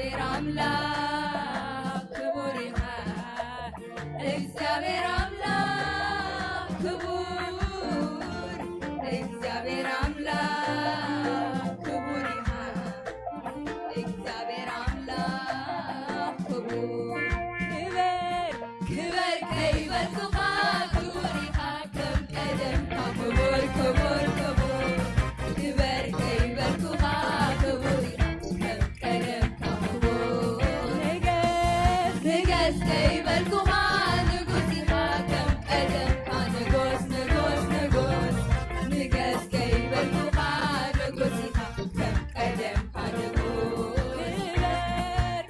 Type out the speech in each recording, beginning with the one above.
እግዚአብሔር አምላክ ክቡር ይሃ እግዚአብሔር አምላክ ክቡር እግዚአብሔር አምላክ ክቡር ይሃ እግዚአብሔር አምላክ ክቡር ክበር ከይበልኩኻ ክቡር ይሃ ከም ቀደም ክቡር ክቡር ክቡር ክበር ከይበልኩኻ ክቡር ይሃ ከም ቀደም ክቡር ንገስ ከይበልኩኻ ንጉስ ይሃ ከም ቀደም ንጉስ ንጉስ ንጉስ ንገስ ከይበልኩኻ ንጉስ ይሃ ከም ቀደም ንጉስ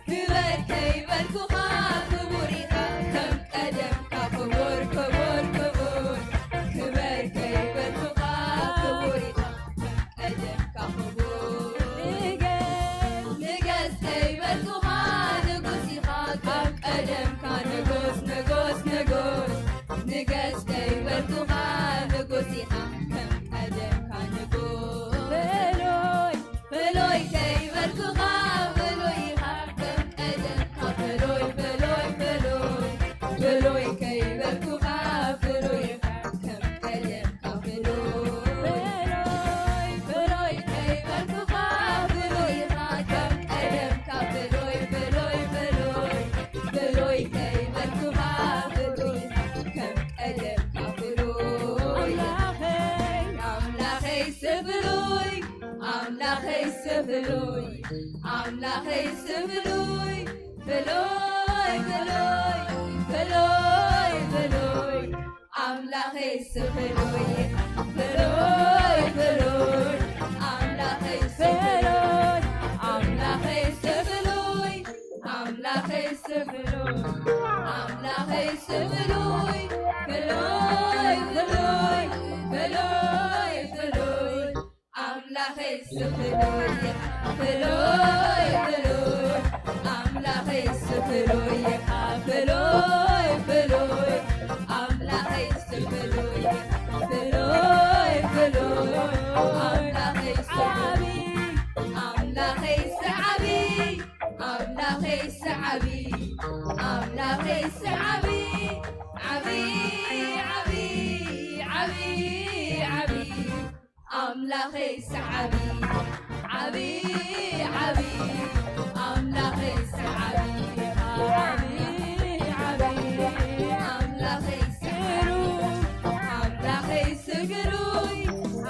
ክበር ከይበልኩኻ ክቡር ይሃ ከም ቀደም ክቡር ክቡር ክቡር ክበር ከይበልኩኻ ክቡር ይሃ ከም ቀደም ክቡር ንገስ ከይበልኩኻ ንጉስ ይሃ ከም ቀደም ንጉስ ንጉስ ንጉስ ንገስ ከይበልኩኻ ንጉስ ይሃ ከም ቀደም ንጉስ ፍሉይ ከይበልኩኻ ፍሉይ ይሃ ከም ቀደም ፍሉይ ፍሉይ ፍሉይ ፍሉይ ከይበልኩኻ ፍሉይ ይሃ ከም ቀደም ፍሉይ ከይበልኩኻ ፍሉይ ይሃ ከም ቀደም ፍሉይ ፍሉይ ፍሉይ ፍሉይ ከይበልኩኻ ፍሉይ ይሃ ከም ቀደም ፍሉይ ኣምላኸይ ስፍሉይ ኣምላኸይ ስፍሉይ ኣምላኸይ ስፍሉይ ፍሉይ ፍሉይ ፍሉይ ፍሉይ ኣምላኸይ ስፍሉይ ፍሉይ ፍሉይ ኣምላኸይ ስፍሉይ ኣምላኸይ ስፍሉይ ኣምላኸይ ስፍሉይ ኣምላኸይ ስፍሉይ ፍሉይ ፍሉይ ፍሉይ ፍሉይ ኣምላኸይ ስፍሉይ ፍሉይ ፍሉይ ኣምላኸይ ስፍሉይ ፍሉይ ፍሉይ ኣምላኸይ ስፍሉይ ፍሉይ ፍሉይ ኣምላኸይ ሰዓቢ ኣምላኸይ ሰዓቢ ኣምላኸይ ሰዓቢ ኣምላኸይ ሰዓቢ ዓቢ ዓቢ ዓቢ ዓቢ ኣምላኸይ ሰዓቢ ዓቢ ዓቢ ኣምላኸይ ሰዓቢ ዓቢ ዓቢ ኣምላኸይ ስግሩይ ኣምላኸይ ስግሩይ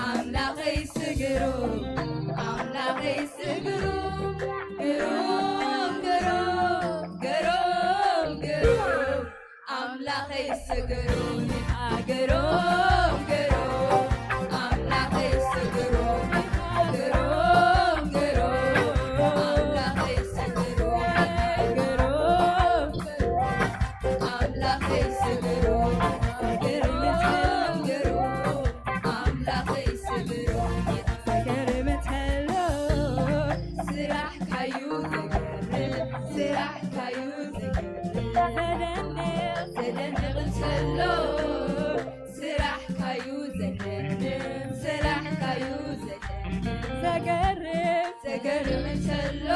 ኣምላኸይ ስግሩይ ኣምላኸይ ስግሩይ ግሩም ግሩም ግሩም ግሩም ኣምላኸይ ስግሩይ ግሩም ግሩም ኣምላኸይ ስግሩይ ግሩም ግሩም ኣምላኸይ ስግሩይ ግሩም ኣምላኸይ ስግሩይ ግሩም ግሩም ኣምላኸይ ስግሩይ ገርመተሎ ስራሕካዩ ዘገርም ስራሕካዩ ዘገርም ዘደንቕ እንተሎ ስራሕካዩ ዘገርም ስራሕካዩ ዘገርም ዘገርም እንተሎ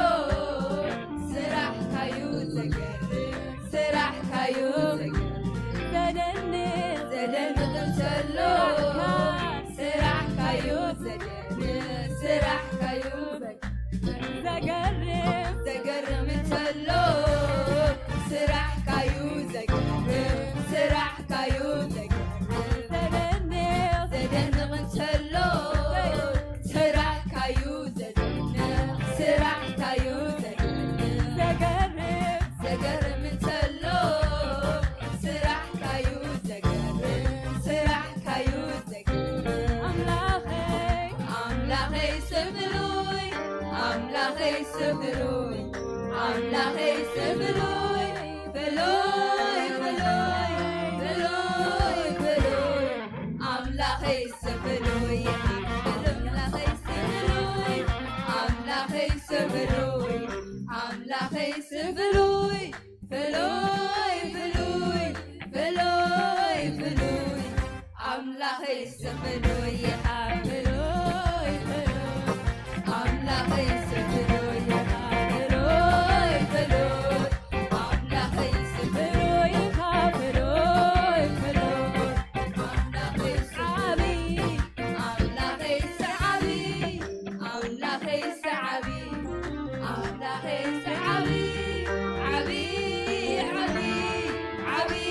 ስራሕካዩ ዘገርም ስራሕካዩ ዘደንቕ ዘደንቕ እንተሎ ስራሕካዩ ዘገርም ስራሕካዩ ዘገርም ዘገርም እንተሎ ስራሕካዩ ዘገርም ስራሕካዩ ዘገርም ዘደንቕ እንተሎ ስራሕካዩ ዘደንቕ ስራሕካዩ ዘገርም ዘገርም እንተሎ ስራሕካዩ ዘገርም ስራሕካዩ ዘገርም ኣምላኸይ ስፍሉይ ኣምላኸይ ስፍሉይ ኣምላኸይ ስፍሉይ ፍሉይ ፍሉይ ፍሉይ ፍሉይ ኣምላኸይ ስፍሉይ ኣምላኸይ ስፍሉይ ኣምላኸይ ስፍሉይ ኣምላኸይ ስፍሉይ ፍሉይ ፍሉይ ፍሉይ ፍሉይ ኣምላኸይ ስፍሉይ ፍሉይ ፍሉይ ኣምላኸይ ስፍሉይ ፍሉይ أملاخي سعبي أملاخي سعبي عبي عبي عبي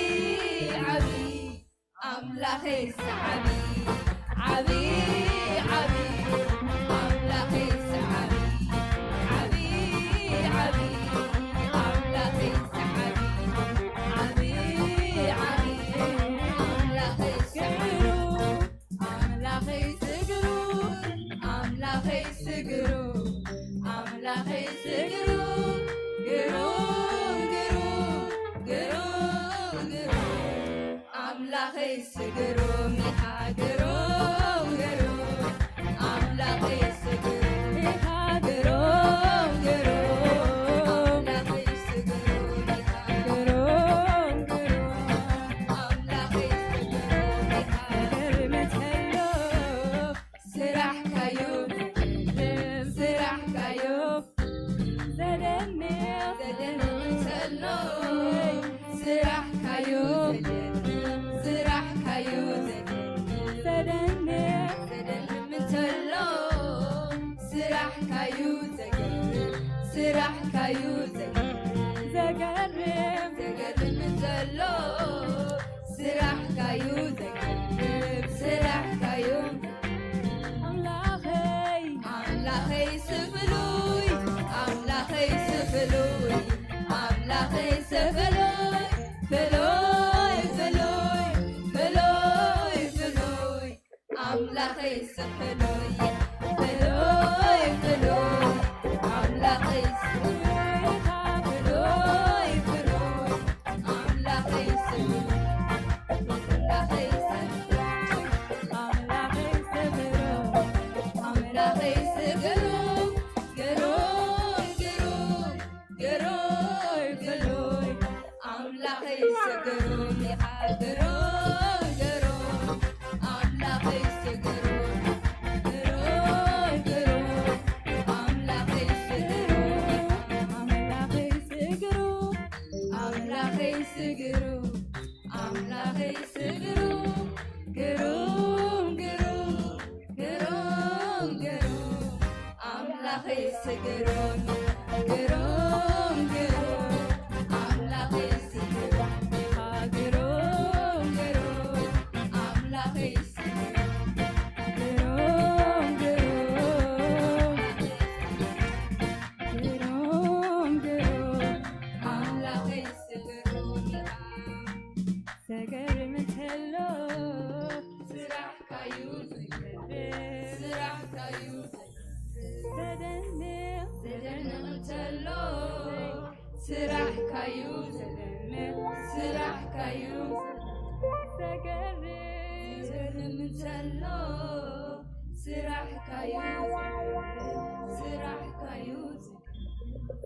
عبي أملاخي سعبي عبي عبي أملاخي سعبي عبي عبي أملاخي سعبي عبي عبي أملاخي سعبي أملاخي سجرو أملاخي سجرو أملاخي سجرو جرو جرو جرو جرو أملاخي سجرو ميحا جرو جرو أملاخي سجرو ميحا جرو جرو أملاخي سجرو ميحا جرو جرو أملاخي سجرو ميحا كلمة هلو سرح كيوب سرح كيوب زدني زدني سلو سرح كيوب سرح كيوب زدني زدني متلو سرح كيوب سرح كيوب زقرب زقرب متلو سرح كيوب سرح كيوب أملاخي أملاخي سفلوي أملاخي سفلوي أملاخي سفلوي فلوي فلوي فلوي فلوي أملاخي سفلوي فلوي فلوي أملاخي سفلوي فلوي فلوي أملاخي سفلوي أملاخي سفلوي أملاخي سفلوي أملاخي سفلوي جرو جرو جرو فلوي أملاخي سفلوي ميحا جرو جرو أملاخي سفلوي جرو جرو أملاخي سفلوي أملاخي سفلوي أملاخي سفلوي أملاخي سفلوي جرو جرو جرو جرو أملاخي سفلوي جرو جرو أملاخي سفلوي ميحا جرو جرو أملاخي سفلوي جرو جرو جرو أملاخي سفلوي ميحا سجر متهلو سرح كيوب سرح كيوب زدني زدني متهلو سرح كيوب سرح كيوب سجر زدني متهلو سرح كيوب سرح كيوب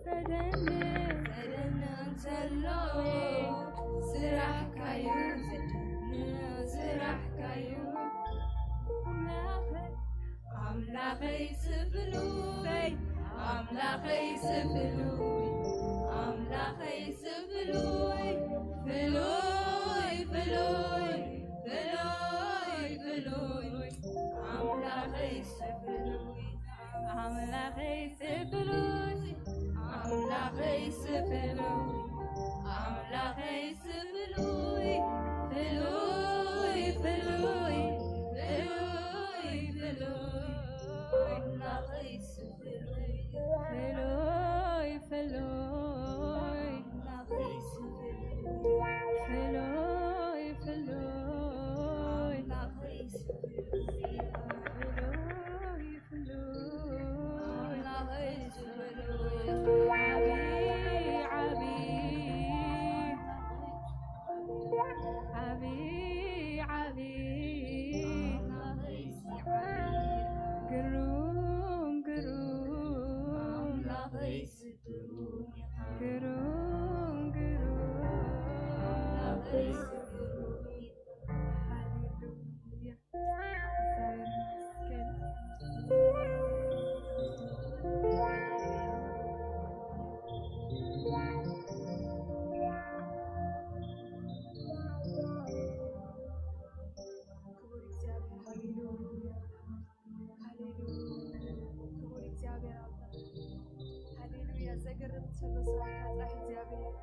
زدني زدني متهلو سرح كيوب سرح كيوب أملاخي سفلوي أملاخي سفلوي أملاخي سفلوي فلوي فلوي فلوي فلوي أملاخي سفلوي أملاخي سفلوي أملاخي سفلوي أملاخي سفلوي فلوي فلوي فلوي فلوي أملاخي سفلوي فلوي فلوي أملاخي سفلوي فلوي فلوي أملاخي سفلوي فلوي فلوي أملاخي سفلوي عبي عبي عبي نغتلو سرعة راح إجابة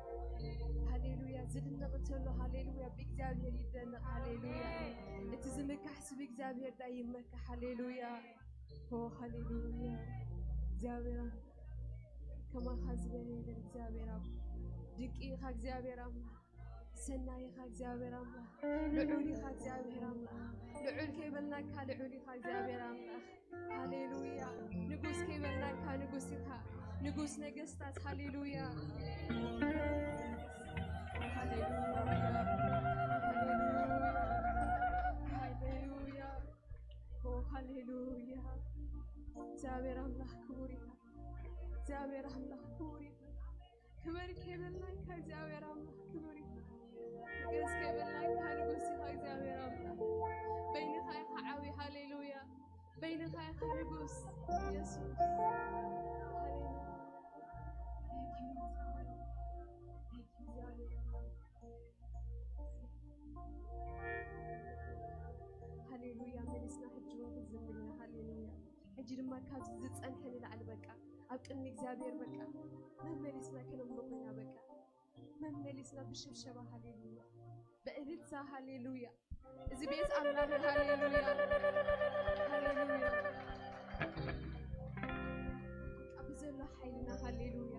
هاليلويا زد نغتلو هاليلويا بإجابة يدنا هاليلويا اتزمك حسب إجابة دايمك هاليلويا هو هاليلويا إجابة كما خزبني لإجابة دقيق إجابة سناي خا እግዚአብሔር አምላክ ልዑል ኻ እግዚአብሔር አምላክ ልዑል ከይበልናካ ልዑል ኻ እግዚአብሔር አምላክ ሃሌሉያ ንጉስ ከይበልናካ ንጉስ ኻ ንጉስ ነገስታት ሃሌሉያ ሃሌሉያ ሃሌሉያ እግዚአብሔር አምላክ ክቡር ይኻ እግዚአብሔር አምላክ ክቡር ይኻ ክብር ከይበልናካ እግዚአብሔር አምላክ ክቡር ይኻ ንግስ ከይበልናካ ንጉስ ኢኻ እግዚአብሔር አምላክ በይንኻ ኢኻ ዓብይ ሃሌሉያ በይንኻ ኢኻ ንጉስ ኢየሱስ ሃሌሉያ መልስና ሕጂ እውን ክዝምልና ሃሌሉያ ሕጂ ድማ ካብ ዝፀንሐ ንላዕሊ በቃ ኣብ ቅድሚ እግዚአብሔር በቃ መመሊስና ከነምልኾና በቃ መመሊስና ብሽብሸባ ሃሌሉያ በእልልታ ሃሌሉያ እዚ ቤት ኣምላኽ ሃሌሉያ ሃሌሉያ ብዘሎ ሓይልና ሃሌሉያ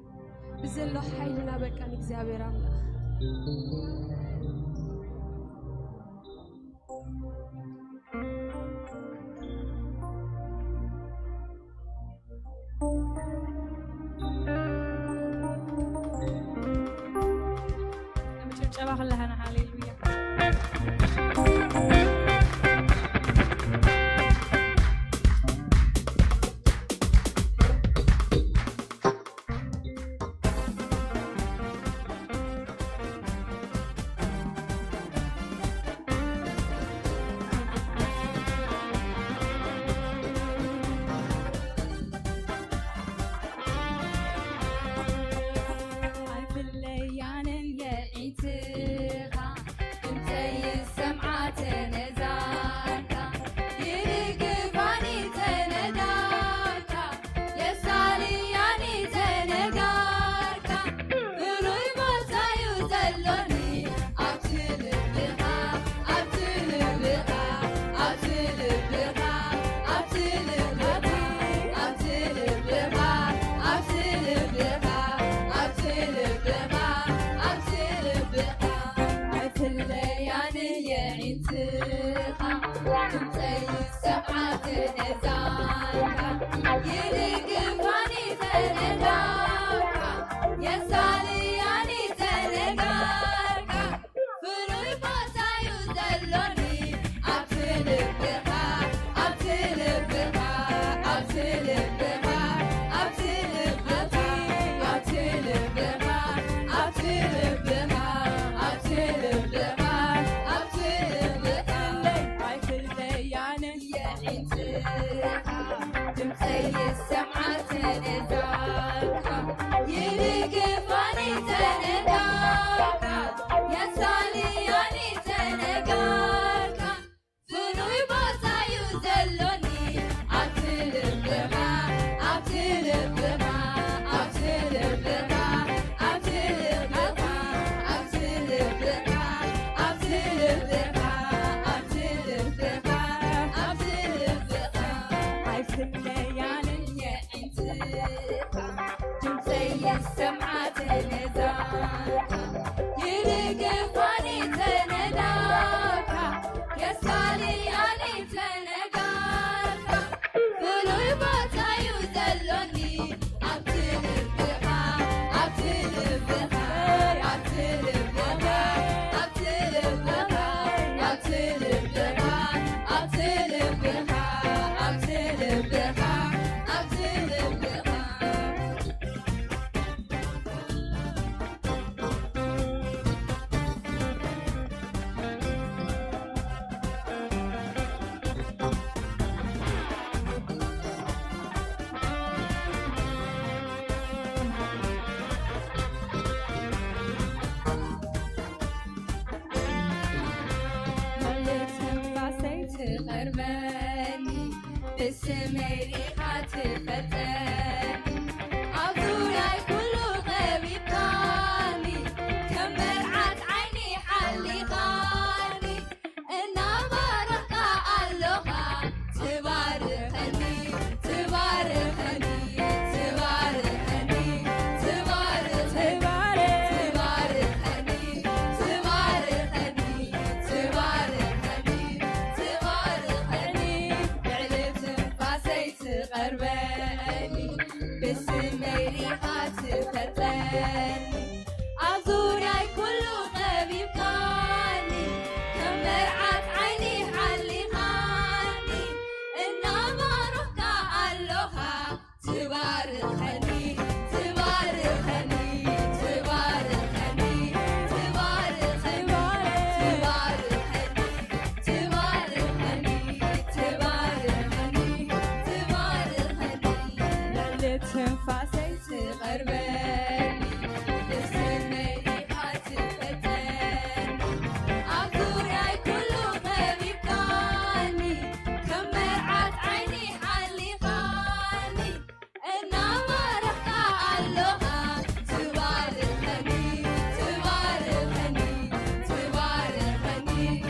ብዘሎ ሓይልና በቃ ንእግዚአብሔር ኣምላኽ شباب الله أنا هاليلويا بسميري حتفتني عبدولاي كله بتنفاسي تقربني بسمي أتفتن أبوياي كله غبيباني كم مرعت عيني حلي خاني إنما رحت علوها تباركني تباركني تباركني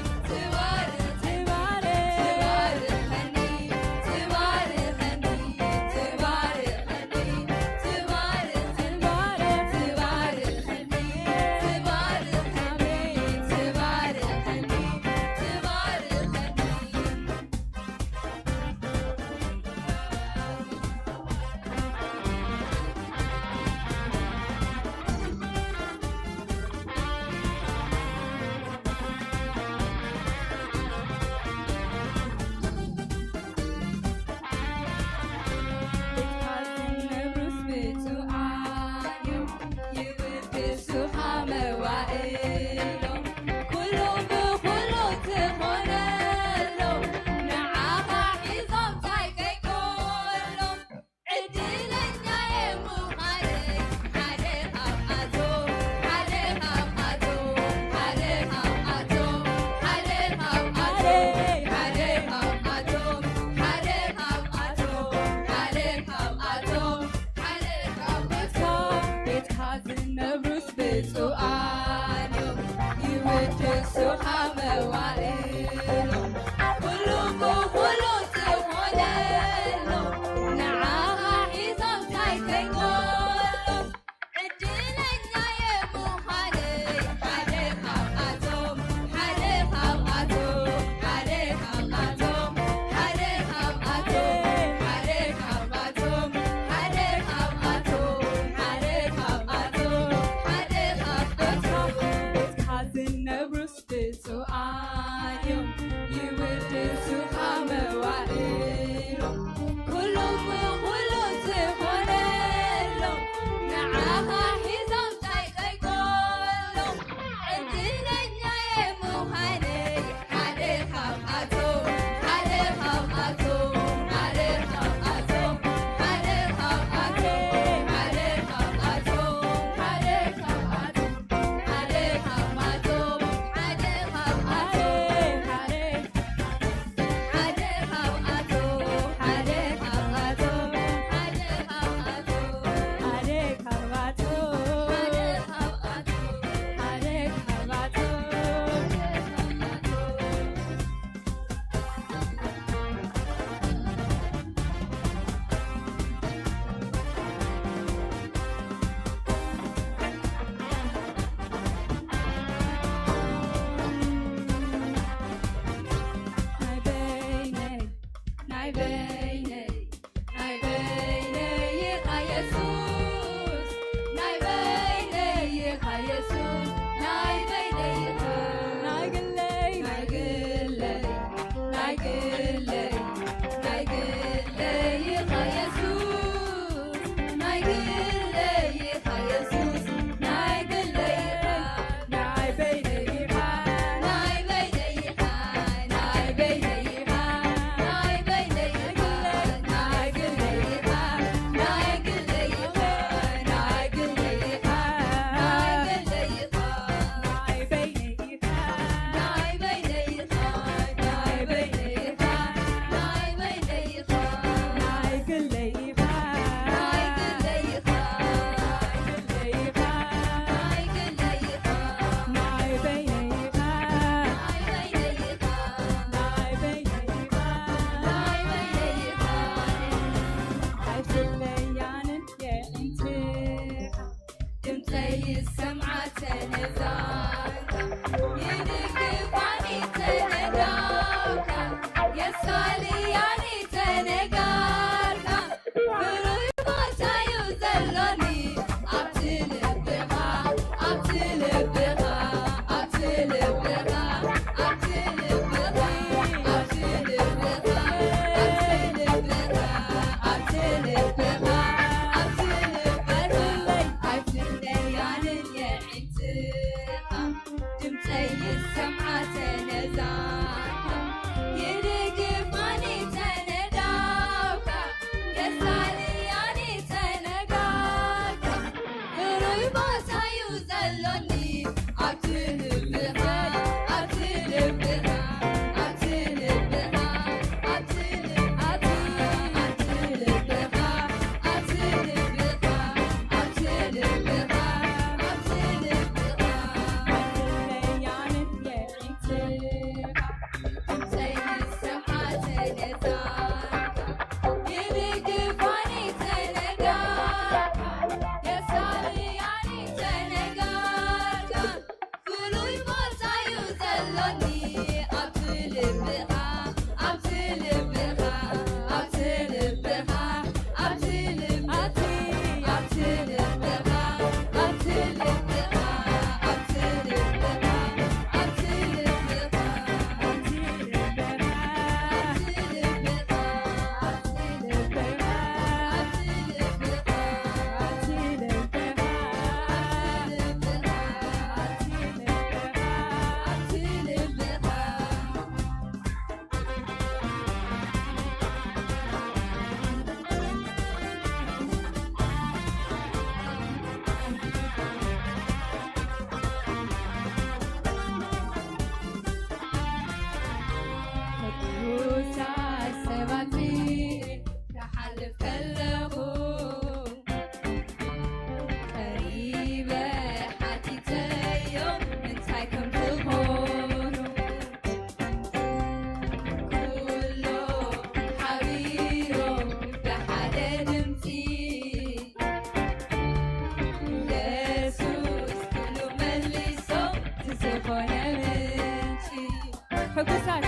ሕጉሳት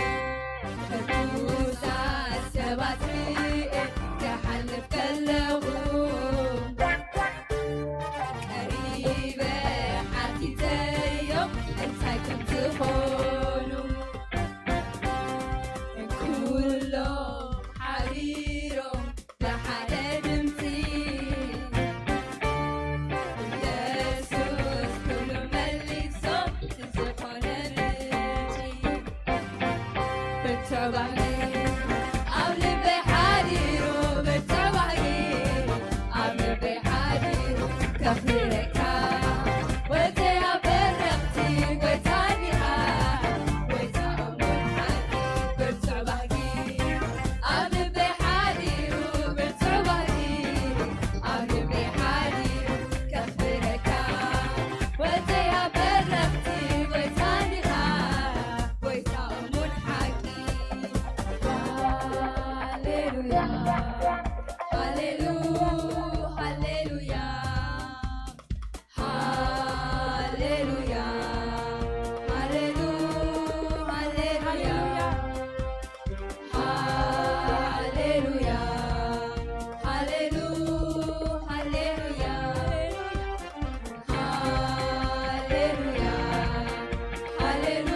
ሰባት ተሓልፍ ከለኹ ቀሪበ ሓቲተዮም እንታይ ከም ዝኾኑ ኩሎም ሓቢሮም ብሓደ ድምፂ ኢየሱስ ክብሉ መሊሶም ዝኾነ ምንጪ ብትዕባይ ኣብ ልበይ ሓዲሩ ብትዕባይ ኣብ ልበይ ሓዲሩ ከፍርካ ወተያ በረኽቲ ጎይታ ዲኻ ጎይታ እሙን ሓቂ ብትዕባይ ኣብ ልበይ ሓዲሩ ብትዕባይ ኣብ ልበይ ሓዲሩ ከፍርካ ወተያ በረኽቲ ጎይታ ዲኻ ጎይታ እሙን ሓቂ ሃሌሉያ ሃሌሉ ሃሌሉያ ሃሌሉያ ሃሌሉ ሃሌሉያ ሃሌሉያ ሃሌሉ ሃሌሉያ ሃሌሉያ ሃሌሉ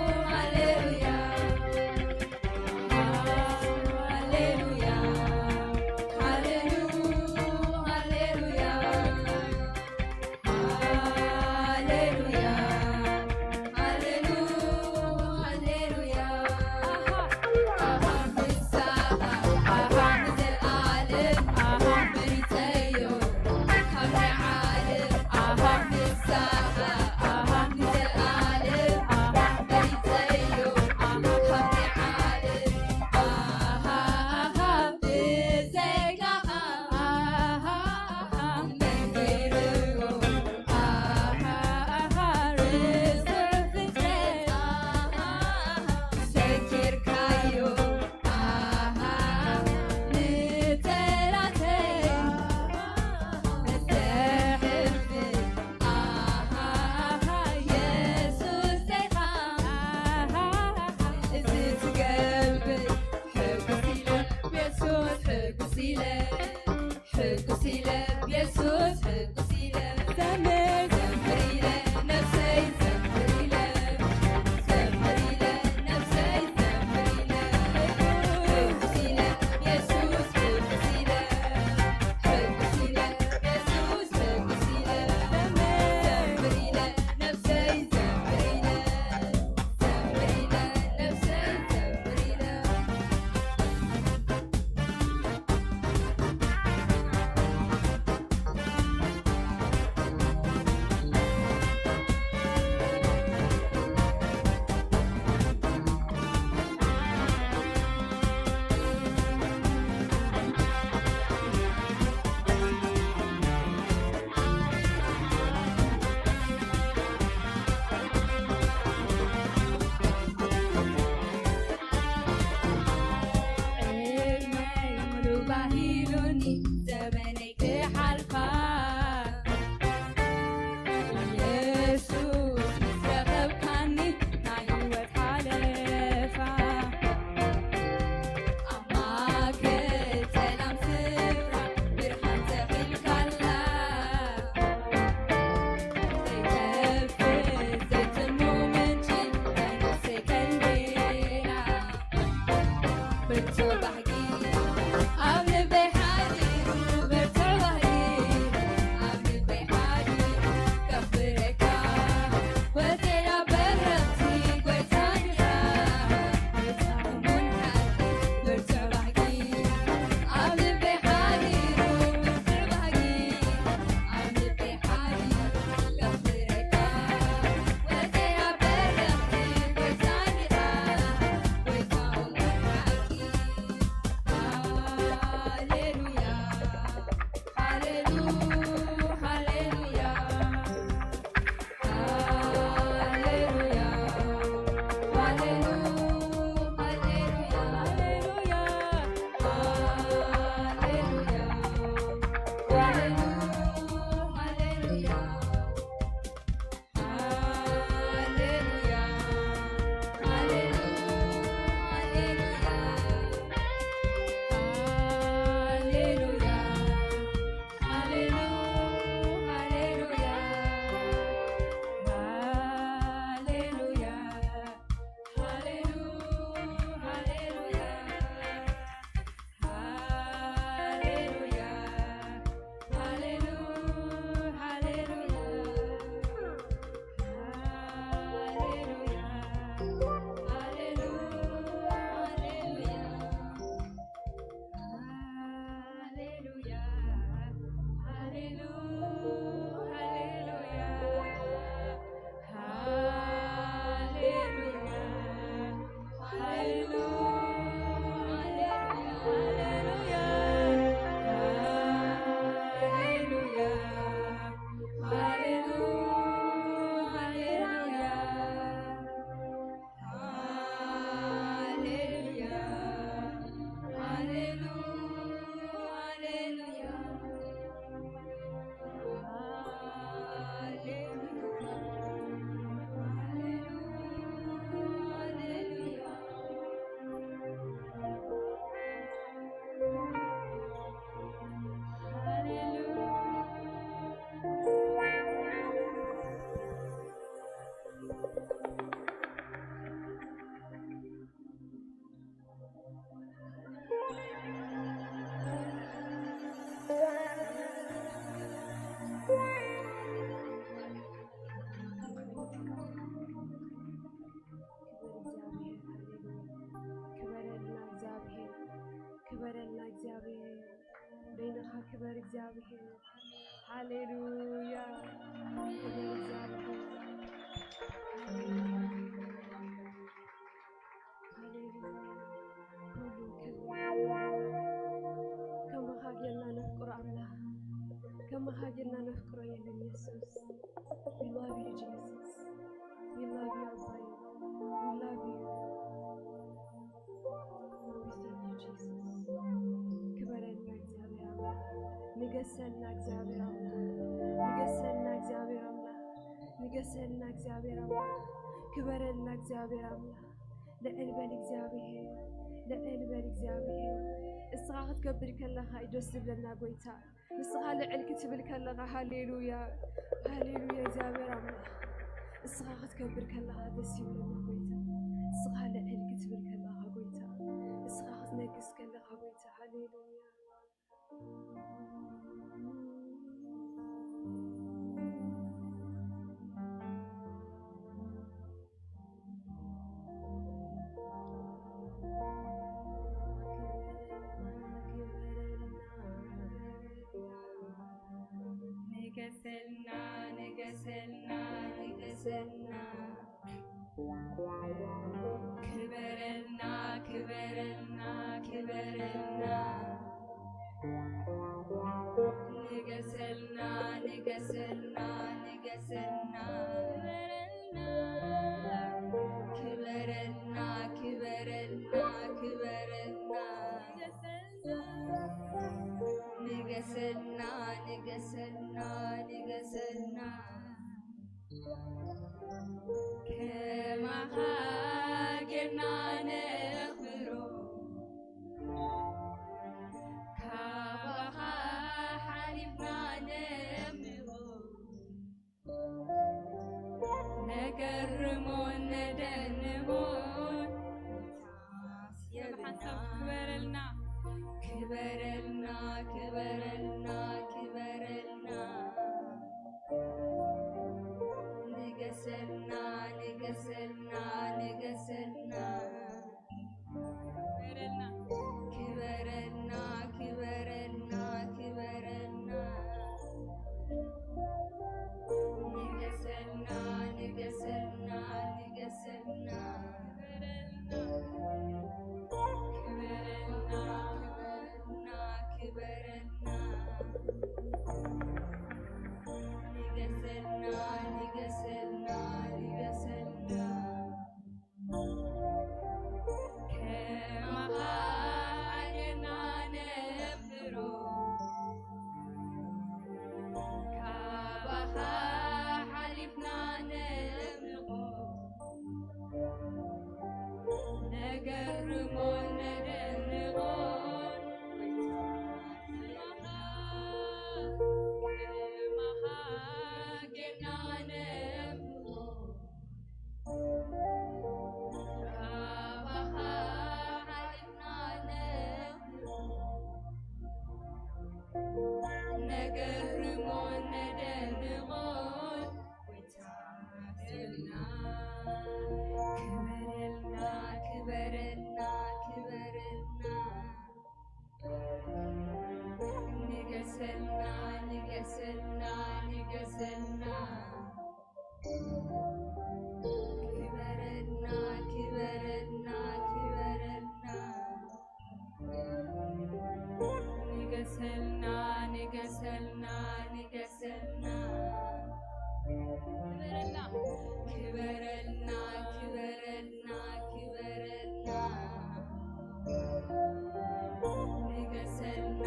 ሃሌሉያ ሃሌሉያ እግዚአብሔር ሃሌሉያ ክብር እግዚአብሔር ሃሌሉያ ሁሉ ክብር ከመሃጌና ነፍቅሮ አምላክ ከመሃጌና ነፍቅሮ የለን ኢየሱስ we love you Jesus we love you Abba we love you we thank you Jesus ክበረና እግዚአብሔር አምላክ ንገሰና እግዚአብሔር አምላክ ንገሰና እግዚአብሔር አምላክ ንገሰና እግዚአብሔር አምላክ ክበረና እግዚአብሔር አምላክ ለእልበል እግዚአብሔር ለእልበል እግዚአብሔር እስኻ ክትከብር ከለኻ ደስ ዝብለና ጎይታ እስኻ ልዕል ክትብል ከለኻ ሃሌሉያ ሃሌሉያ እግዚአብሔር አምላክ እስኻ ክትከብር ከለኻ ደስ ይብለና ጎይታ እስኻ ልዕል ክትብል ከለኻ ጎይታ እስኻ ክትነግስ ከለኻ ጎይታ ሃሌሉያ ንገሰልና ክበረልና ክበረልና ክበረልና ንገሰልና ንገሰልና ንገሰልና ክበረልና ክበረልና ክበረልና ንገሰልና ንገሰልና ንገሰልና ከማኻ ጌርና ነኽብሮ ካባኻ ሓሊፍና ነምልኾ ነገርሞን ነደንሞን ክበረልና ክበረልና ክበረልና ክበረልና ንገሰልና ንገሰልና ንገሰልና ክበረልና ክበረልና ክበረልና ንገሰልና ንገሰልና ንገሰልና ክበረልና ክበረልና ንገሰልና ንገሰልና ንገሰልና ከማኻ ጌርና ነብሮ ካባኻ ሓሊፍና ነምልኾ ነገርሞን ነደንቆን ከማኻ ጌርና ነብሮ ካባኻ ሓሊፍና ነምልኾ ነገርሞን ነደንቆን ወይታልና ክበረልና ክበረልና ንገሰልና ንገሰልና ንገሰልና ክበረልና ክበረልና ክበረልና ንገሰልና ንገሰልና ንገሰልና ክበረልና ክበረልና ክበረልና ንገሰልና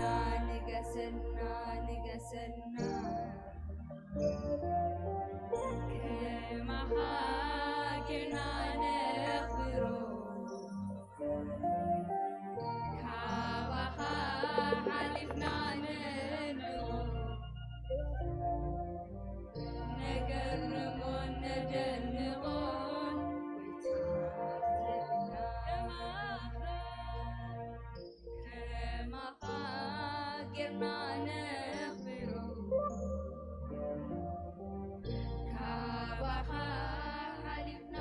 ንገሰልና ንገሰልና ከማኻ ጌርና ነኽብሮ ካባኻ ሓሊፍና ነምልኾ ነገርሞን ነደንቆን ከማኻ ጌርና ነኽብሮ ካባኻ ሓሊፍና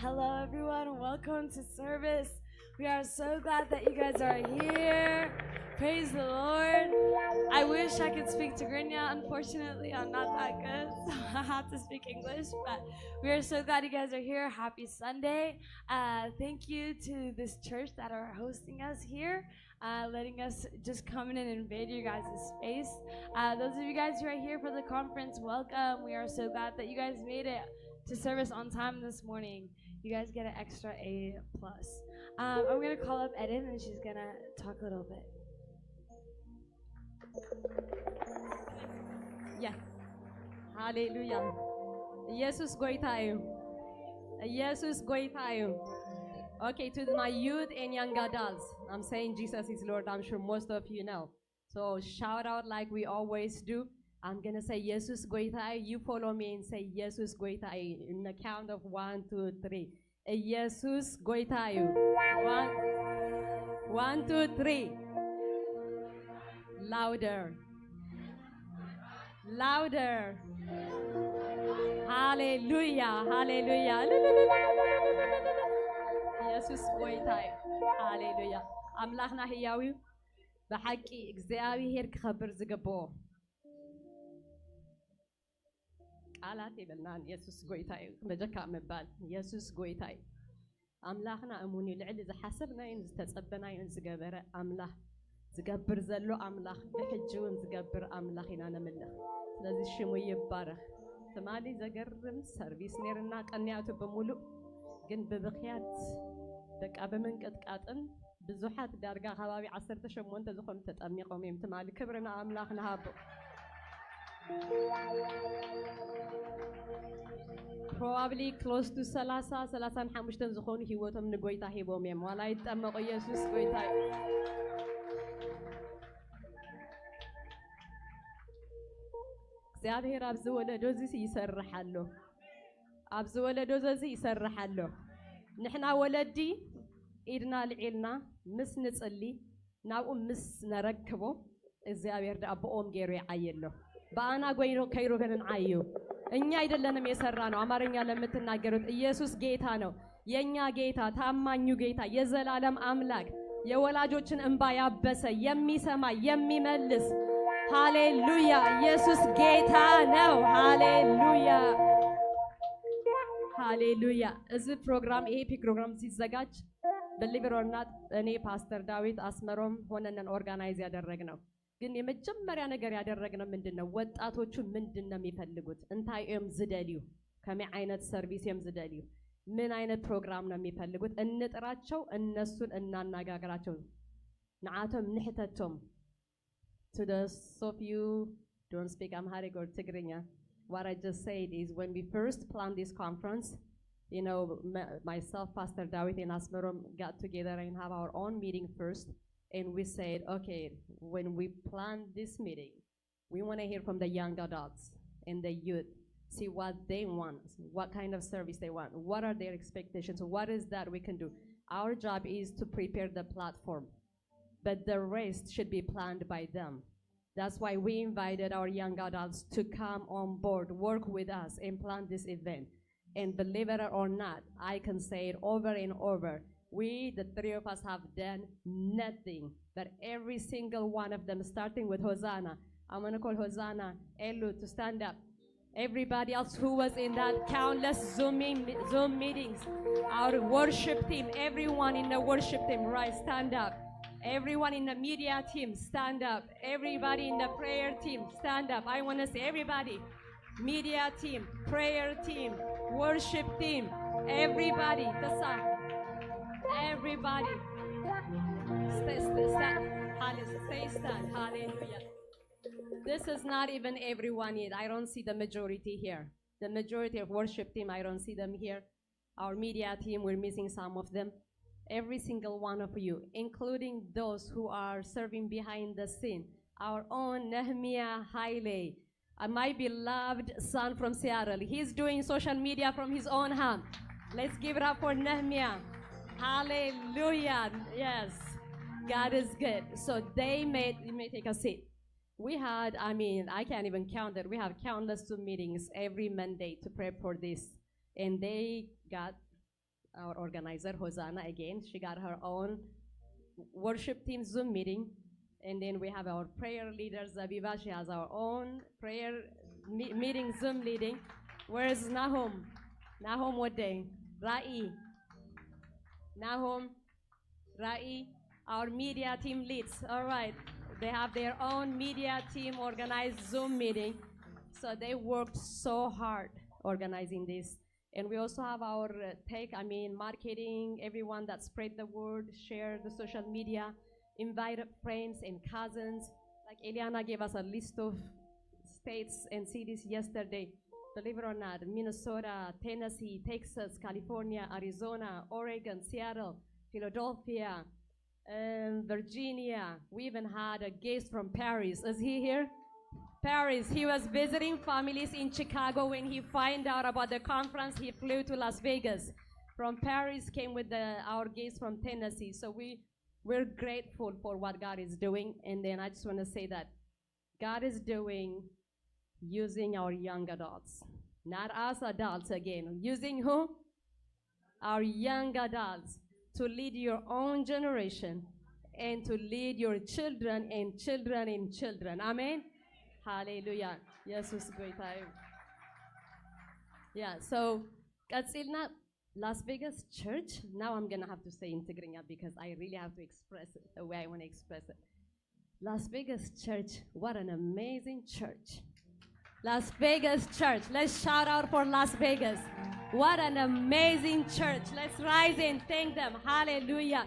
Hello, everyone. Welcome to service. We are so glad that you guys are here. Praise the Lord. I wish I could speak Tigrinya. Unfortunately, I'm not that good, so I have to speak English. But we are so glad you guys are here. Happy Sunday. Thank you to this church that are hosting us here, letting us just come in and invade your guys' space. Those of you guys who are here for the conference, welcome. We are so glad that you guys made it to service on time this morning. You guys get an extra A+. I'm going to call up Eden, and she's going to talk a little bit. Yeah. Hallelujah. Jesus goitayu. Jesus goitayu. Okay, to my youth and young adults, I'm saying Jesus is Lord. I'm sure most of you know. So shout out like we always do. I'm gonna say Jesus goitayu. You follow me and say Jesus goitayu in the count of 1, 2, 3. Jesus goitayu. 1, 2, 3. Louder. Louder. Hallelujah. Hallelujah. Jesus goitayu. Hallelujah. أملاخنا هياوي بحقي እግዚአብሔር ክኸብር ዝግብኦ ቃላት ይብልናን ኢየሱስ ጎይታ እዩ መጀካ ምባል ኢየሱስ ጎይታ እዩ ኣምላኽና እሙን እዩ ልዕሊ ዝሓሰብናይን ዝተጸበናይን ዝገበረ ኣምላኽ ዝገብር ዘሎ ኣምላኽ ብሕጂ እውን ዝገብር ኣምላኽ ኢና ነምልኽ ስለዚ ሽሙ ይባረኽ ትማሊ ዘገርም ሰርቪስ ነርና ቀንያቱ ብምሉእ ግን ብብኽያት ደቃ ብምንቅጥቃጥን ብዙሓት ዳርጋ ከባቢ 18 ዝኾኑ ተጠሚቖም እዮም ትማሊ ክብርና ኣምላኽ ንሃቦ probably close to 35 ዝኾኑ ህይወቶም ንጎይታ ሂቦም እዮም ዋላ ይጠመቑ ኢየሱስ ጎይታ እግዚአብሔር ኣብ ዝወለዶ እዚ ይሰርሕ ኣሎ ኣብ ዝወለዶ እዚ ይሰርሕ ኣሎ ንሕና ወለዲ ኢድና ልዒልና ምስ ንጽሊ ናብኡ ምስ ነረክቦ እግዚአብሔር ደአብኦም ገይሩ ይዓየሎ በአና ጎይሮ ከይሮ ገንን ዓዩ እኛ አይደለንም የሰራ ነው አማርኛ ለምትናገሩት ኢየሱስ ጌታ ነው የኛ ጌታ ታማኙ ጌታ የዘላለም አምላክ የወላጆችን እንባ ያበሰ የሚሰማ የሚመልስ ሃሌሉያ ኢየሱስ ጌታ ነው ሃሌሉያ ሃሌሉያ እዚህ ፕሮግራም ይሄ ፕሮግራም ሲዘጋጅ believe it or not እኔ ፓስተር ዳዊት አስመሮም ሆነን ኦርጋናይዝ ያደረግነው ግን የመጀመሪያ ነገር ያደረግነው ምንድነው ወጣቶቹ ምንድነው የሚፈልጉት እንታይም ዝደልዩ ከመ አይነት ሰርቪስ ዝደልዩ ምን አይነት ፕሮግራም ነው የሚፈልጉት እንጥራቸው እነሱን እናናጋግራቸው ንዓቶም ንሕተቶም to the of you don't speak Amharic or Tigrinya what I just said is when we first planned this conference you know myself Pastor David and Asmerom got together and have our own meeting first and we said okay when we plan this meeting we want to hear from the young adults and the youth see what they want what kind of service they want what are their expectations what is that we can do our job is to prepare the platform but the rest should be planned by them that's why we invited our young adults to come on board work with us and plan this event and believe it or not I can say it over and over we the three of us have done nothing but every single one of them starting with Hosanna I'm going to call Hosanna Elu to stand up everybody else who was in that countless Zoom meetings our worship team everyone in the worship team right stand up everyone in the media team stand up everybody in the prayer team stand up I want to say everybody media team prayer team worship team everybody the side everybody stay stand hallelujah this is not even everyone yet I don't see the majority here the majority of worship team I don't see them here our media team we're missing some of them every single one of you including those who are serving behind the scene our own Nehemiah Haile my beloved son from Seattle he's doing social media from his own hand let's give it up for Nehemiah hallelujah yes God is good so you may take a seat we had I can't even count it we have countless Zoom meetings every Monday to prep for this and they got our organizer, Hosanna, again. She got her own worship team Zoom meeting. And then we have our prayer leader, Zabiba. She has our own prayer meeting, Zoom meeting. Where's Nahum? Nahum, what day? Ra'i. Nahum, Ra'i, our media team leads. All right. They have their own media team organized Zoom meeting. So they worked so hard organizing this. And we also have our marketing, everyone that spread the word, share the social media, invited friends and cousins. Like Eliana gave us a list of states and cities yesterday. Believe it or not, Minnesota, Tennessee, Texas, California, Arizona, Oregon, Seattle, Philadelphia, Virginia. We even had a guest from Paris. Is he here? Paris. He was visiting families in Chicago. When he found out about the conference, he flew to Las Vegas. From Paris came with our guest from Tennessee. So we're grateful for what God is doing. And then I just want to say that God is doing using our young adults. Not us adults again. Using who? Our young adults to lead your own generation and to lead your children and children and children. Amen? Hallelujah. Jesus, great time. Yeah, so Katsila, Las Vegas Church. Now I'm going to have to say in Tigrinya because I really have to express it the way I want to express it. Las Vegas Church, what an amazing church. Las Vegas Church. Let's shout out for Las Vegas. What an amazing church. Let's rise and thank them. Hallelujah.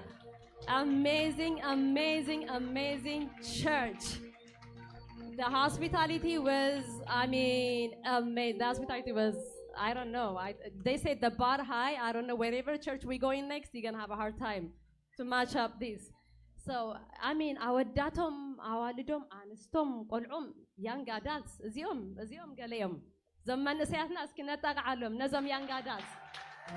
Amazing, amazing, amazing church. The hospitality was, amazing. The hospitality was, I don't know. They said the bar high. I don't know. Wherever church we go in next, you're going to have a hard time to match up this. So, our datum, our lidum, anistum, kolum, young adults, zium, galeum. Zaman nasiyatna askinata gaalum, nazam young adults.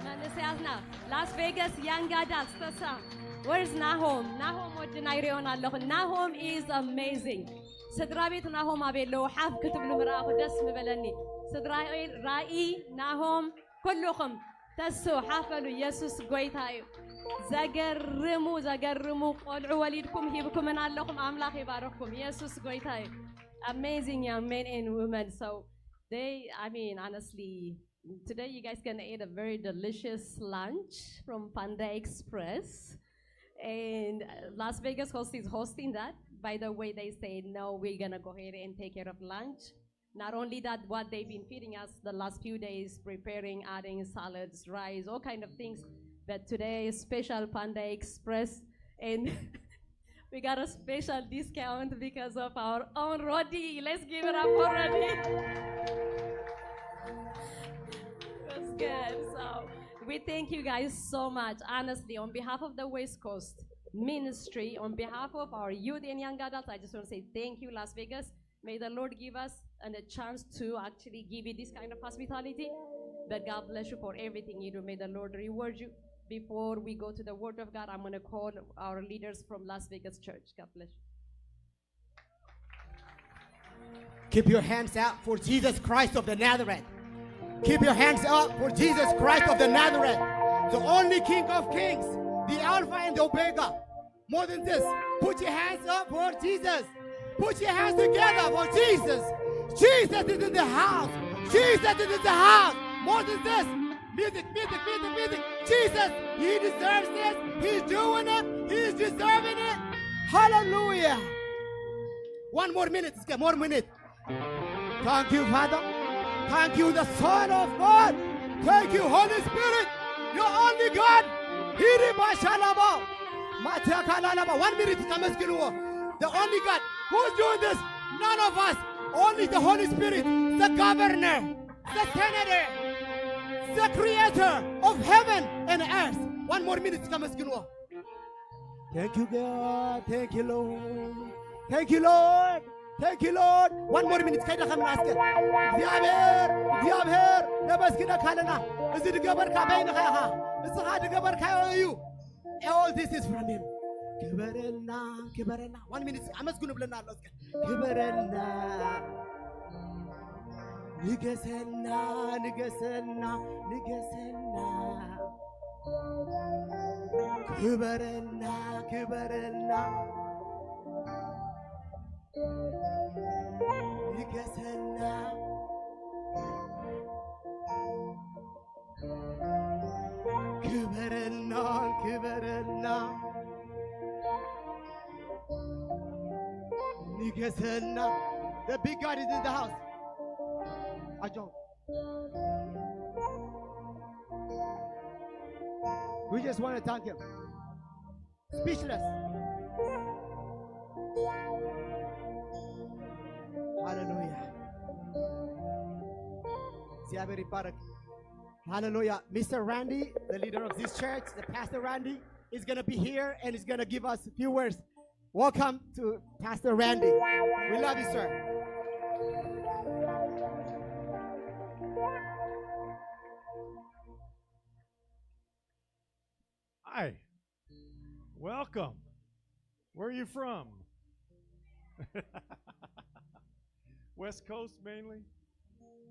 Nasiyatna, Las Vegas young adults, tasa. Where's Nahum? Nahum ordinaryon Allah. Nahum is amazing. Sidrabit Nahum abelo, haf kutublu marahu, das mibelani. Sidrail, Ra'i, Nahum, kullukum. Tasu, hafalu, Jesus, great time. زقرموا قلعوا وليدكم هيبكم من اللهم أملاك يبارككم يسوس great time. Amazing young men and women. So they, honestly, today you guys gonna eat a very delicious lunch from Panda Express, and Las Vegas is hosting that. By the way, they say no, we're gonna go ahead and take care of lunch. Not only that, what they've been feeding us the last few days, preparing, adding salads, rice, all kind of things. But today is special Panda Express, and we got a special discount because of our own Roddy. Let's give it up for Roddy. That's good. So we thank you guys so much. Honestly, on behalf of the West Coast Ministry, on behalf of our youth and young adults, I just want to say thank you, Las Vegas. May the Lord give us a chance to actually give you this kind of hospitality. But God bless you for everything you do. May the Lord reward you. Before we go to the Word of God, I'm going to call our leaders from Las Vegas Church. God bless you. Keep your hands out for Jesus Christ of the Nazareth. Keep your hands up for Jesus Christ of the Nazareth, the only King of Kings, the Alpha and the Omega. More than this, put your hands up for Jesus. Put your hands together for Jesus. Jesus is in the house. Jesus is in the house. More than this. Music. Jesus, he deserves this. He's doing it. He's deserving it. Hallelujah. One more minute. More minute. Thank you, Father. Thank you, the Son of God. Thank you, Holy Spirit. You're only God. 1 minute. The only God. Who's doing this? None of us. Only the Holy Spirit. The governor. The senator. The creator of heaven and earth. 1 more minute. Thank you, God. Thank you, Lord. Thank you, Lord. Thank you, Lord. 1 more minute. All this is from him. 1 minute. ንገሰና ክበረና ክበረና ንገሰና ክበረና ክበረና ንገሰና. The big God is in the house. Ajo. We just want to thank him. Speechless. Hallelujah. እግዚአብሔር ይባረክ. Hallelujah. Mr. Randy, the leader of this church, the Pastor Randy, is going to be here and is going to give us a few words. Welcome to Pastor Randy. We love you, sir. Hi. Welcome. Where are you from? West Coast mainly?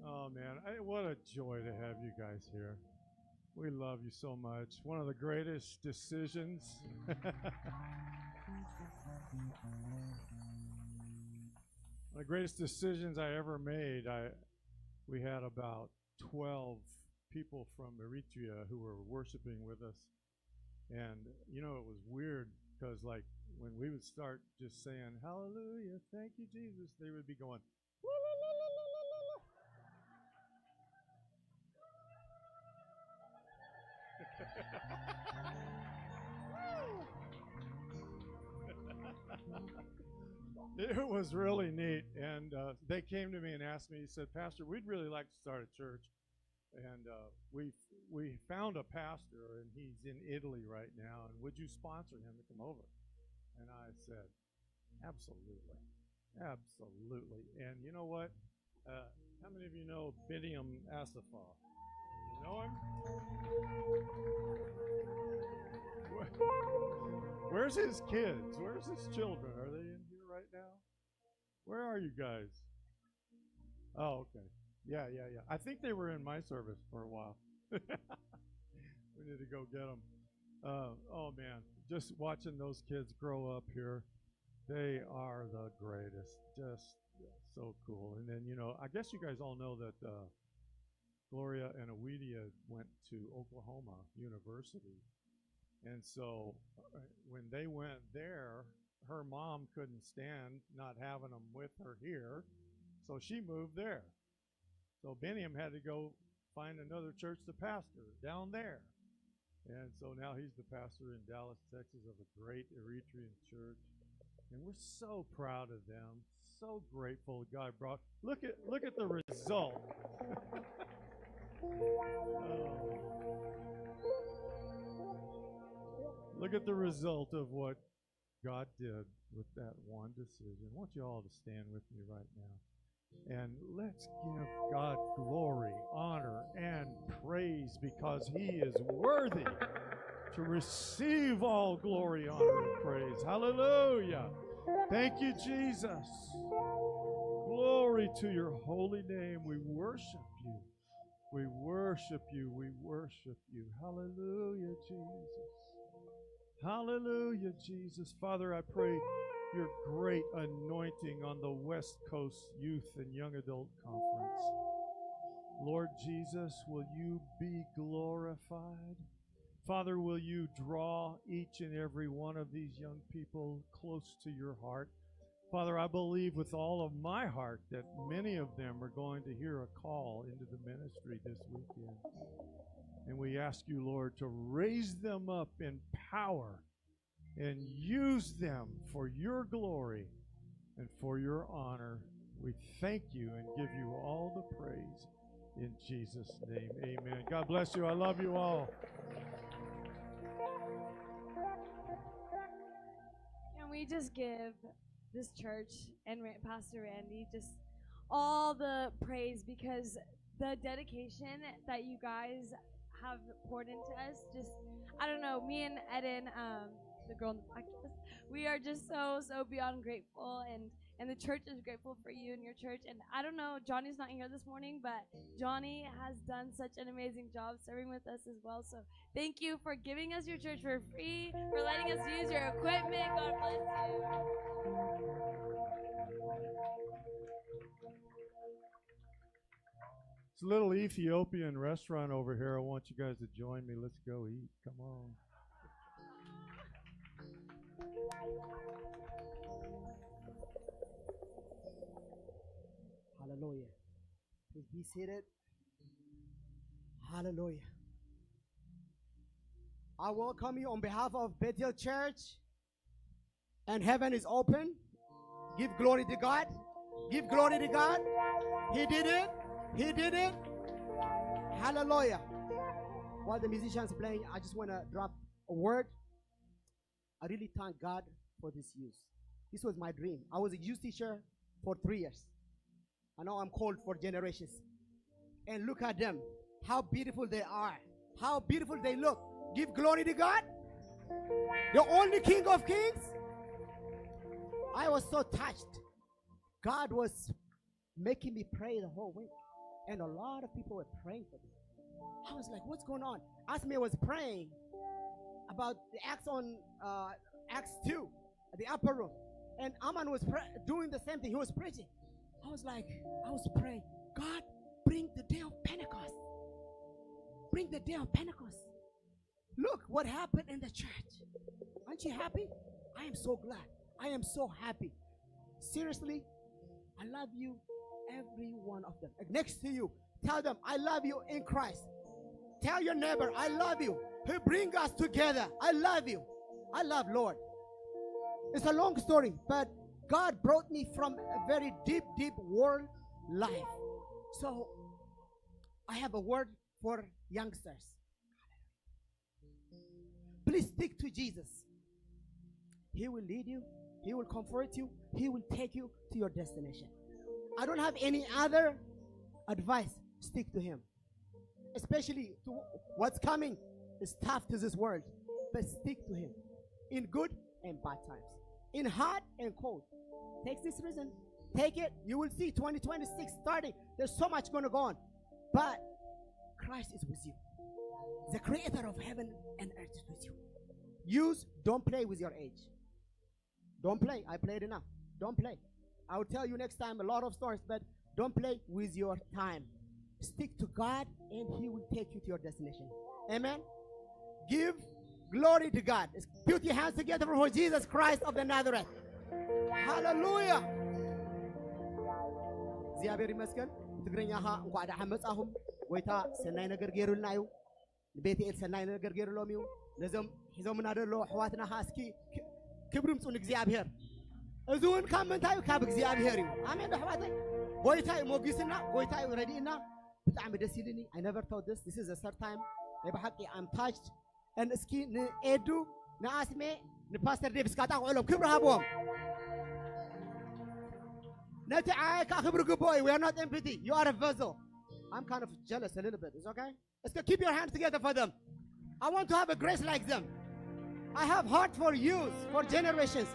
Oh man, what a joy to have you guys here. We love you so much. One of the greatest decisions. One of the greatest decisions I ever made. We had about 12 people from Eritrea who were worshiping with us. And, you know, it was weird because, like, when we would start just saying, hallelujah, thank you, Jesus, they would be going, la, la, la, la, la, la, la. It was really neat. And they came to me and asked me, he said, Pastor, we'd really like to start a church. And we found a pastor, and he's in Italy right now, and would you sponsor him to come over? And I said, absolutely, absolutely. And you know what? How many of you know Biniam Asafal? You know him? Where's his kids? Where's his children? Are they in here right now? Where are you guys? Oh, okay. Yeah. I think they were in my service for a while. We need to go get them. Oh, man. Just watching those kids grow up here, they are the greatest. Just so cool. And then, you know, I guess you guys all know that Gloria and Awedia went to Oklahoma University. And so when they went there, her mom couldn't stand not having them with her here, so she moved there. So Biniam had to go find another church to pastor down there. And so now he's the pastor in Dallas, Texas, of a great Eritrean church. And we're so proud of them, so grateful God brought. Look at the result. Look at the result of what God did with that one decision. I want you all to stand with me right now. And let's give God glory, honor, and praise because he is worthy to receive all glory, honor, and praise. Hallelujah. Thank you, Jesus. Glory to your holy name. We worship you. We worship you. We worship you. Hallelujah, Jesus. Hallelujah, Jesus. Father, I pray your great anointing on the West Coast Youth and Young Adult Conference. Lord Jesus, will you be glorified? Father, will you draw each and every one of these young people close to your heart? Father, I believe with all of my heart that many of them are going to hear a call into the ministry this weekend. And we ask you, Lord, to raise them up in power and use them for your glory and for your honor. We thank you and give you all the praise in Jesus' name. Amen. God bless you. I love you all. Can we just give this church and Pastor Randy just all the praise, because the dedication that you guys have poured into us, just, I don't know, me and Eden, the girl in the black dress, we are just so beyond grateful. And And the church is grateful for you and your church. And I don't know, Johnny's not here this morning, but Johnny has done such an amazing job serving with us as well. So thank you for giving us your church for free, for letting us use your equipment. God bless you. It's a little Ethiopian restaurant over here. I want you guys to join me. Let's go eat. Come on. Hallelujah. Please be seated. Hallelujah. I welcome you on behalf of Bethel Church. And heaven is open. Give glory to God. Give glory to God. He did it. He did it. Hallelujah. While the musicians are playing, I just want to drop a word. I really thank God for this youth. This was my dream. I was a youth teacher for 3 years. I know I'm called for generations. And look at them. How beautiful they are. How beautiful they look. Give glory to God. The only King of Kings. I was so touched. God was making me pray the whole week. And a lot of people were praying for me. I was like, what's going on? Asme was praying about the Acts on Acts 2, the upper room. And Aman was doing the same thing. He was preaching. I was praying, God, bring the day of Pentecost. Bring the day of Pentecost. Look what happened in the church. Aren't you happy? I am so glad. I am so happy. Seriously, I love you, every one of them. Next to you, tell them, I love you in Christ. Tell your neighbor, I love you. He bring us together. I love you. I love Lord. It's a long story, but God brought me from a very deep, deep world life. So I have a word for youngsters. Please stick to Jesus. He will lead you. He will comfort you. He will take you to your destination. I don't have any other advice. Stick to him. Especially to what's coming is tough to this world. But stick to him. In good and bad times. In hot and cold. Take this reason. Take it. You will see 2026 starting. There's so much going to go on. But Christ is with you. The creator of heaven and earth is with you. Don't play with your age. Don't play. I played enough. Don't play. I will tell you next time a lot of stories, but don't play with your time. Stick to God and he will take you to your destination. Amen. Give glory to God. Put your hands together for Jesus Christ of the Nazareth. Hallelujah. እግዚአብሔር ይመስገን ትግረኛኻ እንቋዕ ደሓን መጻእኩም ጎይታ ሰናይ ነገር ገይሩልና እዩ ንቤትኤል ሰናይ ነገር ገይሩሎም እዩ ነዞም ሒዞምና ደሎ ኣሕዋትናኻ እስኪ ክብሪ ምፁ ንእግዚአብሔር እዚ እውን ካብ ምንታይ ካብ እግዚአብሔር እዩ ኣሜን ኣሕዋተይ ጎይታ እዩ ሞጊስና ጎይታ እዩ ረዲእና ብጣዕሚ ደስ ይልኒ I never thought this is the third time ናይ ብሓቂ I'm touched and እስኪ ንኤዱ ንኣስሜ ንፓስተር ዴቪስ ካጣቕዕሎም ክብሪ ሃብዎም Nati ayaka khibru boy, we are not empty. You are a vessel. I'm kind of jealous a little bit. It's okay? Let's keep your hands together for them. I want to have a grace like them. I have heart for youth, for generations.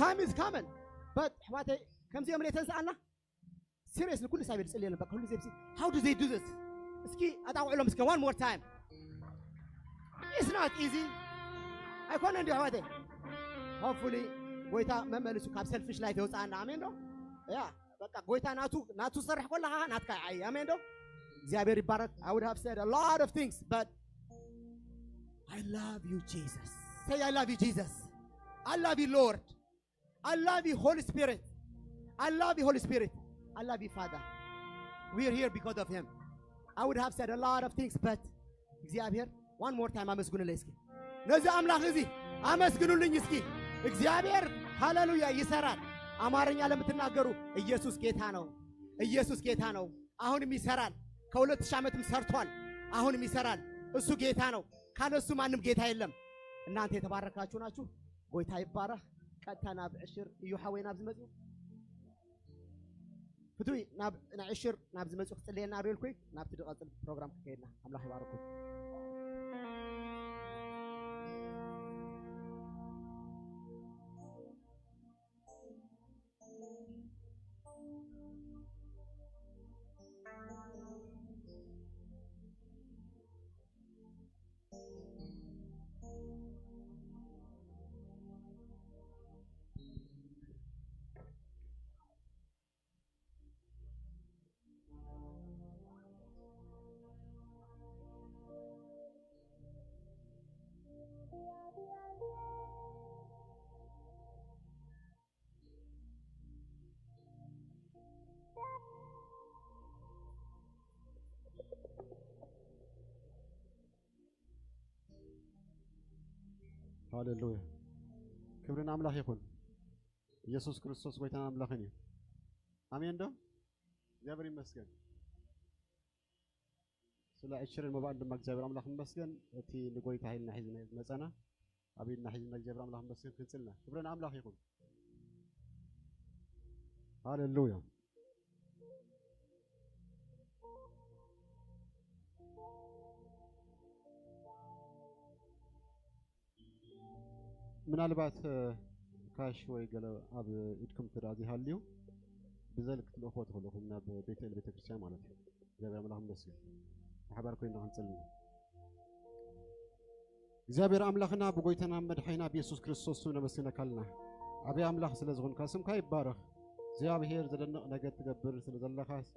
Time is coming. But what comes here Anna? Seriously, how do they do this? One more time. It's not easy. I can't do it. Hopefully, wait up, remember to have selfish life. Amen. Yeah, goita natu sarh kollaha natka ay amen do እግዚአብሔር ይባረክ I would have said a lot of things but I love you Jesus. Say I love you Jesus. I love you Lord. I love you Holy Spirit. I love you Holy Spirit. I love you Father. We are here because of him. I would have said a lot of things but እግዚአብሔር one more time አመስግኑልኝ እስኪ ለዚህ አምላክ እዚህ አመስግኑልኝ እስኪ እግዚአብሔር ሃሌሉያ ይሰራል አማርኛ ለምትናገሩ ኢየሱስ ጌታ ነው ኢየሱስ ጌታ ነው አሁንም ይሰራል ከ2000 ዓመትም ሰርቷል አሁንም ይሰራል እሱ ጌታ ነው ካለሱ ማንም ጌታ የለም እናንተ የተባረካችሁ ናችሁ ጎይታ ይባረክ ቀጥታና ብዕሽር እዩ ሐወይና ዝመጽኡ ፍቱይ ናብ ዕሽር ናብ ዝመጽኡ ጽለየና ሪልኩይ ናብ ትድቀጽል ፕሮግራም ከይድና አምላህ ይባረኩ هاليلويا كبرنا أملاك يكون يسوع كريستوس قويتنا أملاكني آمين ده جابرين مسكن سلا عشرين ما بعد ما جابر أملاك مسكن تي نقوي تهيل نحيزنا مثلا أبي نحيزنا جابر أملاك مسكن كنسلنا كبرنا أملاك يكون هاليلويا ምናልባት ካሽ ወይ ገለ ኣብ ኢድኩም ትራዚ ሃልዩ ብዘልክ ትልእኽዎ ትኽእልኹም ናብ ቤትኤል ቤተክርስትያን ማለት እዩ እግዚአብሔር ኣምላኽ ይመስገን ማሕበር ኮይና ክንጽልይ እግዚአብሔር ኣምላኽና ብጎይታና መድሓኒና ብኢየሱስ ክርስቶስ ነመስግነካልና ዓብይ ኣምላኽ ስለ ዝኾንካ ስምካ ይባረኽ እግዚአብሔር ዘደንቕ ነገር ትገብር ስለ ዘለኻስ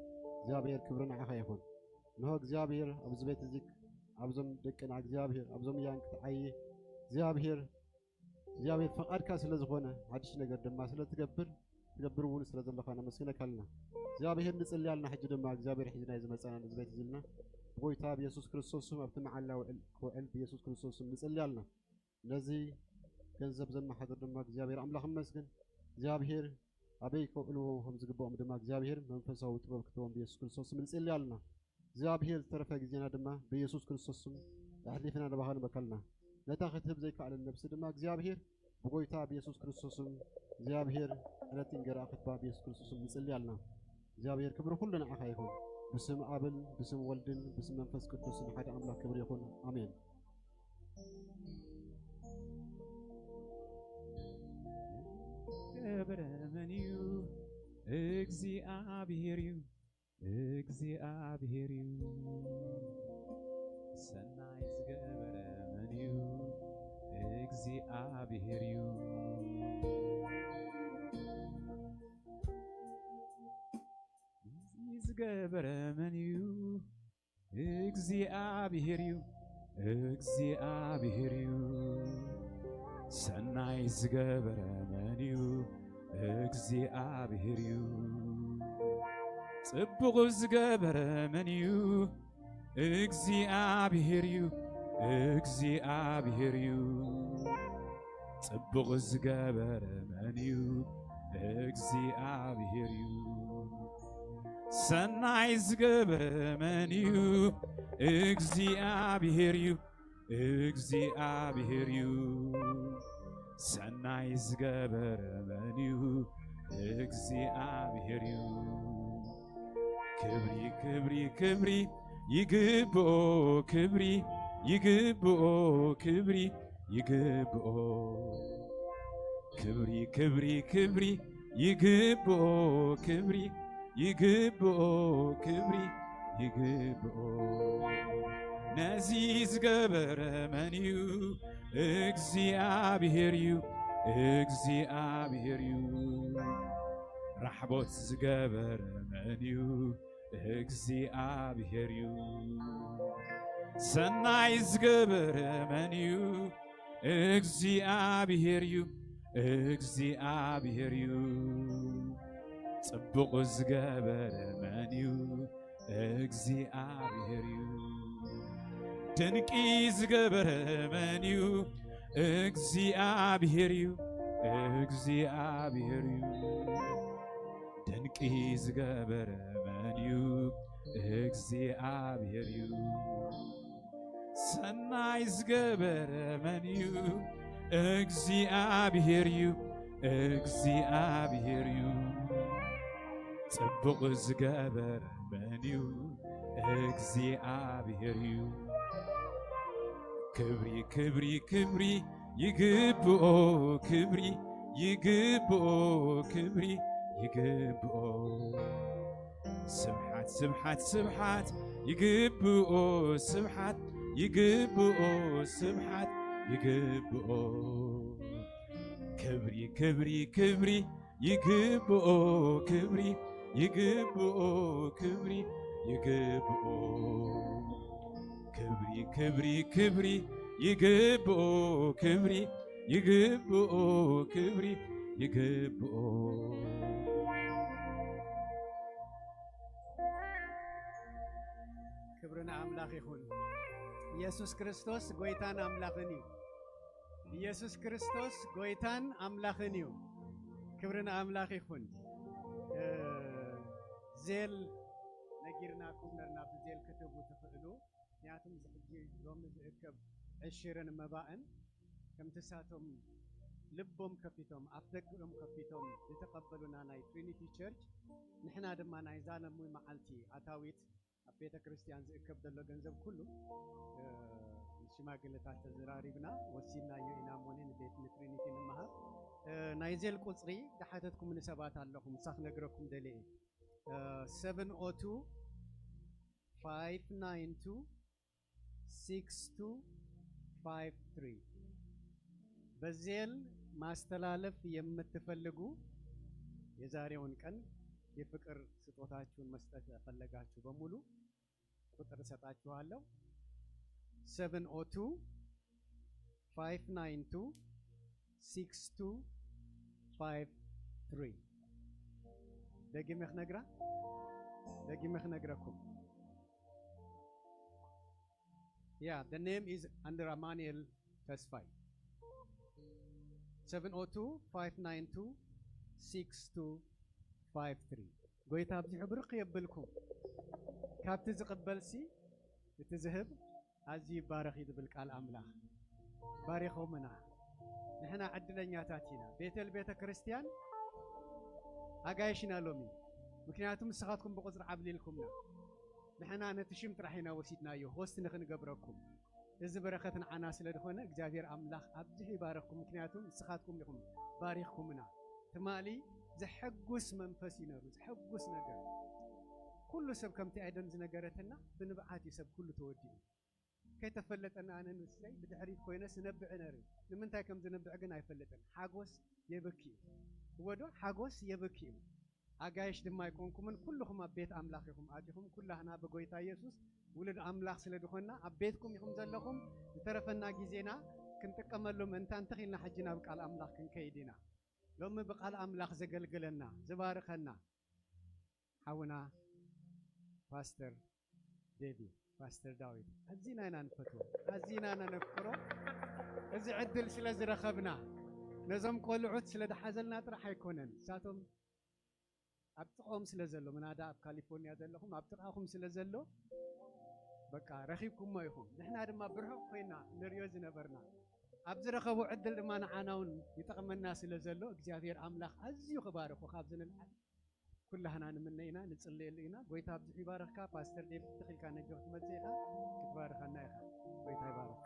እግዚአብሔር ክብሪ ንዓኻ ይኹን ንሆ እግዚአብሔር ኣብዚ ቤት እዚ ኣብዞም ደቅና እግዚአብሔር ኣብዞም ያን ክትዓይ እግዚአብሔር ፈቃድካ ስለ ዝኾነ ሓድሽ ነገር ድማ ስለ ትገብር እውን ስለ ዘለኻ ነመስግነካልና እግዚአብሔር ንጽልያልና ሕጂ ድማ እግዚአብሔር ሒዝና ዝመፀና ንዝቤት ዝልና ብጎይታ ብኢየሱስ ክርስቶስ ኣብቲ መዓላ ውዕል ብኢየሱስ ክርስቶስ ንጽልያልና ነዚ ገንዘብ ዘመሓድር ድማ እግዚአብሔር ኣምላኽ ይመስገን እግዚአብሔር ኣበይ ከውዕልዎ ከም ዝግብኦም ድማ እግዚአብሔር መንፈሳዊ ጥበብ ክትቦም ብኢየሱስ ክርስቶስ ንጽልያልና እግዚአብሔር ዝተረፈ ጊዜና ድማ ብኢየሱስ ክርስቶስ ኣሕሊፍና ንባህል መከልና ነታ ክትህብ ዘይከኣለን ነብሲ ድማ እግዚአብሔር ብጎይታ ብኢየሱስ ክርስቶስ እግዚአብሔር ዕለትን ገራ ክትባ ብኢየሱስ ክርስቶስ ንጽልያልና እግዚአብሔር ክብሪ ኩሉ ንዓኻ ይኹን ብስም አብን ብስም ወልድን ብስም መንፈስ ቅዱስ ሓደ አምላክ ክብሪ ይኹን አሜን። ገበረመንዩ እግዚአብሔርዩ እግዚአብሔርዩ ሰናይ ዝገበረመንዩ እግዚአብሔርዩ ዝገበረመንዩ እግዚአብሔርዩ እግዚአብሔርዩ ሰናይ ዝገበረመንዩ እግዚአብሔርዩ ጽቡቕ ዝገበረመንዩ እግዚአብሔርዩ እግዚአብሔርዩ ጽቡቕ ዝገበረመንዩ እግዚአብሔርዩ ሰናይ ዝገበረመንዩ እግዚአብሔርዩ እግዚአብሔርዩ ሰናይ ዝገበረመንዩ እግዚአብሔርዩ ክብሪ ክብሪ ክብሪ ይግብኦ ክብሪ ይግብኦ ክብሪ ይግብኦ ክብሪ ክብሪ ክብሪ ይግብኦ ክብሪ ይግብኦ ክብሪ ይግብኦ ነዚ ዝገበረመንዩ እግዚአብሔርዩ እግዚአብሔርዩ ራሕቦት ዝገበረመንዩ እግዚአብሔርዩ ሰናይ ዝገበረመንዩ እግዚአብሔርዩ እግዚአብሔርዩ ጽቡቕ ዝገበረመንዩ እግዚአብሔርዩ ድንቂ ዝገበረመንዩ እግዚአብሔርዩ እግዚአብሔርዩ ድንቂ ዝገበረመንዩ እግዚአብሔርዩ ሰናይ ዝገበረመንዩ እግዚአብሔርዩ እግዚአብሔርዩ ጽቡቕ ዝገበረመንዩ እግዚአብሔርዩ ክብሪ ክብሪ ክብሪ ይግብኦ ክብሪ ይግብኦ ክብሪ ይግብኦ ስብሓት ስብሓት ስብሓት ይግብኦ ስብሓት ይግብኦ ስብሓት ይግብኦ ክብሪ ክብሪ ክብሪ ይግብኦ ክብሪ ይግብኦ ክብሪ ይግብኦ ክብሪ ክብሪ ክብሪ ይግብኦ ክብሪ ይግብኦ ክብሪ ይግብኦ ክብርና አምላኽ ይሁን ኢየሱስ ክርስቶስ ጎይታን አምላኽን እዩ ኢየሱስ ክርስቶስ ጎይታን ኣምላኽን እዩ ክብርን ኣምላኽ ይኹን ዜል ነጊርናኩም ነርና ብዜል ክትቡ ትኽእሉ ምክንያቱም ሕጂ ሎሚ ዝእከብ ዕሽርን መባእን ከምትሳቶም ልቦም ከፊቶም ኣፍደግኦም ከፊቶም ዝተቐበሉና ናይ ትሪኒቲ ቸርች ንሕና ድማ ናይ ዛለሙይ መዓልቲ ኣታዊት ኣብ ቤተ ክርስቲያን ዝእከብ ዘሎ ገንዘብ ኩሉ ሽማግለታት ተዘራሪብና ወሲናዮ ኢና ሞነ ንቤት ትሪኒቲ ንምሃብ ናይ ዜል ቁፅሪ ዳሓተትኩም ንሰባት ኣለኹም ሳኽ ነግረኩም ደልየ 702 592 6253 በዜል ማስተላለፍ የምትፈልጉ የዛሬውን ቀን የፍቅር ስጦታችሁን መስጠት ፈለጋችሁ በሙሉ ቁጥር ሰጣችኋለሁ 702 592 6253 ደግሜህ ነግራኩም Yeah, the name is under Emmanuel Tesfai. 702-592-6253. ጎይታ ኣብዚሑ ብርቂ የብልኩም ካብቲ ዝቕበልሲ እቲ ዝህብ ኣዝዩ ይባረኽ ዝብል ቃል ኣምላኽ ባሪኾምና ንሕና ዕድለኛታት ኢና ቤተል ቤተ ክርስቲያን ኣጋይሽና ሎሚ ምክንያቱም ንስኻትኩም ብቁፅሪ ዓብሊልኩምና ንሕና ነቲ ሽም ጥራሕ ኢና ወሲድናዮ ሆስት ንኽንገብረኩም እዚ በረኸት ንዓና ስለ ዝኾነ እግዚአብሔር ኣምላኽ ኣብዚሑ ይባረኽኩም ምክንያቱም ንስኻትኩም ኢኹም ባሪኽኩምና ትማሊ ዘሐጉስ መንፈስ ይነሩ ዘሐጉስ ነገር ኩሉ ሰብ ከምቲ ኣይደን ዝነገረትና ብንብዓት ሰብ ኩሉ ተወዲኡ ከይተፈለጠና ኣነ ንስለይ ብድሕሪት ኮይነ ስነብዕ ነሪ ንምንታይ ከም ዝነብዕ ግን ኣይፈለጠን ሓጎስ የበኪ ወዶ ሓጎስ የበኪ ኣጋይሽ ድማ ይኮንኩምን ኩልኹም ኣብ ቤት ኣምላኽ ኢኹም ኣቲኹም ኩላህና ብጎይታ ኢየሱስ ውሉድ ኣምላኽ ስለ ድኾና ኣብ ቤትኩም ኢኹም ዘለኹም ዝተረፈና ግዜና ክንጥቀመሎም እንተኺልና ሕጂ ናብ ቃል ኣምላኽ ክንከይድ ኢና ሎሚ ብቃል ኣምላኽ ዘገልግለና ዝባርኸና ሓውና ፓስተር ዴቪ ፓስተር ዳዊት ኣዝና ኢና ንፈትዎ ኣዝና ነፍቅሮ እዚ ዕድል ስለ ዝረኸብና ነዞም ቆልዑት ስለ ዝሓዘልና ጥራሕ ኣይኮነን ሳቶም ኣብ ጥቕኦም ስለ ዘሎ ምናዳ ኣብ ካሊፎርኒያ ዘለኹም ኣብ ጥቕኹም ስለ ዘሎ በቃ ረኺብኩሞ ኢኹም ንሕና ድማ ብርሑቕ ኮይና ንሪኦ ዝነበርና ኣብ ዝረኸቡ ዕድል ድማ ንዓናውን ይጠቕመና ስለ ዘሎ እግዚኣብሔር ኣምላኽ ኣዝዩ ክባርኹ ካብ ዝንልዓል ኩላህና ንምነ ኢና ንጽልየሉ ኢና ጎይታ ኣብዚሑ ይባረኽካ ፓስተር ዴቭ ተኺልካ ነጆ ክትመጽእ ኢኻ ክትባረኸና ኢኻ ጎይታ ይባረኽካ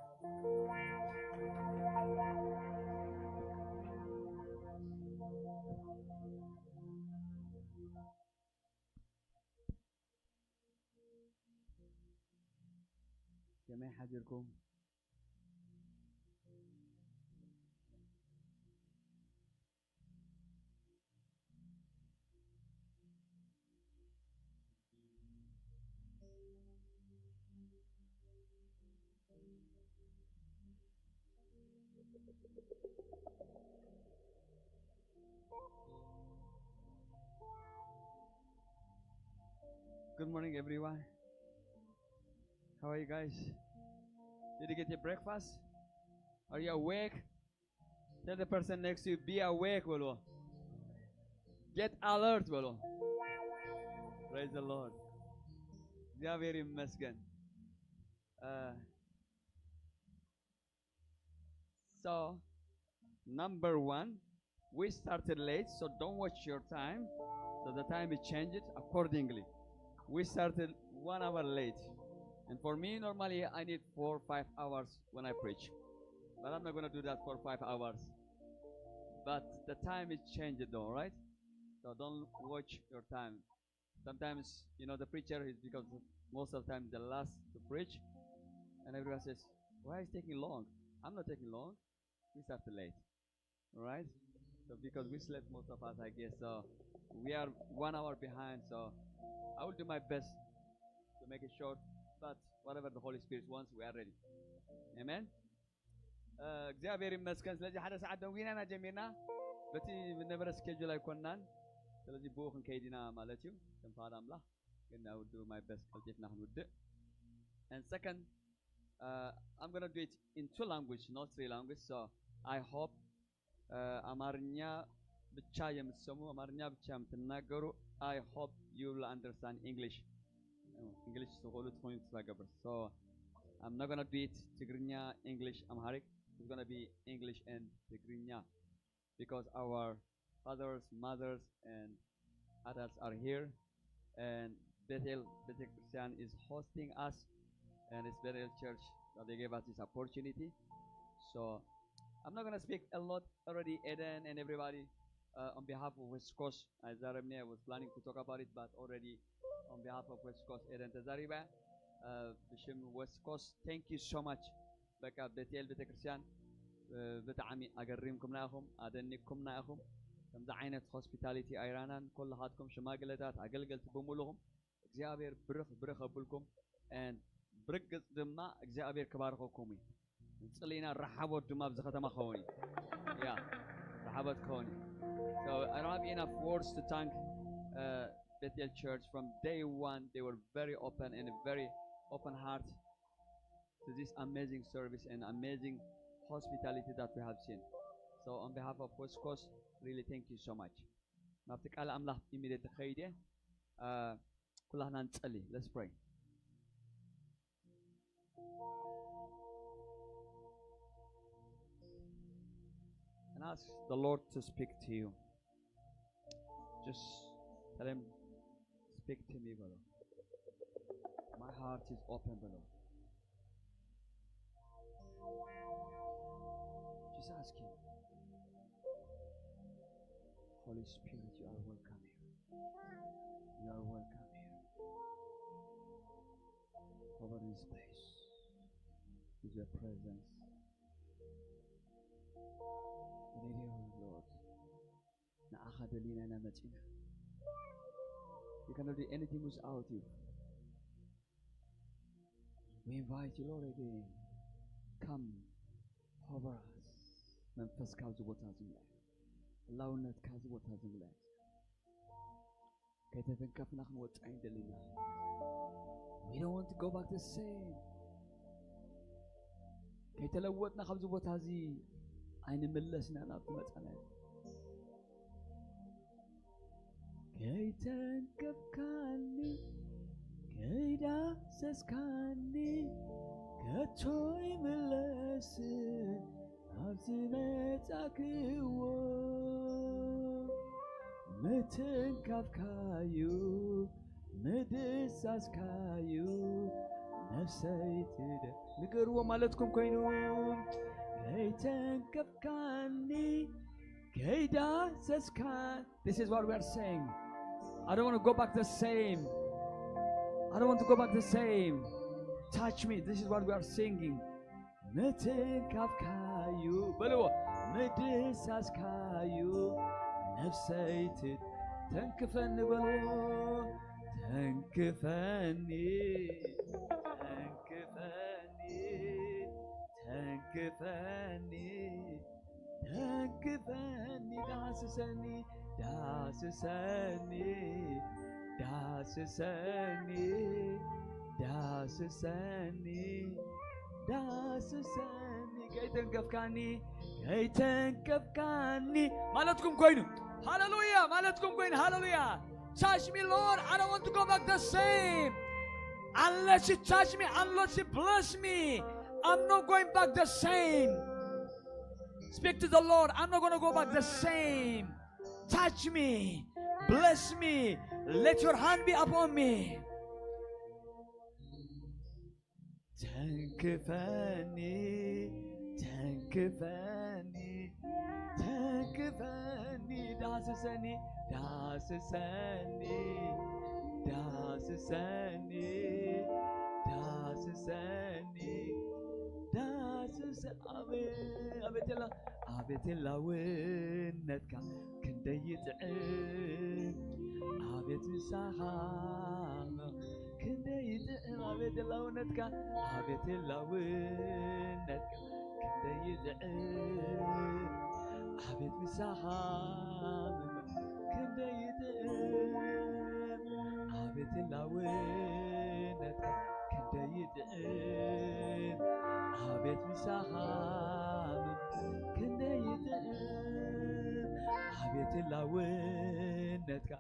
كما يحضركم Good morning, everyone. How are you guys? Did you get your breakfast? Are you awake? Tell the person next to you, be awake, bolo. Get alert, bolo. Praise the Lord. They are very mesgan. So, number one, we started late, so don't watch your time. So the time is changed accordingly. We started 1 hour late. And for me, normally, I need 4 or 5 hours when I preach. But I'm not going to do that for 5 hours. But the time is changed though, right? So don't watch your time. Sometimes, you know, the preacher is because most of the time the last to preach. And everyone says, why is it taking long? I'm not taking long. We started late. All right? So because we slept, most of us, I guess. So we are 1 hour behind. So I will do my best to make it short. But whatever the Holy Spirit wants, we are ready. Amen. እግዚአብሔር ይመስገን ስለዚህ ሓደ ሰዓት ደውይና ጀሚርና በቲ ብነበረ ስኬጁል ኣይኮናን ስለዚህ ብኡ ክንከይድና ማለት እዩ ከም ፈቃድ ኣምላኽ ግን I will do my best ቀልጢፍና ክንውድእ and second I'm going to do it in 2 languages not 3 languages so I hope አማርኛ ብቻ የምትሰሙ አማርኛ ብቻ የምትናገሩ I hope you will understand English. English ትሆኑ ትገበር. So I'm not going to do it Tigrinya, English, Amharic. It's going to be English and Tigrinya because our fathers, mothers, and adults are here. And Bethel Christian is hosting us, and it's Bethel Church that they gave us this opportunity. So I'm not going to speak a lot already, Eden and everybody, on behalf of West Coast. Zaremne was planning to talk about it, but already on behalf of West Coast, Eden Tazariba, Bishim West Coast, thank you so much. Beka Bethel Christian, بتعمي أقريمكم ناهم أدنيكم ناهم كم عينة hospitality أيرانا كل هاتكم شماغلتات أقلقلت بمولهم إجزابير برخ أبولكم and برقص دماء إجزابير كباركوكمي نصلينا رحبوا دماء بزختة ما خوني yeah رحبت خوني so I don't have enough words to thank Bethel Church from day one. They were very open and a very open heart to this amazing service and amazing hospitality that we have seen. So on behalf of West Coast, really thank you so much. نفتك على أملاح immediate خيدة. كلنا نصلي. Let's pray. And ask the Lord to speak to you. Just tell Him, speak to me, brother. My heart is open, brother. Just ask Him. Holy Spirit, you are welcome here. You are welcome here. Cover this place with your presence. We need you, Lord. We cannot do anything without you. We invite you, Lord, again. Come over us. መንፈስ ካብዚ ቦታ ዝምልአ ላውነት ካብዚ ቦታ ዝምልአ ከይተተንከፍና ክንወጣ ይደሊና we don't want to go back the same ከይተለወጥና ካብዚ ቦታ እዚ ኣይንመለስና ናብቲ መጻና ከይተንከፍካኒ ከይዳሰስካኒ ከቶ ይመለስን مezmur متن كافكايو مدساس كايو نفسيتد نقروا مالتكم كوينو كيتن كافكاني كيدا سسكان. This is what we are saying. I don't want to go back the same. I don't want to go back the same. Touch me. This is what we are singing. متن كافكايو بلو مدساس كايو نفسيتد تنكفني بلو تنكفني تنكفني تنكفني تنكفني داسسني داسسني داسسني داسسني داسسني كيتنكفكاني كيتنكفكاني مالتكم كوينو هاللويا مالتكم كوين هاللويا. Touch me, Lord. I don't want to go back the same. Unless you touch me, unless you bless me, I'm not going back the same. Speak to the Lord. I'm not going to go back the same. Touch me, bless me, let your hand be upon me. تنكفاني تنكفاني تنكفاني داسسني داسسني داسسني داسسني داسسني أبيتلا أبيتلا ونتك كندي يتعب أبيت مساحة كندي يتعب أبيتلا ونتك أبيتلا ونتك كندي يتعب أبيت مساحة كندي يتعب أبيتلا ونتك كندي يتعب أبيت مساحة كندي ቤትላውነትካ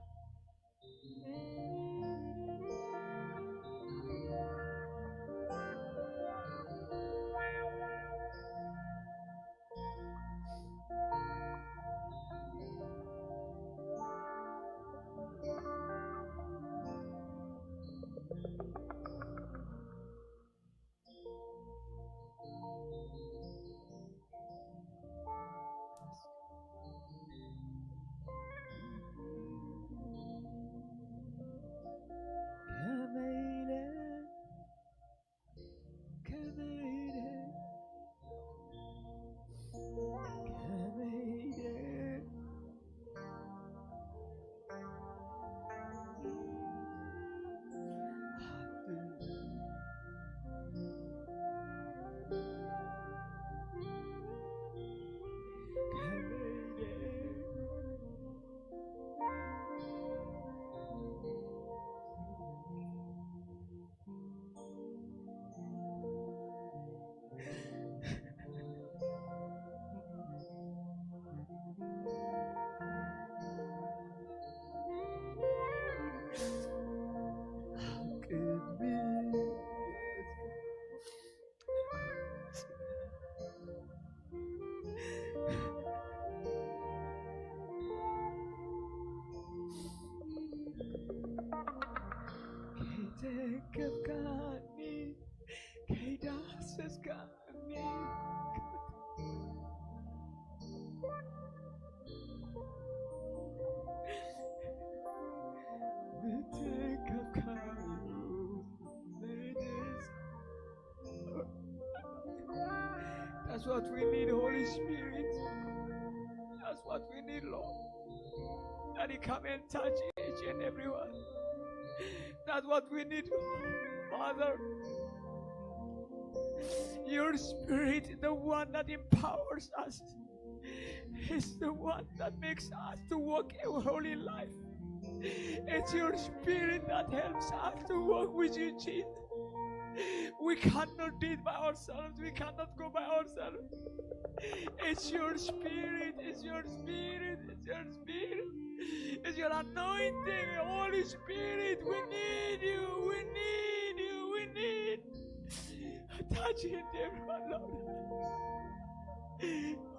كفكاني كي داسسكاني That's what we need, Holy Spirit. That's what we need, Lord. That He come and touch each and everyone. That's what we need, Father. Your Spirit is the one that empowers us. It's the one that makes us to walk a holy life. It's your Spirit that helps us to walk with you, Jesus. We cannot do it by ourselves. We cannot go by ourselves. It's your Spirit. It's your Spirit. It's your Spirit. It's your anointing, Holy Spirit. We need you. We need you. We need. Touch it, everyone, Lord.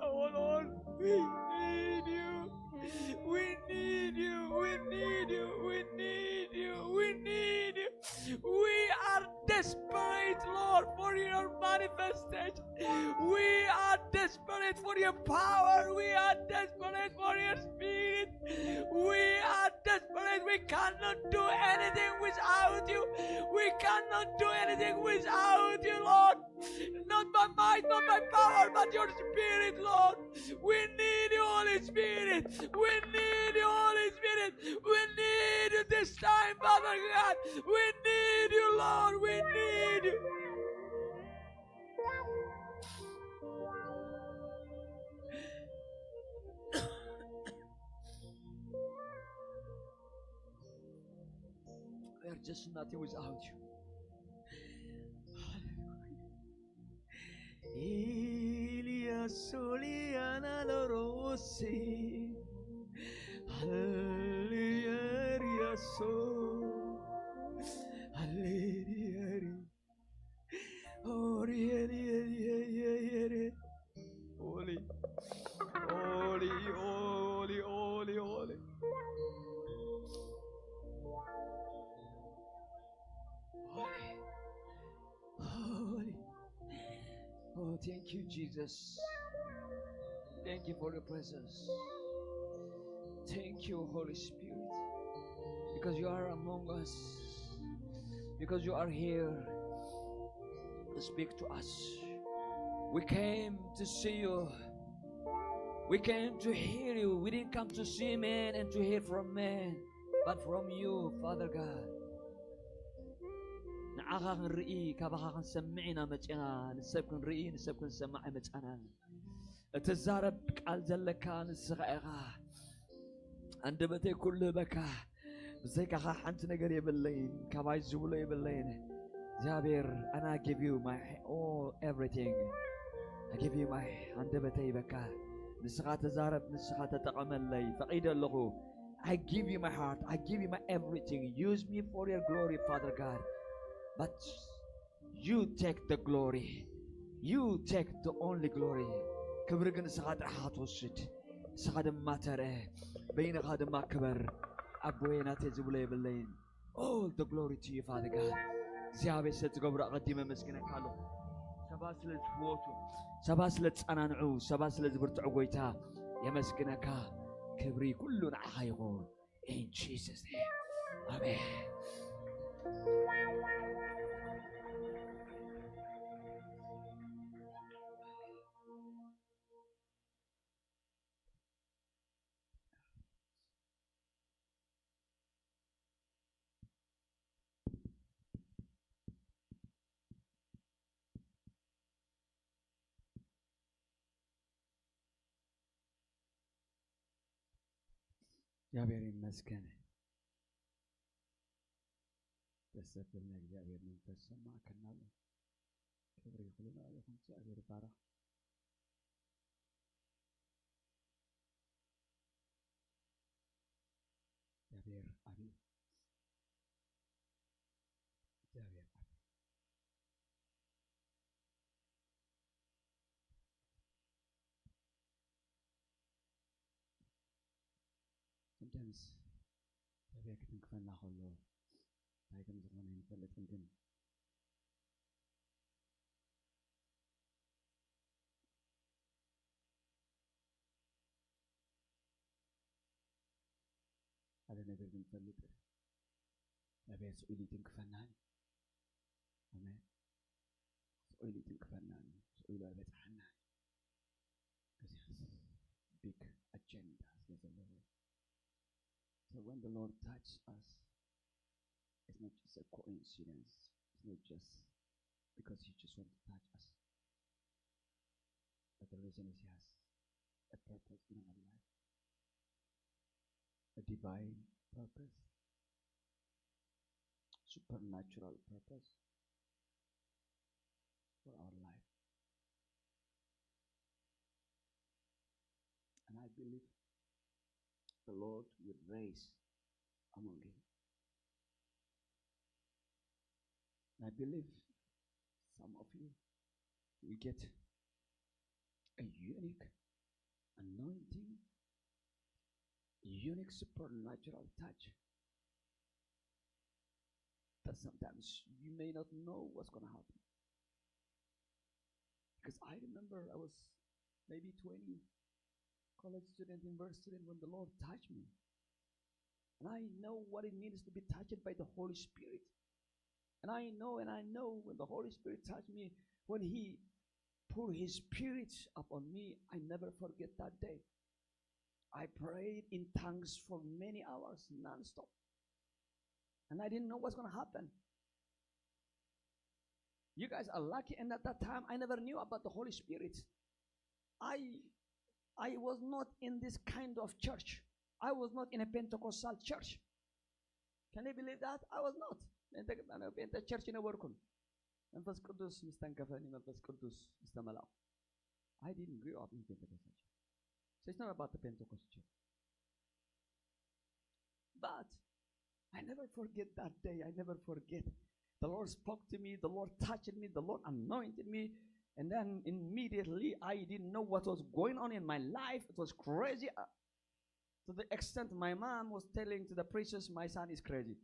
Oh Lord, we need you. We need you. We need you. We need you. We need you. We are desperate, Lord, for your manifestation. We are desperate for your power. We are desperate for your Spirit. We are desperate. We cannot do anything without you. We cannot do anything without you, Lord. Not by might, not by power, but your Spirit, Lord. We need you, Holy Spirit. We need you, Holy Spirit. We need you this time, Father God. We need you, Lord. We need you. We are just nothing without you. Ilia soliana lorosi, Alleluia so, Alleluia, Holy, holy, holy, holy, holy, holy. Holy. Oh, thank you, Jesus. Thank you for your presence. Thank you, Holy Spirit, because you are among us, because you are here to speak to us. We came to see you. We came to hear you. We didn't come to see man and to hear from man, but from you, Father God. نعاها نرئي كابها نسمعنا مجانا نسبكن رئي نسبكن سمع مجانا تزارب قال زلكا نسغيغا عند بتي كل بكا بزيكا حنت نغير يبلين كباي زبل يبلين زابير انا give you my all everything I give you my عند بتي بكا ንስኻ ተዛረብ ንስኻ ተጠቐመለይ ፈቒደ ኣለኹ I give you my heart I give you my everything use me for your glory Father God but you take the glory you take the only glory ክብሪ ግን ንስኻ ጥራኻ ትወስድ ንስኻ ድማ ተርአ በይንኻ ድማ ክበር ኣቦዬ ናተይ ዝብሎ የብለይን all the glory to you Father God እግዚአብሔር ስለዝገብሮ ኣቐዲመ መስግነካ ኣለኹ ሰባት ስለዝፍወቱ ሰባት ስለዝፀናንዑ ሰባት ስለዝብርትዑ ጎይታ የመስግነካ ክብሪ ኩሉ ንዓኻ ይኹን in Jesus name amen እግዚአብሔር ይመስገን ተሰብነ እግዚአብሔር መንፈስ ሰማከናል ክብር ይሁን ለአለሁም እግዚአብሔር ባራ እግዚአብሔር አሜን እግዚአብሔር sometimes እግዚአብሔር ክትንክፈና ከሎ ታይገም ዝኾነ ይፈልጥን ግን على ነገር ግን ፈልጥ እግዚአብሔር ስኡሊ ትንክፈናል አሜን ስኡሊ ትንክፈናል ስኡሊ በጻሕና ከዚያስ big agenda ስለዘለለ So when the Lord touches us, it's not just a coincidence. It's not just because He just wants to touch us. But the reason is He has a purpose in our life. A divine purpose. Supernatural purpose for our life. And I believe the Lord will raise among you. I believe some of you will get a unique anointing, a unique supernatural touch that sometimes you may not know what's going to happen. Because I remember I was maybe 20, college student, university student, when the Lord touched me. And I know what it means to be touched by the Holy Spirit. And I know when the Holy Spirit touched me, when He poured His Spirit upon me, I never forget that day. I prayed in tongues for many hours, non-stop. And I didn't know what's going to happen. You guys are lucky, and at that time, I never knew about the Holy Spirit. I was not in this kind of church. I was not in a Pentecostal church. Can you believe that? I was not. Pente church ነበርኩኝ መንፈስ ቅዱስ ምስተንከፈኒ መንፈስ ቅዱስ ምስተመላው I didn't grow up in Pentecostal church. So it's not about the Pentecostal church. But I never forget that day. I never forget. The Lord spoke to me. The Lord touched me. The Lord anointed me. And then immediately I didn't know what was going on in my life. It was crazy. To the extent my mom was telling to the preachers, my son is crazy.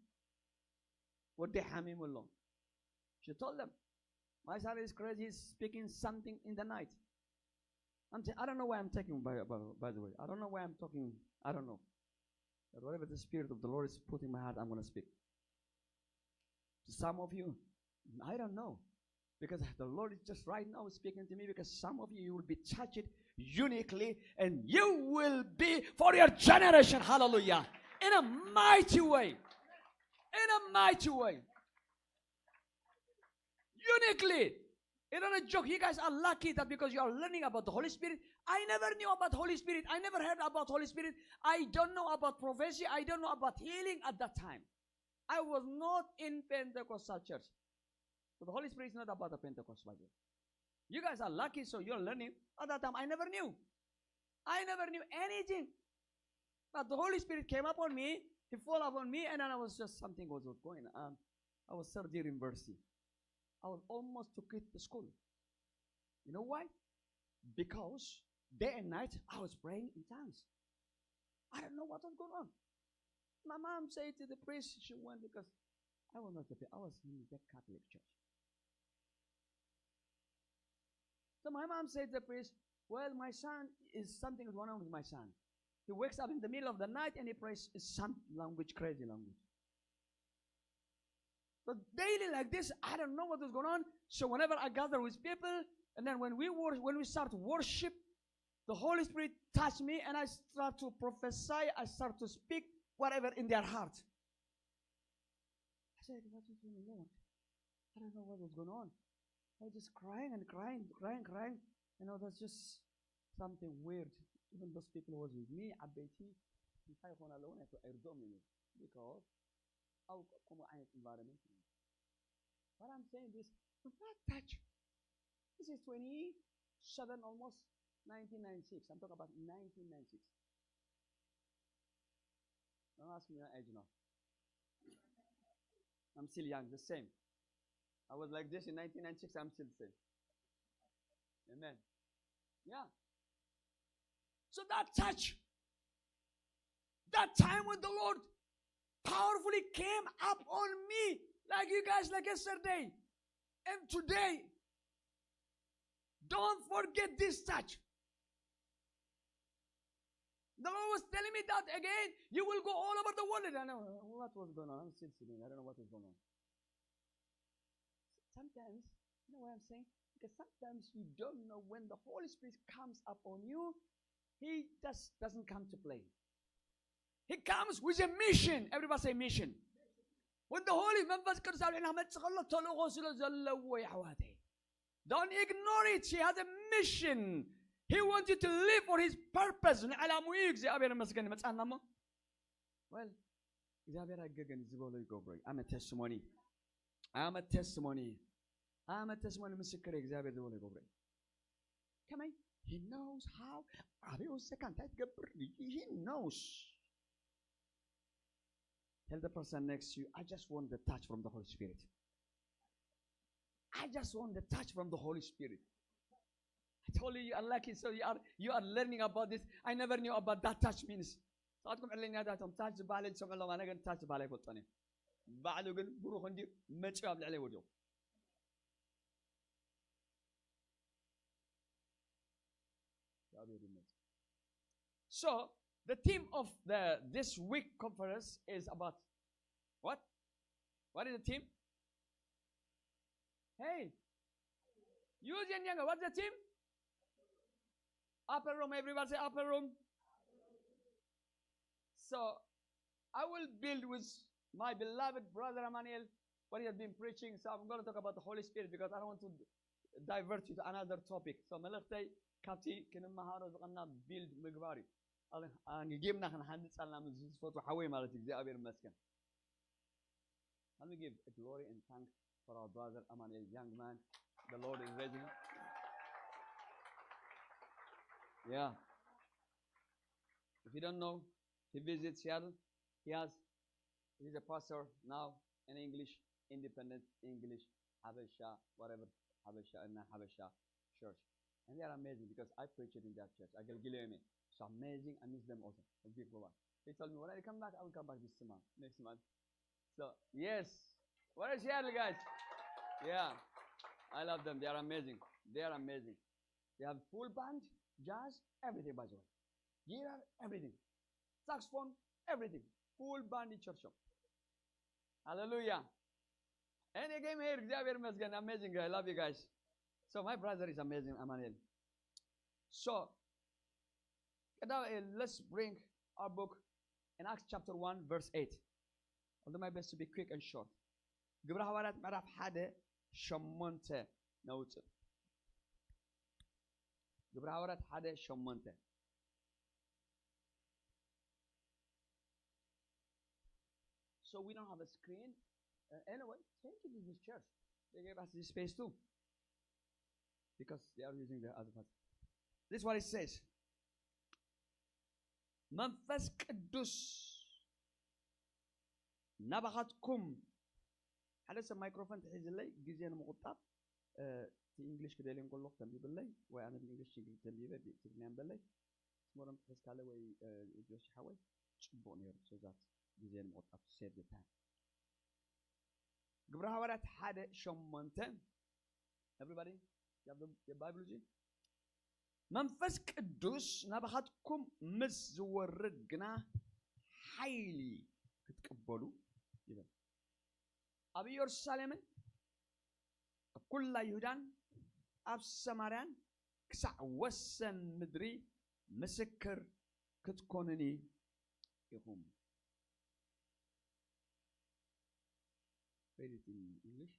She told them, my son is crazy. He's speaking something in the night. I don't know why I'm talking, by the way. I don't know why I'm talking. I don't know. But whatever the Spirit of the Lord is put in my heart, I'm going to speak. To some of you, I don't know. Because the Lord is just right now speaking to me, because some of you will be touched uniquely, and you will be for your generation, hallelujah, in a mighty way. In a mighty way. Uniquely. It's not a joke. You guys are lucky that because you are learning about the Holy Spirit. I never knew about Holy Spirit. I never heard about Holy Spirit. I don't know about prophecy. I don't know about healing at that time. I was not in Pentecostal church. So the Holy Spirit is not about the Pentecostal. You guys are lucky, so you're learning. At that time, I never knew. I never knew anything. But the Holy Spirit came upon me, He fell upon me, and then I was just, something was going on. I was third year university. I was almost to quit the school. You know why? Because day and night I was praying in tongues. I don't know what was going on. My mom said to the priest, she went because I was not I was in the Catholic church. So my mom said to the priest, well, my son is something is going on with my son. He wakes up in the middle of the night and he prays some language, crazy language. But daily like this, I don't know what is going on. So whenever I gather with people, and then when we start worship, the Holy Spirit touched me and I start to prophesy, I start to speak whatever in their heart. I said, what is going on? I don't know what was going on. I was just crying and crying. You know, that's just something weird. Even those people who was with me, because I'll come environment. What I'm saying is, do not touch. This is 27, almost 1996. I'm talking about 1996. Don't ask me my age now. I'm still young, the same. I was like this in 1996, I'm still the same. Amen. Yeah. So that touch, that time when the Lord powerfully came up on me, like you guys, like yesterday and today. Don't forget this touch. The Lord was telling me that again, you will go all over the world. And I know what was going on. I'm still sitting. I don't know what was going on. Sometimes, you know what I'm saying? Because sometimes you don't know when the Holy Spirit comes upon you, He just doesn't come to play. He comes with a mission. Everybody say mission. When the Holy Spirit don't ignore it. He has a mission. He wants you to live for His purpose. Well, I'm a testimony. I'm a testimony. I'm a testimony. Come on. He knows how. He knows. Tell the person next to you, I just want the touch from the Holy Spirit. I just want the touch from the Holy Spirit. I told you are lucky, so you are learning about this. I never knew about that touch means. Touch the ballet, so I'm going to touch the ballet. So the theme of this week conference is about what? What is the theme? Hey, you and younger, what's the theme? Upper room, everybody say upper room. So I will build with my beloved brother Emmanuel what he has been preaching. So I'm going to talk about the Holy Spirit because I don't want to divert you to another topic. So Melchtay Kati Kinamaharo build Migvari. And you give Nahan Hand Salam for Hawaii Malati, the Abir Meskin. Let me give a glory and thanks for our brother Emmanuel, young man. The Lord is raising him. Yeah. If you don't know, he visits Seattle. He's a pastor now in English, independent English, Habesha, whatever, Habesha and Habesha church. And they are amazing because I preach it in that church. Agalgileme. So amazing. I miss them also. They told me, when I come back, I will come back this month, next month. So, yes. Where is Seattle, guys? Yeah. I love them. They are amazing. They are amazing. They have full band, jazz, everything, by the way. Guitar, everything. Saxophone, everything. Full band in church shop. Hallelujah. And they came here. They are amazing. I love you guys. So my brother is amazing, Emmanuel. So now let's bring our book in Acts chapter 1, verse 8. I'll do my best to be quick and short. ግብረ ሐዋርያት ምዕራፍ 1 8 ነውጽ ግብረ ሐዋርያት 1 8 So we don't have a screen. Anyway, thank you to this church. They gave us this space too. Because they are using the other part. This is what it says. መንፈስ ቅዱስ ናባኻትኩም ሓደ ሰብ ማይክሮፎን ትሒዝለይ ግዜ ንምቁጣብ እቲ እንግሊሽ ክደልየን ከለኹ ተንቢብለይ ወይ ኣነ ብእንግሊሽ ተንቢበ ብትግርኛ ንበለይ ስሞሮም ትሕዝካለ ወይ ጆሲሓ ወይ ፅቡቕ ነይሩ ሶዛት ግዜ ንምቁጣብ ሴቭ ዘ ታይም ግብረ ሐዋርያት 1:8 everybody you have the bible እዚህ መንፈስ ቅዱስ ናባኻትኩም ምስ ዝወርድ ግና ሓይሊ ክትቀበሉ ይበል ኣብ ኢየሩሳሌምን ኣብ ኩላ ይሁዳን ኣብ ሰማርያን ክሳዕ ወሰን ምድሪ ምስክር ክትኮኑኒ ኢኹም Read it in English.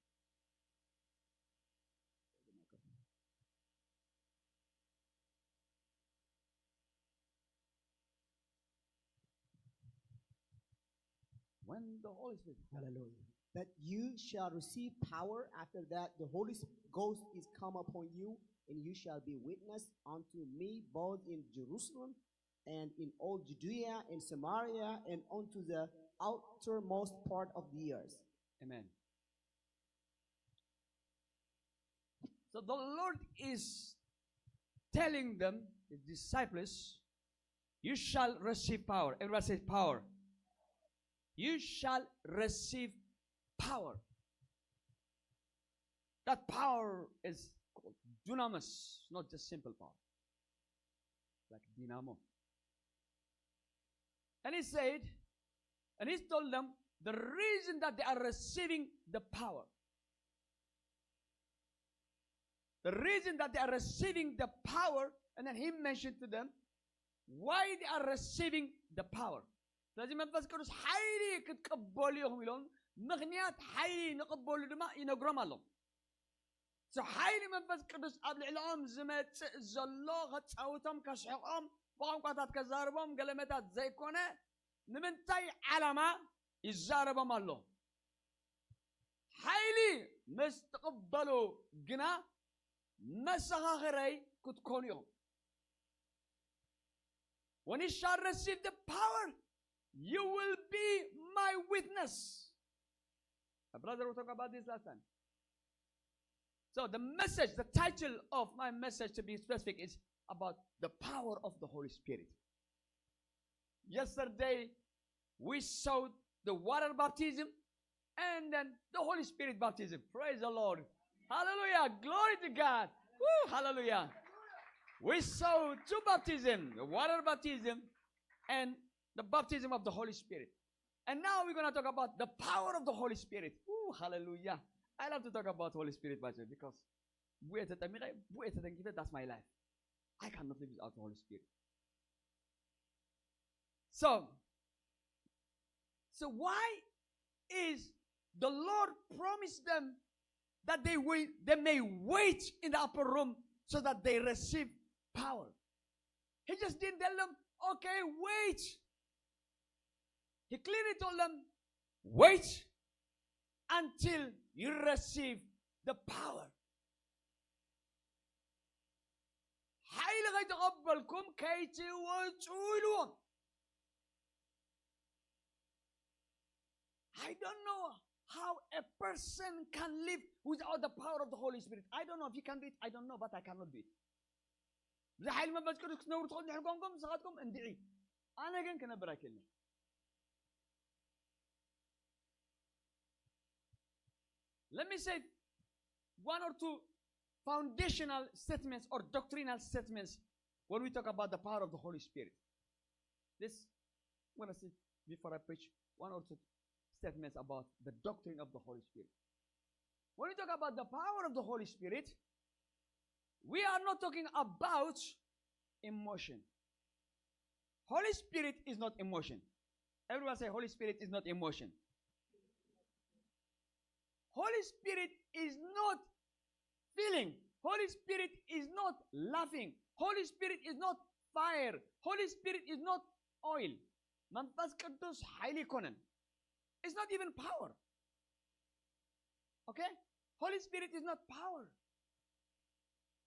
When the Holy Spirit, hallelujah, that you shall receive power. After that, the Holy Ghost is come upon you, and you shall be witness unto me both in Jerusalem and in all Judea and Samaria and unto the outermost part of the earth. Amen. So the Lord is telling them, his disciples, you shall receive power. Everybody says power. You shall receive power. That power is called dunamis, not just simple power. Like dynamo. And he said, and he told them, the reason that they are receiving the power, the reason that they are receiving the power, and then he mentioned to them why they are receiving the power. ስለዚህ መንፈስ ቅዱስ ሓይሊ ክትቀበሉ ኢኹም ኢሎም ምክንያት ሓይሊ ንቕበሉ ድማ ይነግሮም ኣሎ ሓይሊ መንፈስ ቅዱስ ኣብ ልዕሊኦም ዝመፅእ ዘሎ ከፃውቶም ከስሕቆም ብቋንቋታት ከዛርቦም ገለመታት ዘይኮነ ንምንታይ ዓላማ ይዛረቦም ኣሎ ሓይሊ ምስ ትቕበሉ ግና መሰኻኽረይ ክትኮኑ ኢኹም when you shall receive the power you will be my witness. My brother will talk about this last time. So the message, the title of my message, to be specific, is about the power of the Holy Spirit. Yesterday we saw the water baptism and then the Holy Spirit baptism. Praise the Lord. Hallelujah. Glory to God. Woo, hallelujah. We saw two baptisms, the water baptism and the baptism of the Holy Spirit. And now we're going to talk about the power of the Holy Spirit. Ooh, hallelujah. I love to talk about Holy Spirit, because that's my life. I cannot live without the Holy Spirit. So why is the Lord promised them that they may wait in the upper room so that they receive power? He just didn't tell them, okay, wait. He clearly told them, wait until you receive the power. حيل غيتقبلكم كي توجهوا. I don't know how a person can live without the power of the Holy Spirit. I don't know if you can do it. I don't know, but I cannot do it. زحيل ما بذكرك سنور تقول نحكمكم سقطكم اندعي. أنا كن كنبرة كلمة. Let me say one or two foundational statements or doctrinal statements when we talk about the power of the Holy Spirit. This, I'm going to say before I preach, one or two statements about the doctrine of the Holy Spirit. When we talk about the power of the Holy Spirit, we are not talking about emotion. Holy Spirit is not emotion. Everyone say Holy Spirit is not emotion. Holy Spirit is not feeling. Holy Spirit is not laughing. Holy Spirit is not fire. Holy Spirit is not oil. መንፈስ ቅዱስ ኃይል ይኮነን. It's not even power. Okay? Holy Spirit is not power.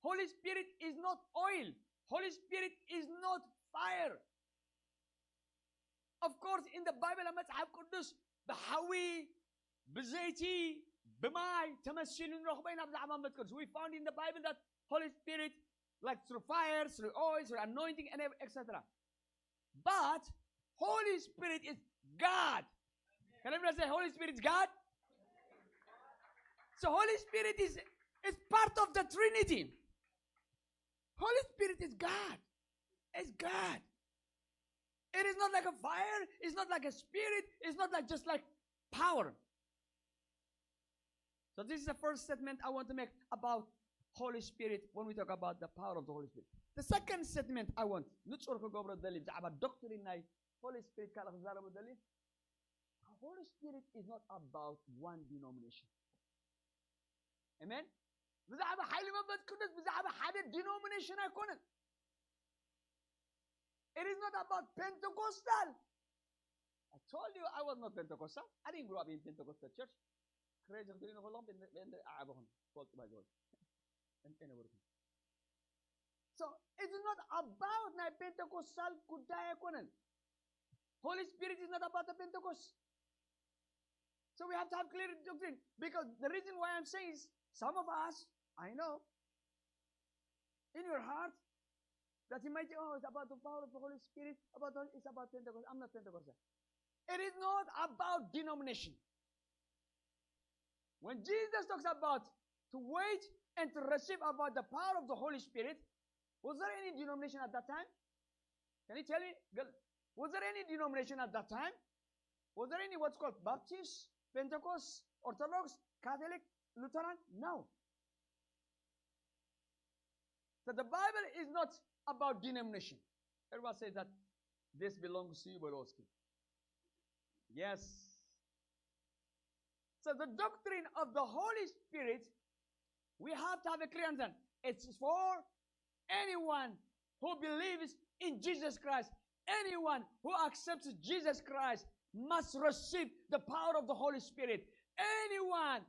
Holy Spirit is not oil. Holy Spirit is not fire. of course, in the Bible, መጽሐፍ ቅዱስ ብሓዊ ብዘይቲ ብማይ ተመሲሉ ንረኽቦ ኢና ብዛዕባ መንፈስ ቅዱስ. We found in the Bible that Holy Spirit, like through fire, through oil, through anointing, and etc. But Holy Spirit is God. Can everyone say Holy Spirit is God? So Holy Spirit is part of the Trinity. Holy Spirit is God. It's God. It is not like a fire. It's not like a spirit. It's not like just like power. So this is the first statement I want to make about Holy Spirit when we talk about the power of the Holy Spirit. The second statement I want, ንጹር ክገብሮ ደሊ ብዛዕባ ዶክትሪን ናይ Holy Spirit ካለ ክዛረቡ ደሊ, Holy Spirit is not about one denomination. Amen? ብዛዕባ ሓይሊ መንፈስ ቅዱስ ብዛዕባ ሓደ denomination ኣይኮነን. It is not about Pentecostal. I told you I was not Pentecostal. I didn't grow up in Pentecostal church. Crazy to know how long been called by God. So it is not about my Pentecostal kudaya konen. Holy Spirit is not about the Pentecost. So we have to have clear doctrine. Because the reason why I'm saying is, some of us, I know, in your heart, that you might say, oh, it's about the power of the Holy Spirit, it's about Pentecost. I'm not Pentecostal. It is not about denomination. When Jesus talks about to wait and to receive about the power of the Holy Spirit, was there any denomination at that time? Can you tell me? Was there any denomination at that time? Was there any what's called Baptist, Pentecost, Orthodox, Catholic, Lutheran? No. So the Bible is not about denomination. Everyone says that this belongs to you, Borowski. Yes. So the doctrine of the Holy Spirit, we have to have a clear understanding. It's for anyone who believes in Jesus Christ. Anyone who accepts Jesus Christ must receive the power of the Holy Spirit. Anyone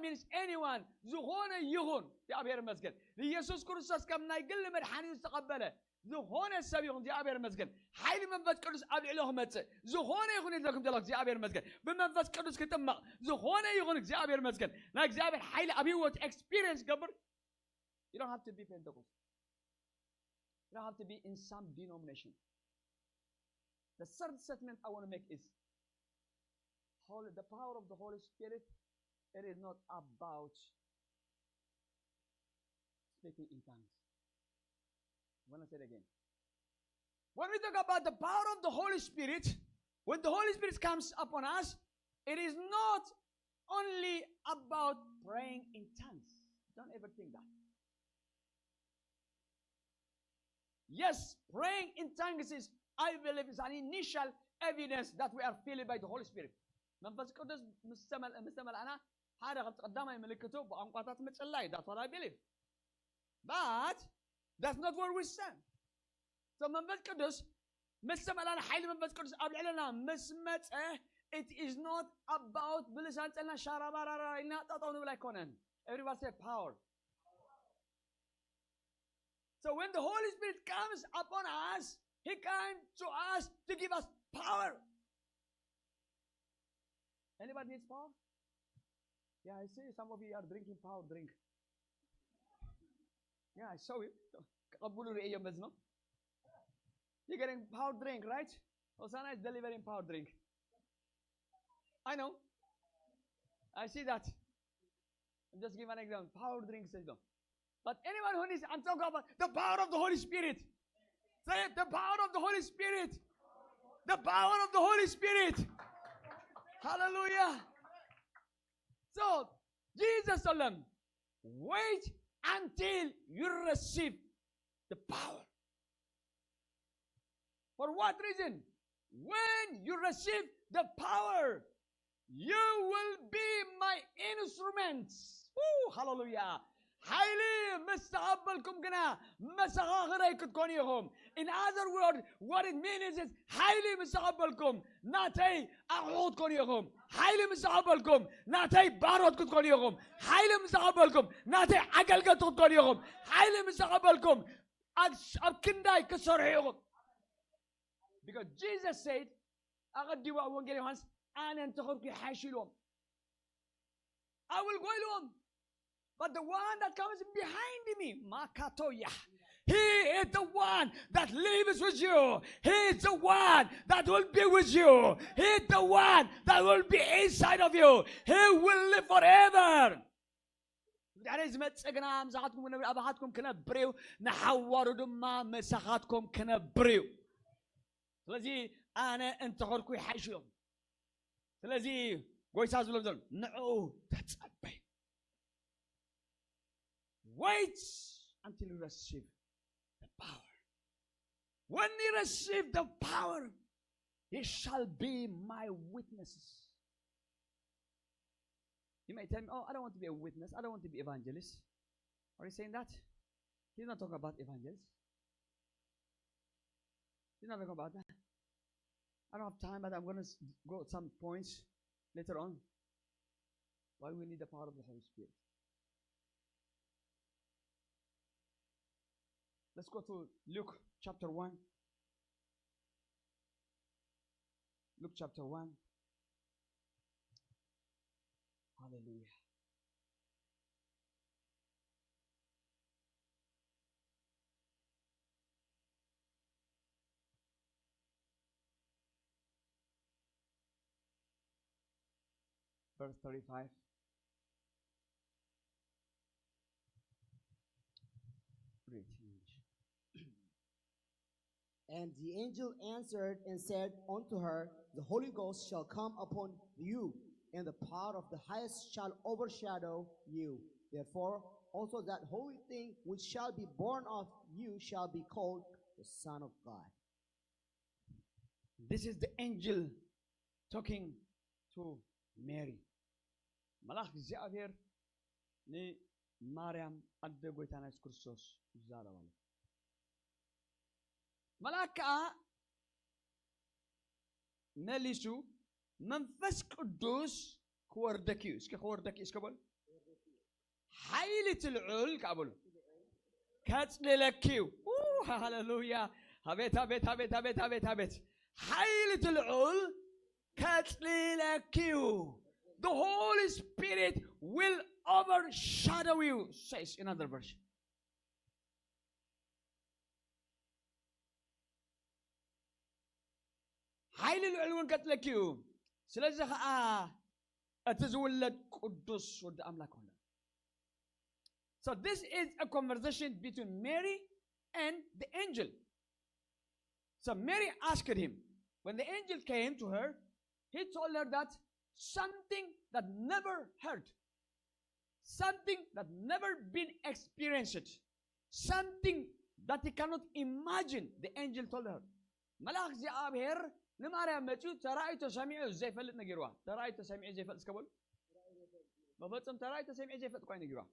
means anyone. ዝኾነ ይሁን እግዚአብሔር ይመስገን ኢየሱስ ክርስቶስ ከም ናይ ግል መድኃኒት ዝተቀበለ ዝኾነ ሰብ ይሁን እግዚአብሔር ይመስገን ኃይል መንፈስ ቅዱስ ኣብ ልዕሊኡ ክመጽእ ዝኾነ ይሁን ኢልኩም ዘሎ እግዚአብሔር ይመስገን ብመንፈስ ቅዱስ ክትመቕ ዝኾነ ይሁን እግዚአብሔር ይመስገን ናይ እግዚአብሔር ኃይል ኣብ ህይወት ኤክስፒሪየንስ ገብር. You don't have to be Pentecost. You don't have to be in some denomination. The third statement I want to make is the power of the Holy Spirit. It is not about speaking in tongues. I'm going to say it again. When we talk about the power of the Holy Spirit, when the Holy Spirit comes upon us, it is not only about praying in tongues. Don't ever think that. Yes, praying in tongues is, I believe, is an initial evidence that we are filled by the Holy Spirit. መንፈስ ቅዱስ ምስተመልአና ሓደ ካብ ቀዳማይ ምልክቱ ብቋንቋታት ምጽላይ. That's what I believe. But that's not where we stand. So መንፈስ ቅዱስ ምስተመልአና ኃይል መንፈስ ቅዱስ ኣብ ልዕልና ምስ መጸ, it is not about ብልሳን ጸልና ሻራባራራ ኢና ጠጠው ንብል ኣይኮነን. Everybody say power. So when the Holy Spirit comes upon us, He comes to us to give us power. Anybody needs power? Yeah, I see some of you are drinking power drink. Yeah, I saw you. You're getting power drink, right? Osana is delivering power drink. I know. I see that. I'm just giving an example. Power drink says no. But anyone who needs, I'm talking about the power of the Holy Spirit. Say it, the power of the Holy Spirit. The power of the Holy Spirit. Hallelujah. So, Jesus told them, wait until you receive the power. For what reason? When you receive the power, you will be my instruments. Woo, hallelujah. Highly mustaqbalkum gana masagharay kutkonihum. In other words, what it means is highly mustaqbalkum natay a'ud konihum. Highly mustaqbalkum natay barot kutkonihum. Highly mustaqbalkum natay agalgat kutkonihum. Highly mustaqbalkum abkinday kasarihum. Because Jesus said أغدي وأنجيل يوحنس أنا أنتخرك حاشلهم I will go alone but the one that comes behind me Makatoya He is the one that lives with you. He is the one that will be with you. He is the one that will be inside of you. He will live forever. عايز متسقنا مساحتكم ونبر أبهاتكم كنبريو نحوروا دما مساحتكم كنبريو. لذي أنا أنت غرقوا حيشيهم. لذي قوي ساز بلوزل نعو تتسبي. Wait until you receive the power. When you receive the power, you shall be my witnesses. You may tell me, oh, I don't want to be a witness. I don't want to be evangelist. Are you saying that? He's not talking about evangelists. He's not talking about that. I don't have time, but I'm going to go some points later on. Why we need the power of the Holy Spirit. Let's go to Luke chapter 1. Luke chapter 1. Hallelujah. Verse 35. Read. And the angel answered and said unto her, The Holy Ghost shall come upon you, and the power of the highest shall overshadow you. Therefore, also that holy thing which shall be born of you shall be called the Son of God. This is the angel talking to Mary. Malach Xavier ni Mariam adde goitana Christos zalawal. Malaka مليسو منفس قدوس كوردكيو اسكي كوردكي اسكبل حيلة العل كابل كاتلكيو هاللويا هبيت هبيت هبيت هبيت هبيت هبيت حيلة العل كاتلكيو The Holy Spirit will overshadow you, says in another version. حيل العلوان قتلكيو سلازخ اتزولد قدوس ود املاك هنا. So this is a conversation between Mary and the angel. So Mary asked him, when the angel came to her, he told her that something that never heard, something that never been experienced, something that he cannot imagine, the angel told her. ملاك زي أبهر نمارا متشو ترايتو سميعو زي فلت نجروا ترايتو سميع زي فلت سكبل بفتم ترايتو سميع زي فلت كوين نجروا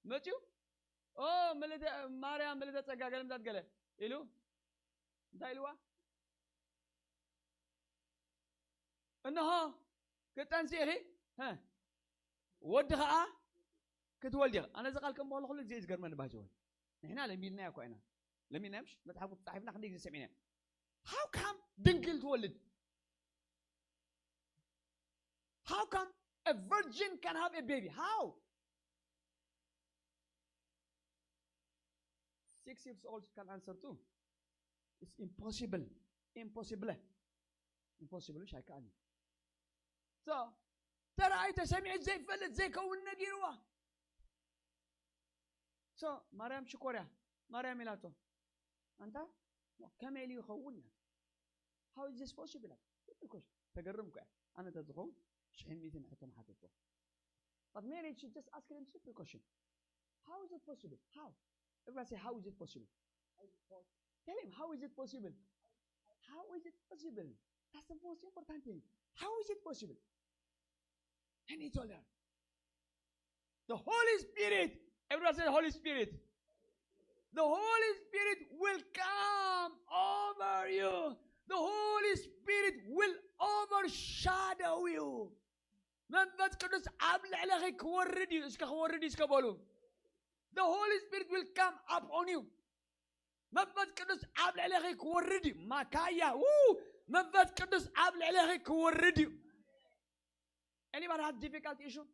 متشو أوه ملد ماريا ملد تجاكل مدات قله إلو دايلوا إنها كتنسيه ها ودها كتولدها أنا زقال كم والله خلص زي زقر من باجول إحنا لميلنا يا كوينا لميلنا مش نتحقق تعرفنا خليك زي سمعنا. How come دنقل تولد? How come a virgin can have a baby? How? 6 years old can answer too. It's impossible. Impossible. Impossible. مش هيكاني. So ترى أنت سمعت زي فلت زي كون نجيروا. So مريم شكورة. مريم ميلاتو. أنت كم اللي يخوننا؟ How is this possible? تقرمك أنا تدخل شحن 200 حتى ما حتدخل. But Mary she just asked him simple question. How is it possible? How? Everybody say how is it possible? Tell him how is it possible? How is it possible? That's the most important thing. How is it possible? And he told her, the Holy Spirit. Everybody say the Holy Spirit. The Holy Spirit will come over you. The Holy Spirit will overshadow you. منفس قدس عامل عليك وردي اسكا وردي اسكا بولو. The Holy Spirit will come up on you. منفس قدس عامل عليك وردي ما كايا መንፈስ ቅዱስ ኣብ ልዕለኺ ክወርድ እዩ anybody has difficult issue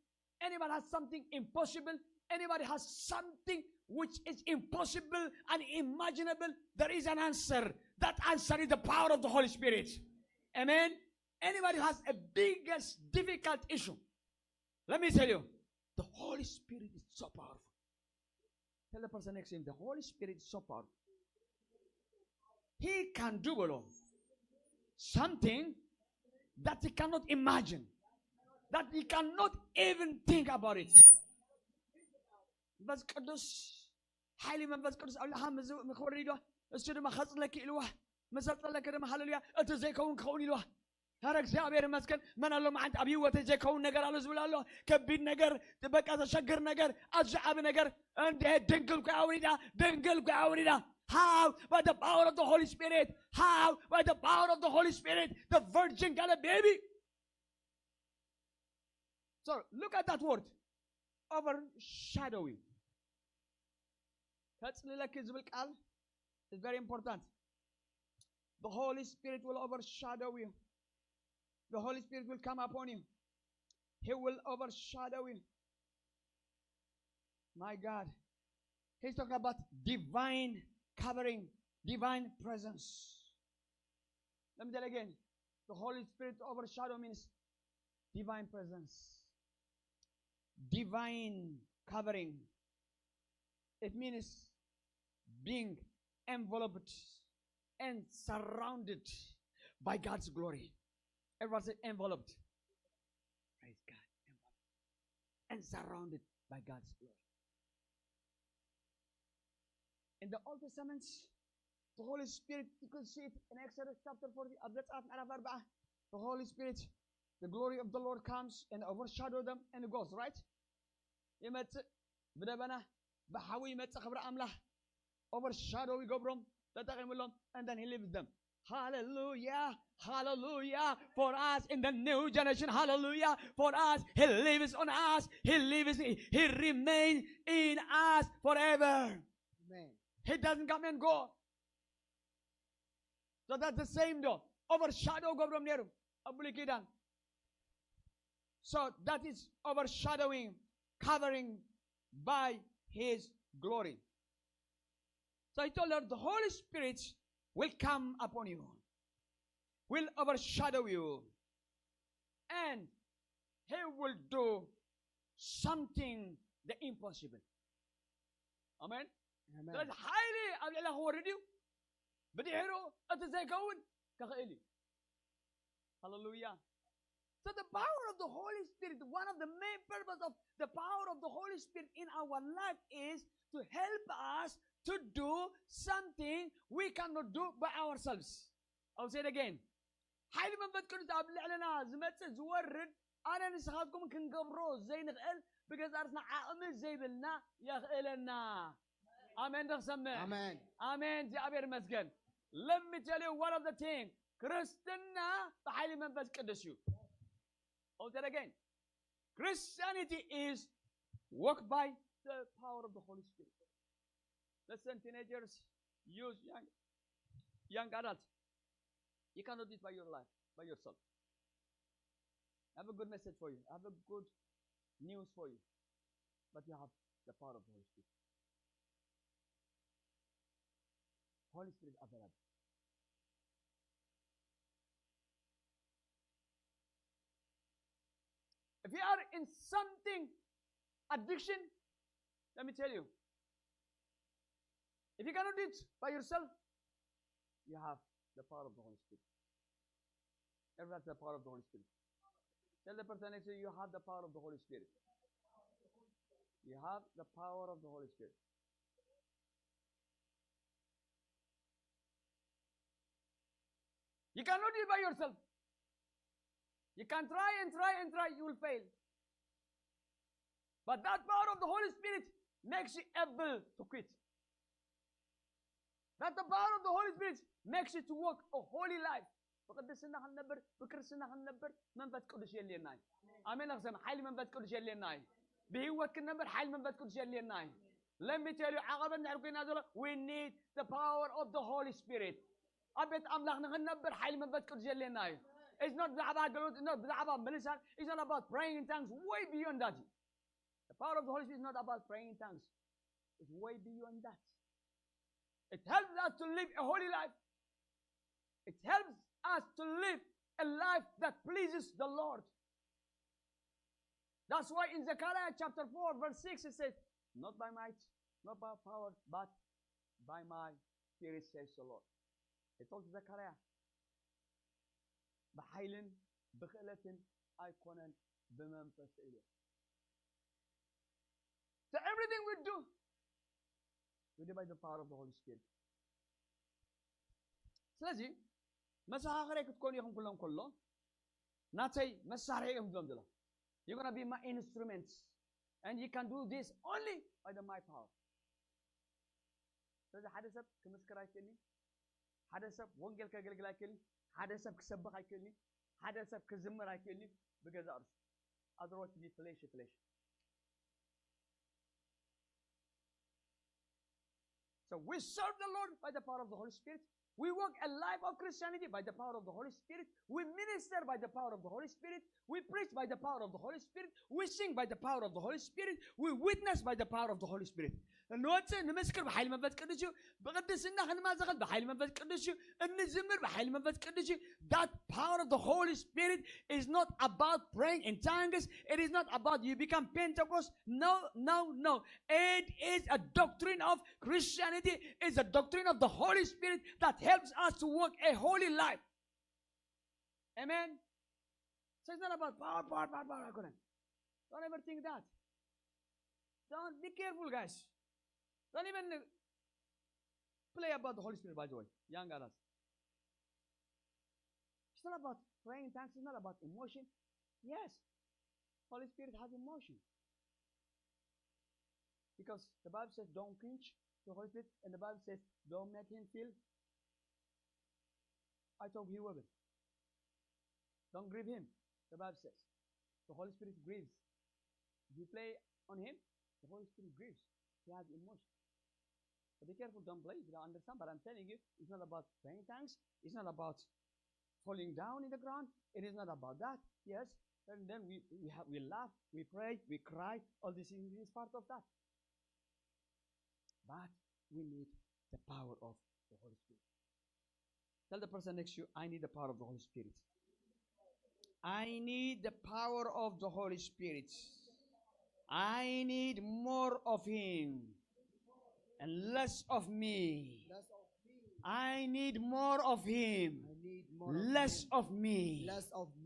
anybody has something impossible anybody has something which is impossible and unimaginable there is an answer that answer is the power of the Holy Spirit amen anybody who has a biggest difficult issue let me tell you the Holy Spirit is so powerful tell the person next to him the Holy Spirit is so powerful he can do alone something that he cannot imagine that he cannot even think about it መንፈስ ቅዱስ ሓይሊ መንፈስ ቅዱስ ኣብ ልሓ ምኽወሪ ኢልዋ እሱ ድማ ኸፅለኪ ኢልዋ መሰልጠለከ ድማ ሃሌሉያ እቲ ዘይከውን ክኸውን ኢልዋ ኧረ እግዚአብሔር ይመስገን መን ኣሎ መዓንቲ ኣብ ህይወተይ ዘይከውን ነገር ኣሎ ዝብል ኣሎ ከቢድ ነገር በቃ ዘሸግር ነገር ኣዝዩ ዓብ ነገር እንደ ድንግል ኮይ ኣውሪዳ how by the power of the Holy Spirit how by the power of the Holy Spirit the virgin got a baby so look at that word overshadowing ከጽልለኪ ዝብል ቃል is very important the Holy Spirit will overshadow you the Holy Spirit will come upon you he will overshadow you my God he's talking about divine covering divine presence let me tell you again the Holy Spirit overshadow means divine presence divine covering it means being enveloped and surrounded by God's glory everyone say enveloped praise God enveloped and surrounded by God's glory in the Old Testament the Holy Spirit you could see it in Exodus chapter 40 the Holy Spirit the glory of the Lord comes and overshadow them and it goes right ይመጽእ ብደበና በሐዊ ይመጽእ ክብሪ ኣምላኽ overshadow ይገብሮም ተጠቂሙሎም and then he leaves them hallelujah hallelujah for us in the new generation hallelujah for us he lives on us he remains in us forever Amen. he doesn't come and go so that's the same though overshadow ገብሮም ነይሩ ኣብ ብሉይ ኪዳን so that is overshadowing covering by his glory so I told her the Holy Spirit will come upon you will overshadow you and he will do something the impossible amen ስለዚ ሓይሊ ኣብ ልዕሊ ክወርድ እዩ ብድሕሩ እቲ ዘይከውን ክኽእል እዩ hallelujah so the power of the Holy Spirit one of the main purpose of the power of the Holy Spirit in our life is to help us to do something we cannot do by ourselves I'll say it again ሓይሊ መንፈስ ቅዱስ ኣብ ልዕልና ዝመጽእ ዝወርድ ኣነ ንስኻትኩም ክንገብሮ ዘይንኽእል ብገዛርስና ዓቕሚ ዘይብልና የኽእለና አሜን ተሰምዕ Amen. አሜን እግዚአብሔር ይመስገን let me tell you one of the thing ክርስትና በኃይሊ መንፈስ ቅዱስ እዩ I'll say it again Christianity is walked by the power of the Holy Spirit listen teenagers youth young adults you cannot do it by your life by yourself I have a good message for you I have a good news for you but you have the power of the Holy Spirit Holy Spirit available if you are in something addiction let me tell you if you cannot do it by yourself you have the power of the Holy Spirit everyone has the power of the Holy Spirit tell the person next to you you have the power of the Holy Spirit you have the power of the Holy Spirit you cannot do it by yourself you can try and try and try you will fail but that power of the Holy Spirit makes you able to quit that the power of the Holy Spirit makes you to walk a holy life بقدسنا هننبر بكرسنا هننبر منفذ كل شيء اللي ناي آمين أقسم حال منفذ كل شيء اللي ناي بهوت كننبر حال منفذ كل شيء اللي ناي let me tell you عقبا نعرفين هذول we need the power of the Holy Spirit أبيت أملاك نغنبر حيل من بيت كرجال لنا. It's not about أገልግሎት, it's not about militant, it's not about praying in tongues. Way beyond that. The power of the Holy Spirit is not about praying in tongues. It's way beyond that. It helps us to live a holy life. It helps us to live a life that pleases the Lord. That's why in Zechariah chapter 4 verse 6 it says, not by might, not by power, but by my spirit says the Lord. It told Zechariah, بحيل بخلة أيقونا بمنفس إليه. So everything we do by the power of the Holy Spirit. ስለዚህ መሳኸሪያ ክትኮኑ ኢኹም ኩሎም ከሎ ናተይ መሳርሒ እዮም ዝብሎም ዘሎ. You're going to be my instruments. And you can do this only by my power. ስለዚህ ሓደ ሰብ ክምስክር ኣይክእልኒ፣ ሓደ ሰብ ወንጌል ከገልግል ኣይክእልኒ፣ ሓደ ሰብ ክሰብኽ ኣይክእልኒ፣ ሓደ ሰብ ክዝምር ኣይክእልኒ ብገዛ ርእሱ. Otherwise be flesh. So we serve the Lord by the power of the Holy Spirit. We walk a life of Christianity by the power of the Holy Spirit. We minister by the power of the Holy Spirit. We preach by the power of the Holy Spirit. We sing by the power of the Holy Spirit. We witness by the power of the Holy Spirit. نوتس نمسكر بحيل منفس قدسيو بقدسنا خنمازغل بحيل منفس قدسيو نزمر بحيل منفس قدسيو. That power of the Holy Spirit is not about praying in tongues. It is not about you become Pentecost. No. It is a doctrine of Christianity. It's a doctrine of the Holy Spirit that helps us to walk a holy life. Amen. So it's not about power. Don't ever think that. Don't be careful, guys. Don't even play about the Holy Spirit, by the way, young adults. It's not about praying in tongues. It's not about emotion. Yes, Holy Spirit has emotion. Because the Bible says don't quench the Holy Spirit, and the Bible says don't make him feel. I told you of it. Don't grieve him. The Bible says the Holy Spirit grieves. If you play on him, the Holy Spirit grieves. He has emotion. So be careful, don't play if you don't understand. But I'm telling you, it's not about praying tongues. It's not about falling down in the ground. It is not about that. Yes, and then we laugh, we pray, we cry. All this is part of that. But we need the power of the Holy Spirit. Tell the person next to you, I need the power of the Holy Spirit. I need the power of the Holy Spirit. I need more of him and less of me. I need more of him, less of me.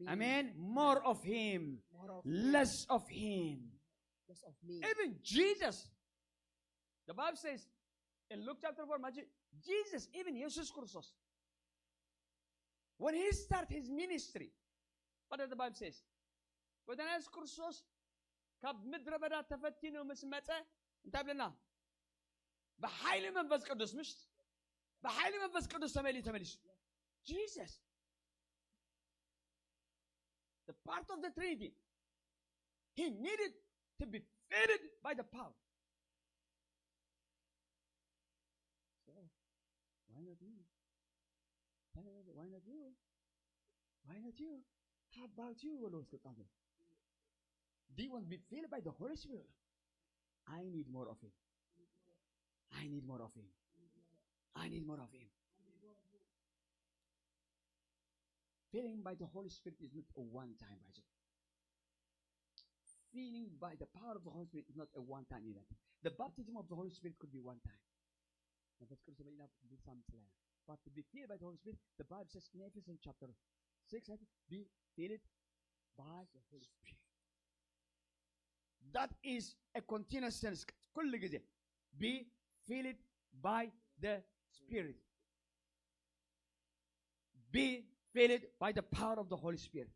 Amen. More of him, less of him. Even Jesus, the Bible says in Luke chapter 4, Jesus, even Jesus Christ, when he started his ministry, what does the Bible says? When Jesus Christ ካብ ምድረ በዳ ተፈቲኑ ምስ መፀ እንታይ ብለና? በኃይል መንፈስ ቅዱስ ምሽ በኃይል መንፈስ ቅዱስ ተመሊሱ. Jesus, the part of the Trinity, he needed to be filled by the power. So, why not you? Why not you? Why not you? How about you, Lord? Do you want to be filled by the Holy Spirit? I need more of him. I need more of him. I need more of him. Filling by the Holy Spirit is not a one-time project. Filling by the power of the Holy Spirit is not a one-time event. The baptism of the Holy Spirit could be one time. But to be filled by the Holy Spirit, the Bible says in Ephesians chapter 6, be filled by the Holy Spirit. That is a continuous sense. Be filled by the Spirit. Be filled by the power of the Holy Spirit.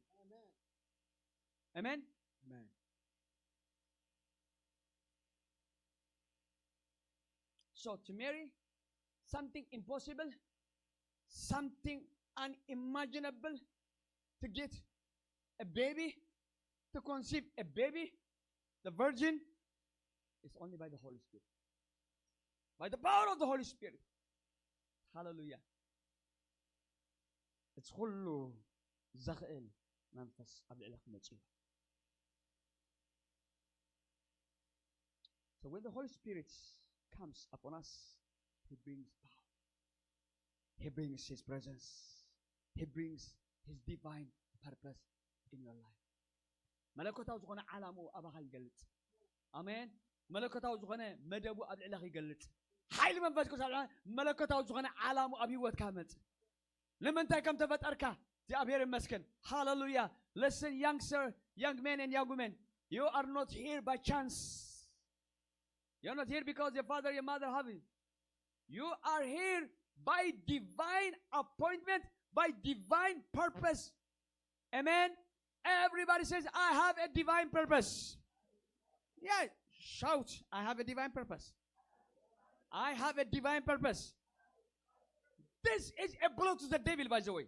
Amen. Amen. So to marry, something impossible, something unimaginable, to get a baby, to conceive a baby, the virgin, is only by the Holy Spirit. By the power of the Holy Spirit. Hallelujah. እቲ ኩሉ ዘኽእል መንፈስ ኣብ ልዕሊ ክመጽ እዩ So when the Holy Spirit comes upon us, He brings power. He brings His presence. He brings His divine purpose in your life. መለኮታዊ ዝኾነ ዓላሙ ኣባኻ ይገልጽ ኣሜን መለኮታዊ ዝኾነ መደቡ ኣብ ልዕለኻ ይገልጽ ሓይሊ መንፈስ ቅዱስ ኣብ መለኮታዊ ዝኾነ ዓላሙ ኣብ ህይወትካ መጽ ንምንታይ ከም ተፈጠርካ እግዚአብሔር ይመስገን ሃሌሉያ listen young men and young women you are not here by chance you're not here because your father your mother have you you are here by divine appointment by divine purpose amen everybody says I have a divine purpose yeah shout I have a divine purpose I have a divine purpose this is a blow to the devil by the way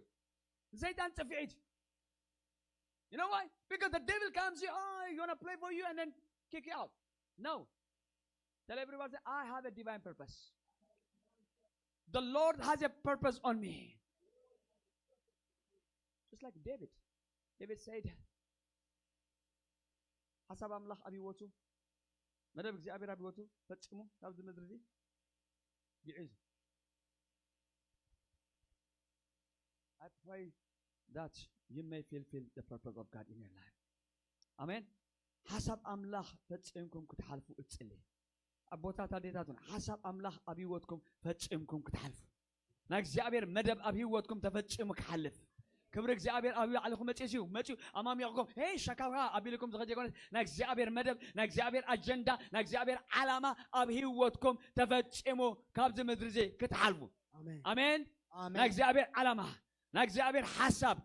Satan تفعيد you know why because the devil comes here oh you want to play for you and then kick you out no tell everybody say, I have a divine purpose the Lord has a purpose on me just like David said حسب أملاخ أبي وتو مدام እግዚአብሔር أبي وتو ፈጽሙ ካብዚ ምድሪ ይዕዙ I pray that you may fulfill the purpose of God in your life amen حسب أملاخ ፈጽምኩም ክትሓልፉ እጽልይ ኣቦታት ኣዴታቱን ሓሳብ ኣምላኽ ኣብ ህይወትኩም ፈጽምኩም ክትሓልፉ ናይ እግዚአብሔር መደብ ኣብ ህይወትኩም ተፈጽሙ ክሓልፍ ክብሪ እግዚአብሔር ኣብ ላዕልኩም መጽኡ ኣማሚቕኩም ሄይ ሸካውሃ ኣቢልኩም ዝኸጀጎነ ናይ እግዚአብሔር መደብ ናይ እግዚአብሔር ኣጀንዳ ናይ እግዚአብሔር ዓላማ ኣብ ህይወትኩም ተፈጽሙ ካብዚ ምድሪ እዚ ክትሓልፉ ኣሜን ናይ እግዚአብሔር ዓላማ ናይ እግዚአብሔር ሓሳብ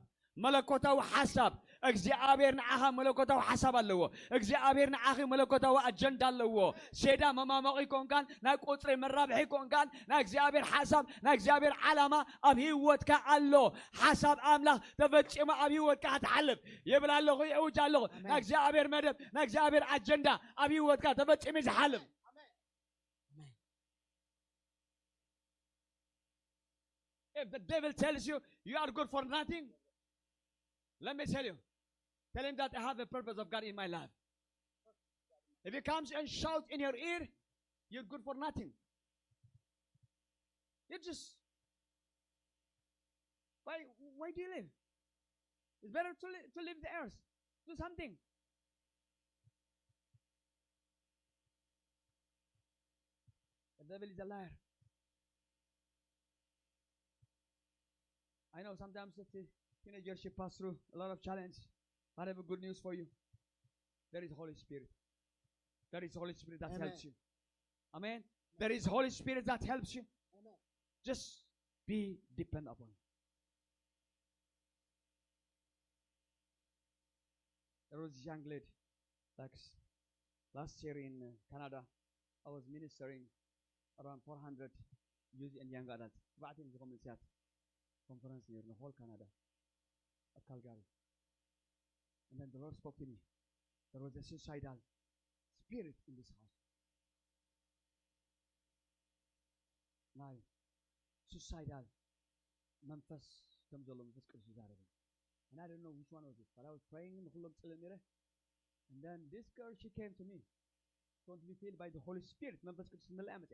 መለኮታዊ ሓሳብ እግዚአብሔር ንዓኻ መለኮታዊ ሓሳብ ኣለዎ እግዚአብሔር ንዓኺ መለኮታዊ ኣጀንዳ ኣለዎ ሴዳ መማመቂ ኮንካን ናይ ቁጥሪ መራብሒ ኮንካን ናይ እግዚአብሔር ሓሳብ ናይ እግዚአብሔር ዓላማ ኣብ ህይወትካ ኣሎ ሓሳብ ኣምላኽ ተፈጽሙ ኣብ ህይወትካ ክትሓልፍ ይብል ኣለኹ ይውጅ ኣለኹ ናይ እግዚአብሔር መደብ ናይ እግዚአብሔር ኣጀንዳ ኣብ ህይወትካ ተፈጽሙ ዝሓልፍ If the devil tells you you are good for nothing let me tell you tell him that I have a purpose of God in my life if he comes and shouts in your ear you're good for nothing you just why do you live it's better to leave the earth do something the devil is a liar I know sometimes teenagers pass through a lot of challenge. I have a good news for you. There is Holy Spirit. There is Holy Spirit that helps you. Amen. There is Holy Spirit that helps you. Amen. Just be dependent upon Him. There was a young lady, like last year in Canada, I was ministering around 400 youth and young adults. Conference here in the whole Canada, at Calgary. And then the Lord spoke to me. There was a suicidal spirit in this house. Now, suicidal መንፈስ ከምዘሎ መንፈስ ቅዱስ ይዛረበ and I don't know which one was it but I was praying in the whole and then this girl she came to me going to be filled by the Holy Spirit መንፈስ ቅዱስ መለአ መጣ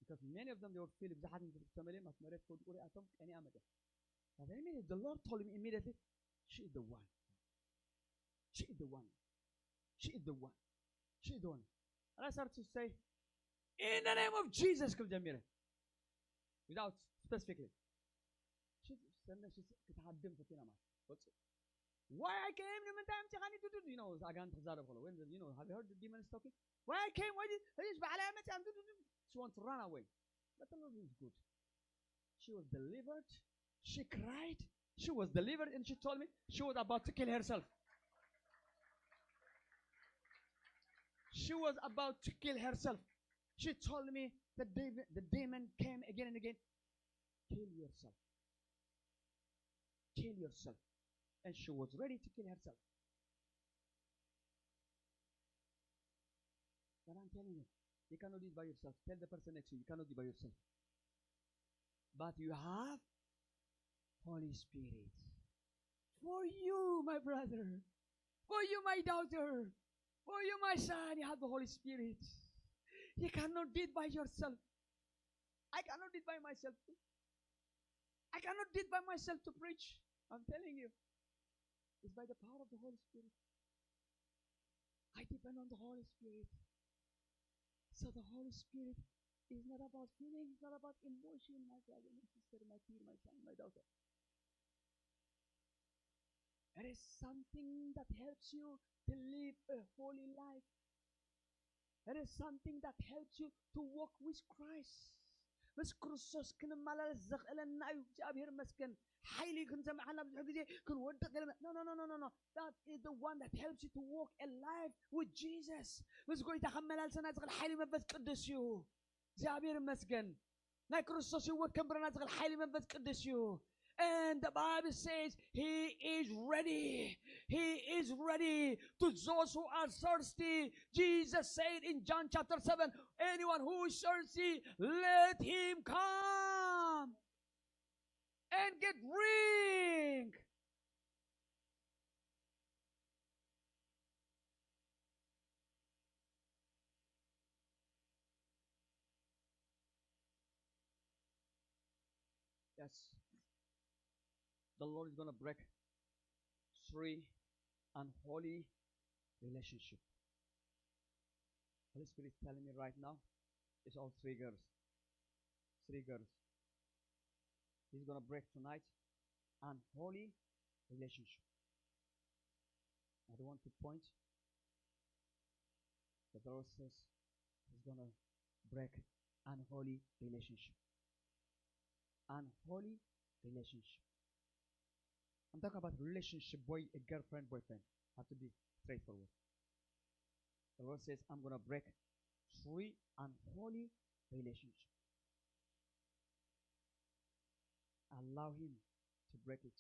because many of them they were filled with the መሬት ቆጥቆሪ አቶም ቀኒ አመጣ but immediately the Lord told me immediately she is the one she is the one she is the one she is the one and I started to say in the name of Jesus without specifically why I came you know when you know have you heard the demons talking why I came why this she wants to run away but the Lord is good she was delivered she cried she was delivered and she told me she was about to kill herself she was about to kill herself she told me the demon came again and again kill yourself and she was ready to kill herself but I'm telling you you cannot do it by yourself tell the person next to you you cannot do it by yourself but you have Holy Spirit. For you, my brother. For you, my daughter. For you, my son, you have the Holy Spirit. You cannot do it by yourself. I cannot do it by myself too. I cannot do it by myself to preach. I'm telling you. It's by the power of the Holy Spirit. I depend on the Holy Spirit. So the Holy Spirit is not about feeling, it's not about emotion, my brother, my sister, my peer, my son, my daughter. It is something that helps you to live a holy life. It is something that helps you to walk with Christ. مس كريستوس كنمالال زغلنا أيو جابير مسكن حيلي كنسمعنا بحجة كنودق لنا no that is the one that helps you to walk a life with Jesus مس قوي تحمل سنة زغل حيلي مبث قدس يو جابير مسكن نا كريستوس يود كبرنا زغل حيلي مبث قدس يو. And the Bible says he is ready. He is ready to those who are thirsty. Jesus said in John chapter 7, anyone who is thirsty, let him come and get drink. Yes. The Lord is going to break three unholy relationship. Holy Spirit is telling me right now, it's all three girls. Three girls. He's going to break tonight unholy relationship. I don't want to point, but the Lord says he's going to break unholy relationship. Unholy relationship. I'm talking about relationship, a girlfriend, boyfriend. Have to be straightforward. The Lord says, I'm going to break three unholy relationships. Allow him to break it.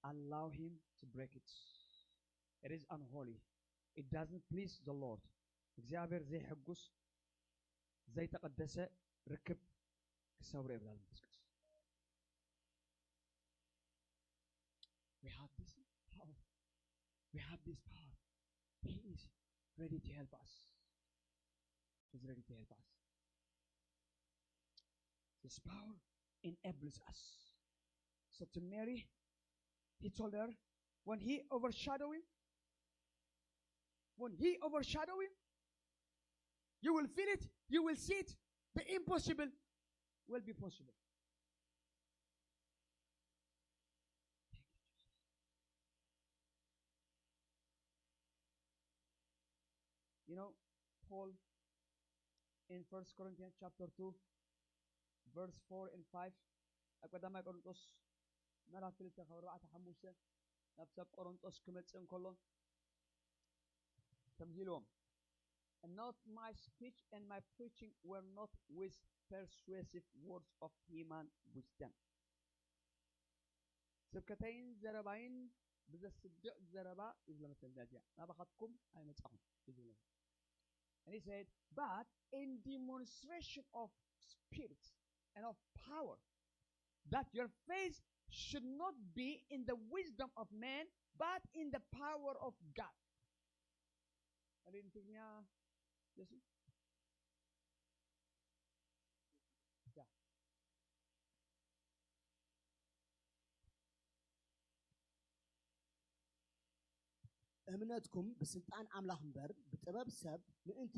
Allow him to break it. It is unholy. It doesn't please the Lord. እግዚአብሔር ዘይሕጉስ ዘይተቀደሰ ርክብ ክሰብሮ ይብላል መንፈስ ቅዱስ. We have this power. We have this power. He is ready to help us. He's ready to help us. This power enables us. So to Mary, he told her, when he overshadowed him, you will feel it, you will see it, the impossible will be possible. You know, Paul in 1 Corinthians chapter 2, verse 4 and 5, أقدم قرنطس مرة ثلاثة خبرات حموسة نفس قرنطس كمتسن كلهم تمهيلهم. And not my speech and my preaching were not with persuasive words of human wisdom. سبكتين زربين بزصدق زربا إذا مثل ذلك نبختكم أي مزعم. And he said, but in demonstration of spirit and of power, that your faith should not be in the wisdom of man, but in the power of God. እምነትኩም በስልጣን አምላክ እምበር በጥበብ ሰብ ምእንቲ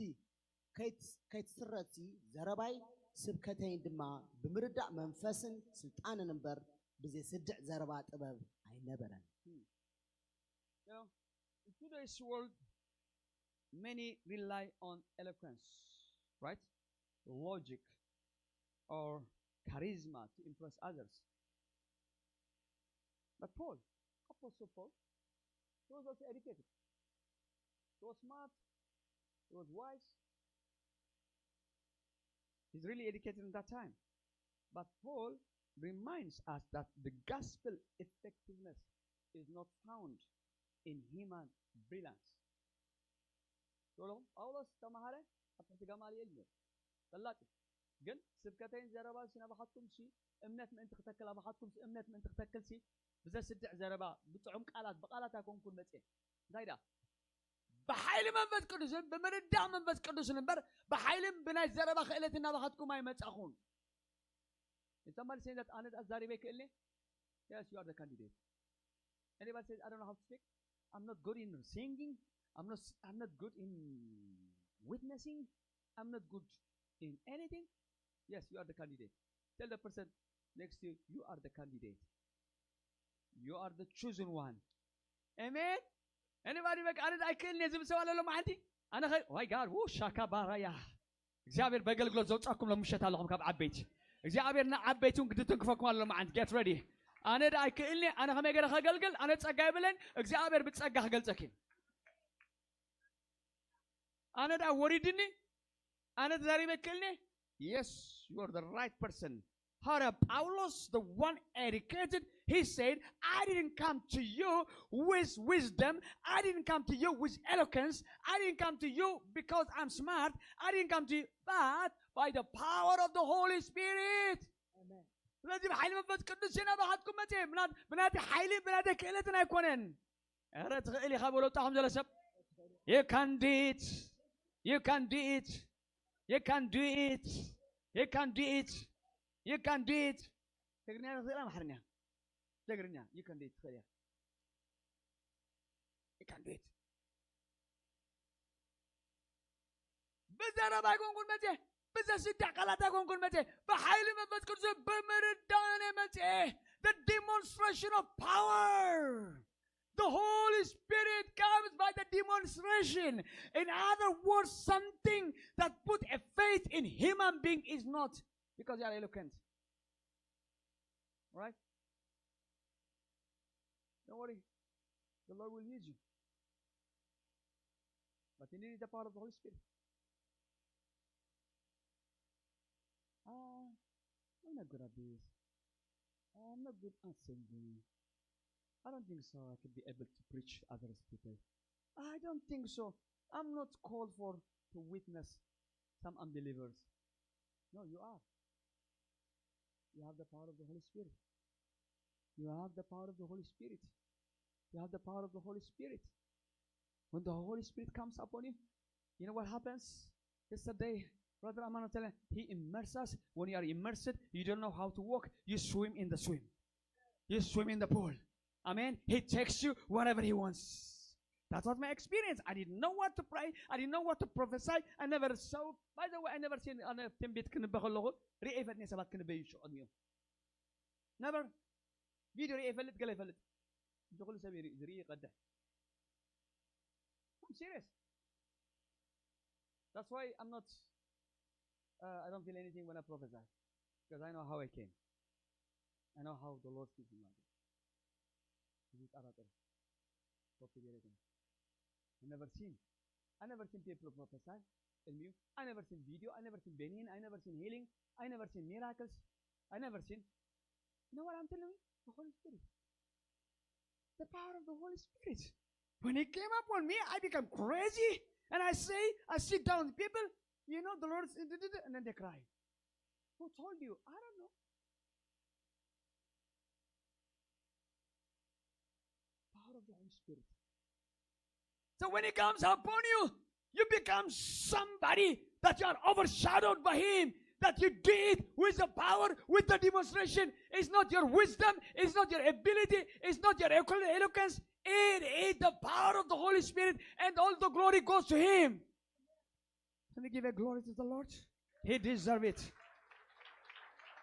ከይትስረቲ ዘረባይ ስብከተይን ድማ ብምርዳእ መንፈስን ስልጣንን እምበር ብዘይ ስድዕ ዘረባ ጥበብ አይነበረን. In today's world, many rely on eloquence, right? Logic or charisma to impress others. But Paul, Apostle Paul, he was also educated. He was smart. He was wise. He's really educated in that time. But Paul reminds us that the gospel effectiveness is not found in human brilliance. Paulos ተማሃረ አጥንት ጋማልኤል ነው ተላቅ ግን ስብከተይን ዘረባ ሲናባኻትኩም ሲ እምነት ምእንቲ ክተክል ኣባኻትኩም እምነት ምእንቲ ክተክል ሲ ብዘስድዕ ዘረባ ብጥዑም ቃላት በቃላት ኣይኮንኩን መጽ እንታይ ዳ بحيل منفس قدوسن بمردع منفس قدوسن نبر بحيل بناي زربا خيلتنا بخاتكم اي مصاخون If somebody says that Anad Azari Bekelne, yes, you are the candidate. Anybody says I don't know how to speak? I'm not good in singing. I'm not good in witnessing. I'm not good in anything. Yes, you are the candidate. Tell the person next to you, you are the candidate. You are the chosen one. Amen. Anybody make Anad I kill Nezim Sawalo Mandi? أنا خي oh my God وو شاكا بارايا እግዚአብሔር በአገልግሎት ዘውጻኩም ለምሸት አለኩም ካብ ዓበይቲ እግዚአብሔርና ዓበይቱን ግድትንክፈኩም አለ ማዓንት get ready أنا دا አይክልኒ أنا ከመይ ገረ ከገልግል أنا ጸጋ ይብለን እግዚአብሔር ብጸጋ ከገልጸኪ أنا دا ወሪድኒ أنا ዛሬ በክልኒ yes you are the right person How Paulos, the one educated, he said, I didn't come to you with wisdom. I didn't come to you with eloquence. I didn't come to you because I'm smart. I didn't come to you, but by the power of the Holy Spirit. Amen. لازم حيل منفس قدوس هنا بحدكم متى بناتي حيلي بناتي كيلتنا يكونن. أردت إلي خبروا تاهم جلسة. You can do it. You can do it. You can do it. You can do it. You can do it. تقرنيا نصير ما حرنيا. تقرنيا. You can do it. خير. You can do it. بزارة باكون كل متى. بزار ستة قلاتة كون كل متى. بحيل ما بتكون زي بمردانة متى. The demonstration of power. The Holy Spirit comes by the demonstration. In other words, something that put a faith in human being is not. Because you are eloquent. Right? Don't worry. The Lord will use you. But you need the power of the Holy Spirit. I'm not good at this. I'm not good at singing. I don't think so. I could be able to preach to other people. I don't think so. I'm not called for to witness some unbelievers. No, you are. You have the power of the Holy Spirit. You have the power of the Holy Spirit. You have the power of the Holy Spirit. When the Holy Spirit comes upon you, you know what happens? Yesterday, Brother Amano telling he immerses us. When you are immersed, you don't know how to walk. You swim in the swim. You swim in the pool. Amen. He takes you wherever he wants. That was my experience. I didn't know what to pray. I didn't know what to prophesy. I never saw. By the way, I never seen on a timbit can be hollow. Reefatni sabat can be on you. Never. Video reefalit galefalit. I'm serious. That's why I'm not. I don't feel anything when I prophesy, because I know how I came. I know how the Lord speaks in my life. I never seen people prophesy in you. I never seen video. I never seen benin. I never seen healing. I never seen miracles. I never seen. You know what I'm telling you? The Holy Spirit. The power of the Holy Spirit. When He came up on me, I become crazy. And I sit down with people, you know, the Lord, and then they cry. Who told you? I don't know. Power of the Holy Spirit. So when He comes upon you, you become somebody that you are overshadowed by Him. That you do it with the power, with the demonstration. It's not your wisdom, it's not your ability, it's not your eloquence. It is the power of the Holy Spirit, and all the glory goes to Him. Can we give a glory to the Lord? He deserves it.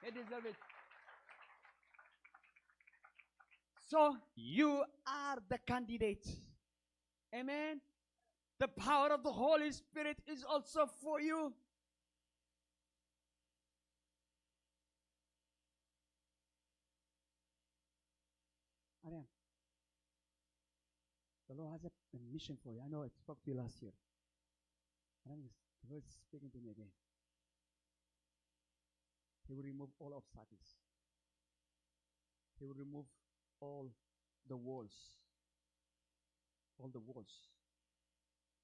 He deserves it. So you are the candidate. Amen. The power of the Holy Spirit is also for you. Ariam, the Lord has a mission for you. I know I spoke to you last year. Ariam, the Lord is speaking to me again. He will remove all obstacles. He will remove all the walls. All the walls.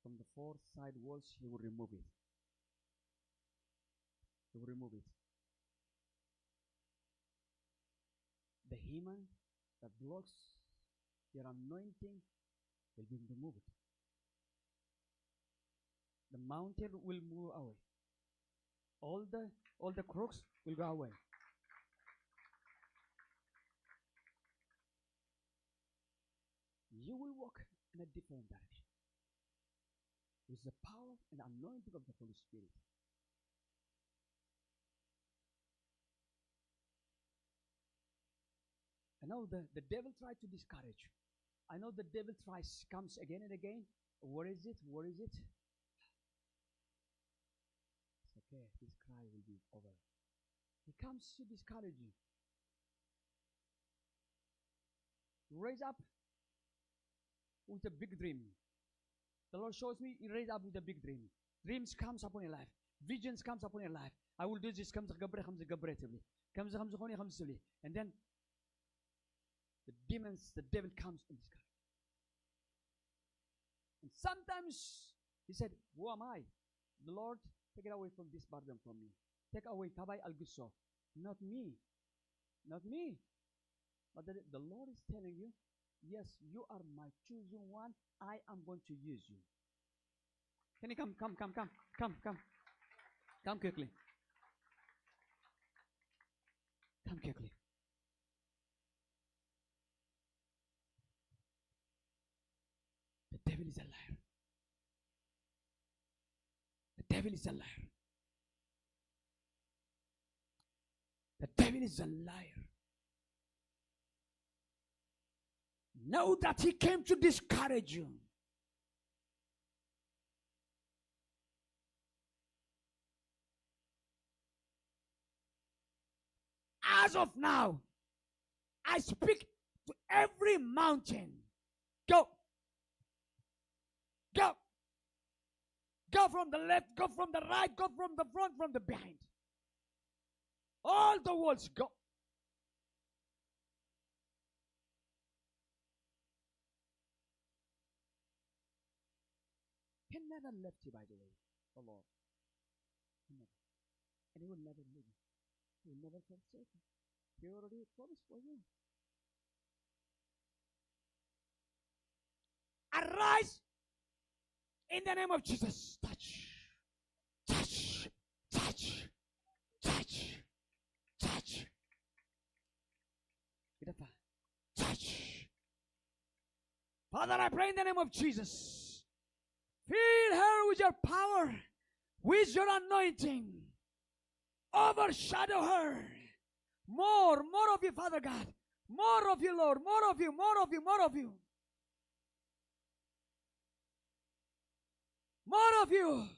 From the four side walls, He will remove it. He will remove it. The human that blocks your anointing will be removed. The mountain will move away. All the crooks will go away. You will walk in a different direction with the power and anointing of the Holy Spirit. I know the devil tried to discourage you. I know the devil comes again and again. What is it? What is it? It's okay. This cry will be over. He comes to discourage you. Raise up with a big dream. The Lord shows me you raise up with a big dream. Dreams comes upon your life. Visions comes upon your life. I will do this. And then the demons, the devil comes in this guy. And sometimes he said, who am I? The Lord, take it away from this burden from me. Take away Tabai Al-Gusso. Not me. Not me. But the Lord is telling you, yes, you are my chosen one. I am going to use you. Can you come quickly. Come quickly. The devil is a liar. The devil is a liar. The devil is a liar. Know that he came to discourage you. As of now, I speak to every mountain. Go. Go. Go from the left, go from the right, go from the front, from the behind. All the walls go. He never left you, by the way, the Lord. He never. And he will never leave you. He will never forsake you. He already promised for you. Arise in the name of Jesus. Touch. Touch. Touch. Touch. Touch. Get up. Touch. Father, I pray in the name of Jesus. Fill her with your power, with your anointing. Overshadow her. More of you, Father God. More of you, Lord. More of you, more of you, more of you. More of you.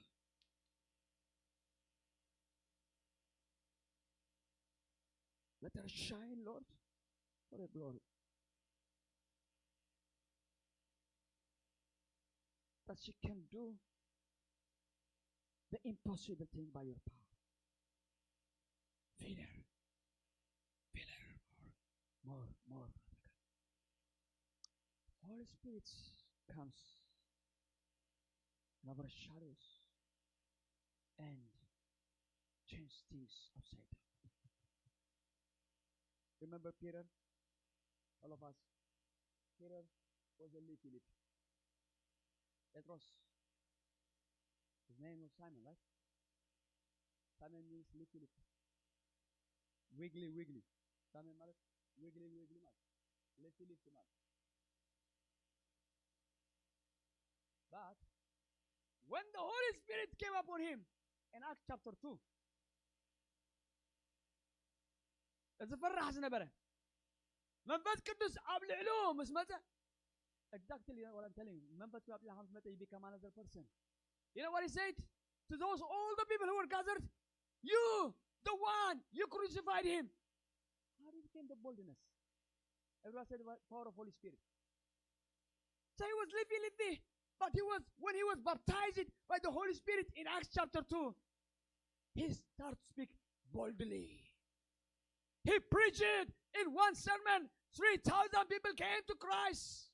Let her shine, Lord, for your glory. That she can do the impossible thing by your power. Fill her. Fill her more. Holy Spirit comes and overshadows and changes things upside down. Remember Peter? All of us. Peter was a leafy lip. Petros. His name was Simon, right? Simon means leafy lip. Wiggly. Simon means wiggly mouth. Leafy mouth. But when the Holy Spirit came upon him in Acts chapter 2, زفرح ነበረ መንፈስ ቅዱስ አብልዕሎ ምስ መፀ exactly what I'm telling you መንፈስ ቅዱስ አብልዕሎ ምስ መፀ you become another person. You know what he said to those all the people who were gathered? You, the one, you crucified him. How did it came the boldness? Everyone said about power of Holy Spirit. So he was leafy, but when he was baptized by the Holy Spirit in Acts chapter 2, he started to speak boldly. He preached in one sermon. 3,000 people came to Christ.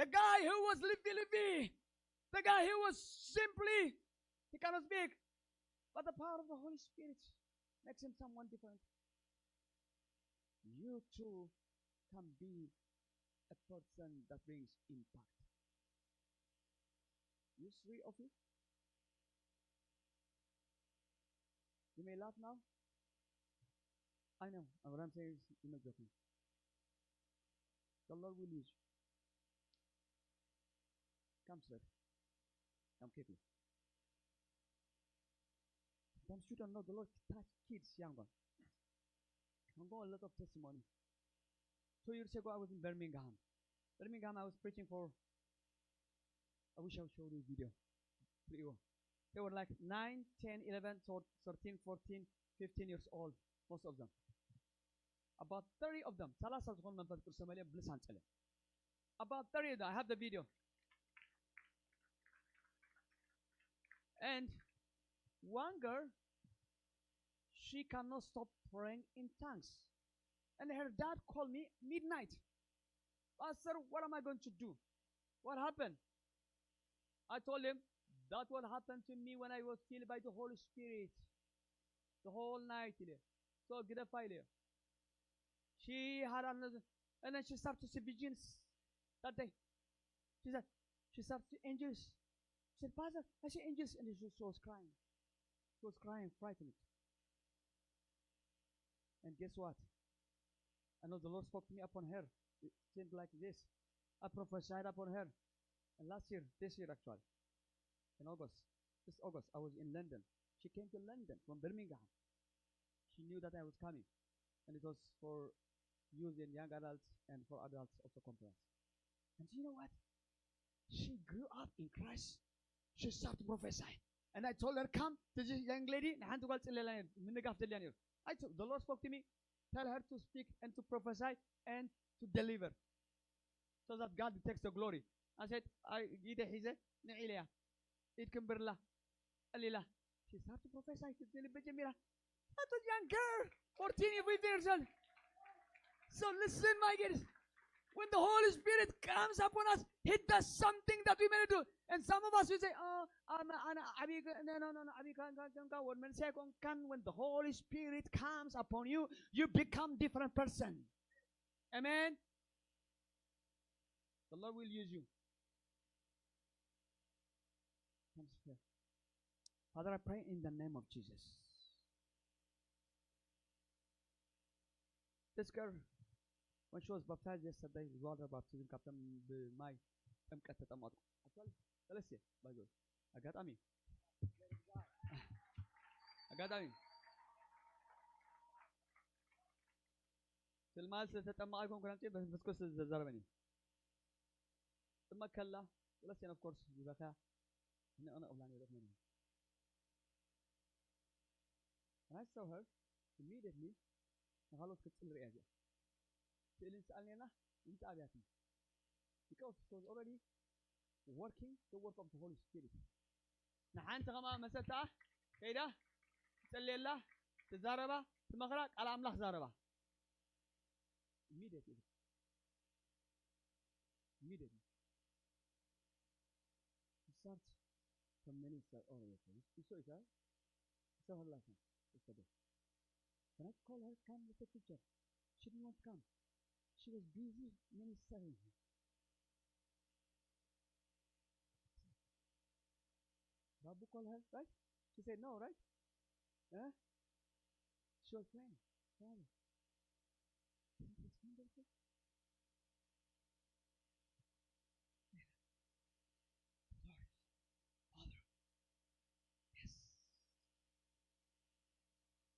The guy who was leafy, the guy who was simply, he cannot speak. But the power of the Holy Spirit makes him someone different, you too can be a person that brings impact. You three of you? You may laugh now. I know. And what I'm saying is, you're not joking. The Lord will use you. Come straight. Come quickly. Sometimes you don't know the Lord touch kids, young ones. I've got a lot of testimony. 2 years ago, I was in Birmingham. I was preaching for, I wish I would show you this video. They were like 9, 10, 11, 13, 14, 15 years old, most of them. About 30 of them. About 30 of them. I have the video. And one girl, she cannot stop praying in tongues. And her dad called me midnight. Pastor, what am I going to do? What happened? I told him, that's what happened to me when I was filled by the Holy Spirit. The whole night. So get a file. She had another, and then she started to see visions that day. She said, she started to see angels. She said, Pastor, I see angels. And she was crying. She was crying, frightened. And guess what? I know the Lord spoke to me upon her. It seemed like this. I prophesied upon her. And this year actually, in this August, I was in London. She came to London from Birmingham. She knew that I was coming. And it was for youth and young adults and for adults of the conference. And you know what? She grew up in Christ. She started to prophesy. And I told her, come to this young lady. The Lord spoke to me. Tell her to speak and to prophesy and to deliver. So that God takes the glory. I said, she started to prophesy to deliver Jamila. That was a young girl, 14 years old. So listen, my kids. When the Holy Spirit comes upon us, He does something that we may do. And some of us will say, oh, when the Holy Spirit comes upon you, you become different person. Amen? The Lord will use you. Father, I pray in the name of Jesus. This girl, when she was baptized yesterday, water baptism, Captain Mai, actually, let's see, by the way, አጋጣሚ ስልማል ስለተጠማቀኝ ኮንኩራንቴ በመስኮት ዘዘረበኝ ተመከላ let's say of course ይበካ እኔ ኦብላን ይደፍነኝ I saw her immediately نخلص كتل رئاسة سألين سألنا انت أبياتي because it was already working the work of the Holy Spirit نحن تغمى مسطة كيدا تسألي الله تزاربا تمخرق على أملاح زاربا immediately he starts from many all over the place. You saw it, right? You saw her last night, yesterday. When I called her, come with a picture. She didn't want to come. She was busy ministering. Babu called her, right? She said no, right? Huh? She was praying. Father. Isn't this wonderful? Lord, Father, yes.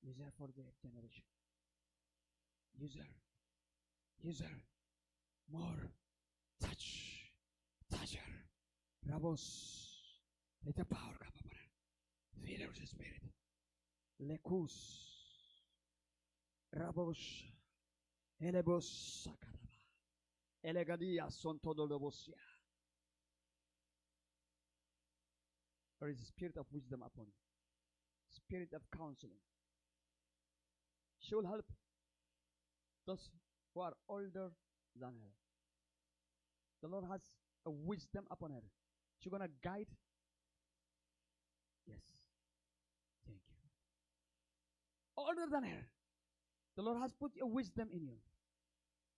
Use her for the generation. Use her. More. Touch her. Rabos. Let the power come upon her. Fill her with the Spirit. Lekus. Rabos. Elebos Sakaraba. Elegadia son todo lobosia. There is a spirit of wisdom upon you. Spirit of counseling. She will help those who are older than her. The Lord has a wisdom upon her. She's going to guide. Yes. Thank you. older than her. The Lord has put a wisdom in you.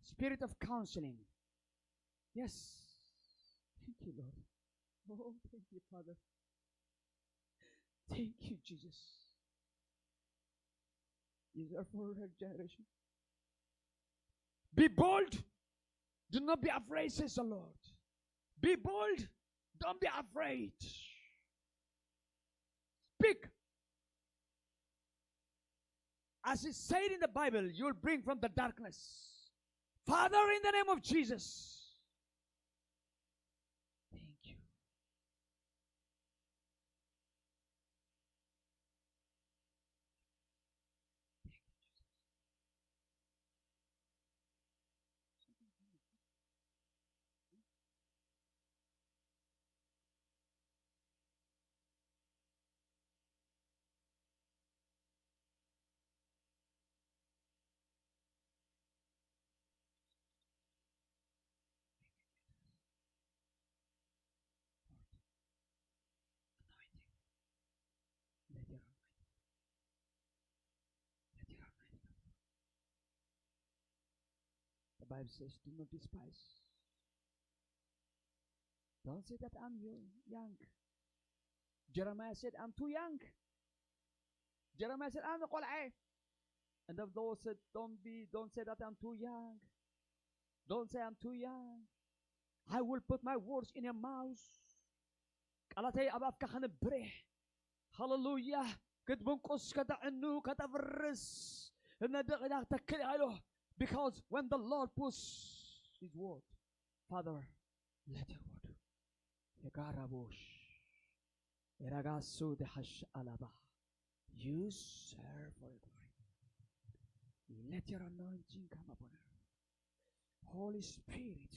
Spirit of counseling. Yes. Thank you, Lord. Oh, thank you, Father. Thank you, Jesus. These are for her generation. Be bold. Do not be afraid, says the Lord. Be bold. Don't be afraid. Speak. As is said in the Bible, you will bring from the darkness. Father, in the name of Jesus. Thank you. The Bible says, do not despise. Don't say that I'm young. Jeremiah said, I'm too young. Jeremiah said, I'm a qol'e. And the Lord said, don't say that I'm too young. Don't say I'm too young. I will put my words in your mouth. ቃላተይ ኣብ ኣፍካ ከንብርሕ ሃሌሉያ ክትብንቁስ ከተዕኑ ከተፍርስ እነደቕዳ ተክል ኢሉ because when the Lord puts his word, Father, let your word Egarabosh Eragasu de Hash Alaba, you serve for glory. Let your anointing come upon her. Holy Spirit,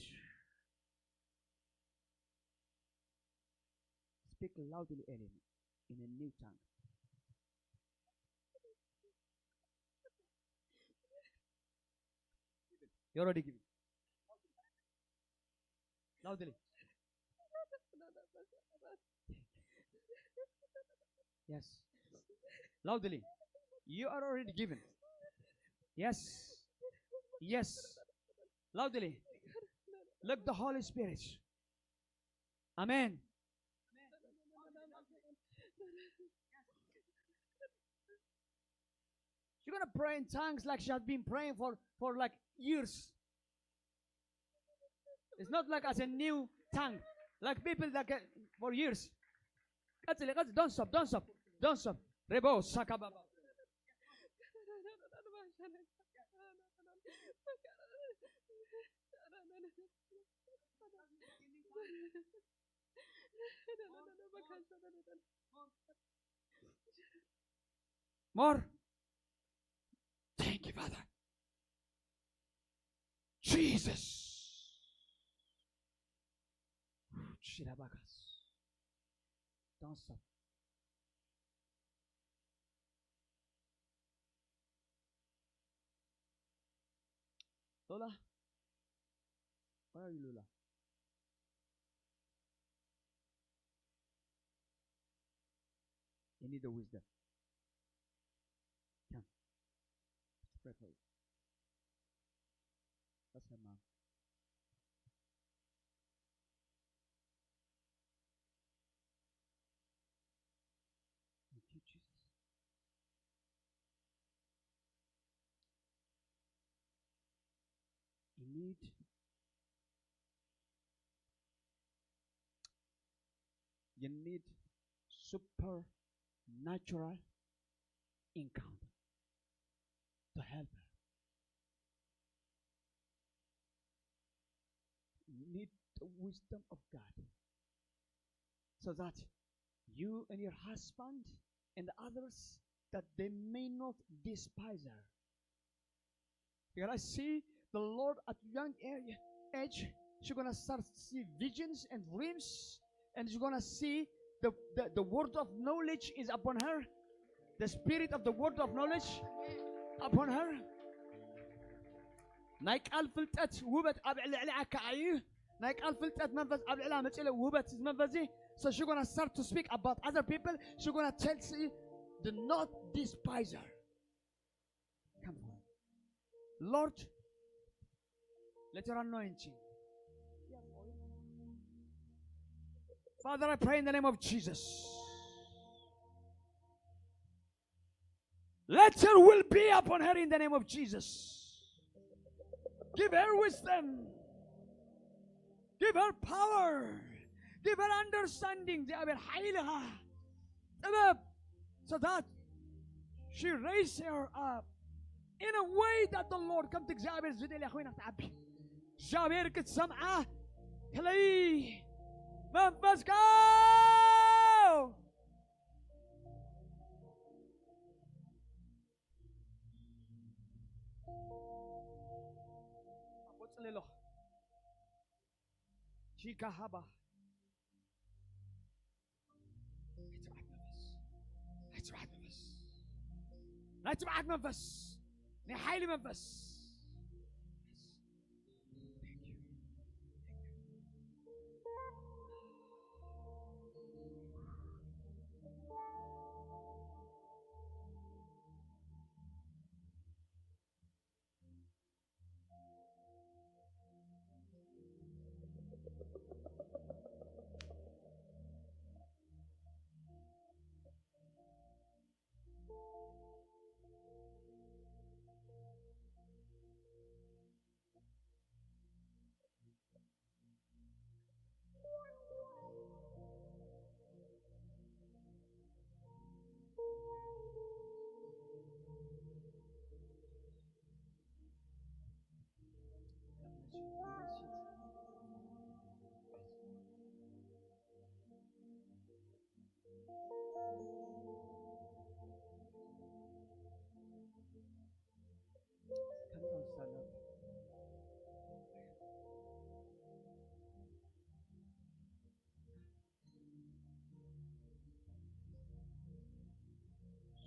speak loudly, Ellen, in a new tongue. You already given. Loudly. Yes. Loudly. You are already given. Yes. Yes. Loudly. Look the Holy Spirit. Amen. She's going to pray in tongues like she has been praying for like years. It's not like as a new tongue. Like people that get for years. Don't stop, don't stop, don't stop. Rebo sakababa. More. Thank you, Father. Jesus. Don't stop. Lola? Where are you, Lola? You need the wisdom. Come. Let's pray for you. That's her mom. Thank you, Jesus. You need supernatural encounter to help her. You need the wisdom of God so that you and your husband and others, that they may not despise her. Because I see the Lord at young age, she's going to start to see visions and dreams, and she's going to see the word of knowledge is upon her. The spirit of the word of knowledge upon her. Like alfiltat wubet ab'il'a ka'ayu. Like alfiltat manfas ab'il'a mach'ila wubet manfasi. So she's going to start to speak about other people. She's going to tell you, do not despise her. Lord, let your anointing. Father, I pray in the name of Jesus. Let your will be upon her in the name of Jesus. Give her wisdom. Give her power. Give her understanding. So that she raise her up in a way that the Lord come to እግዚአብሔር ዝደል ያኾይና ተዓቢ እግዚአብሔር ክትሰምዓ ከለይ መንፈስካ አቦጽልሎ ቺካ ሃባ نتبعك منفس نحيلي منفس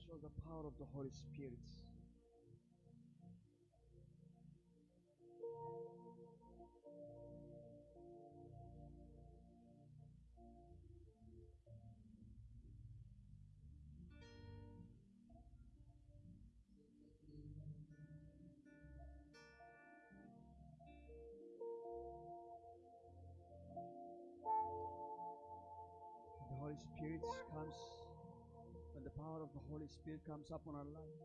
Show the power of the Holy Spirit. The Holy Spirit comes, when the power of the Holy Spirit comes upon our life,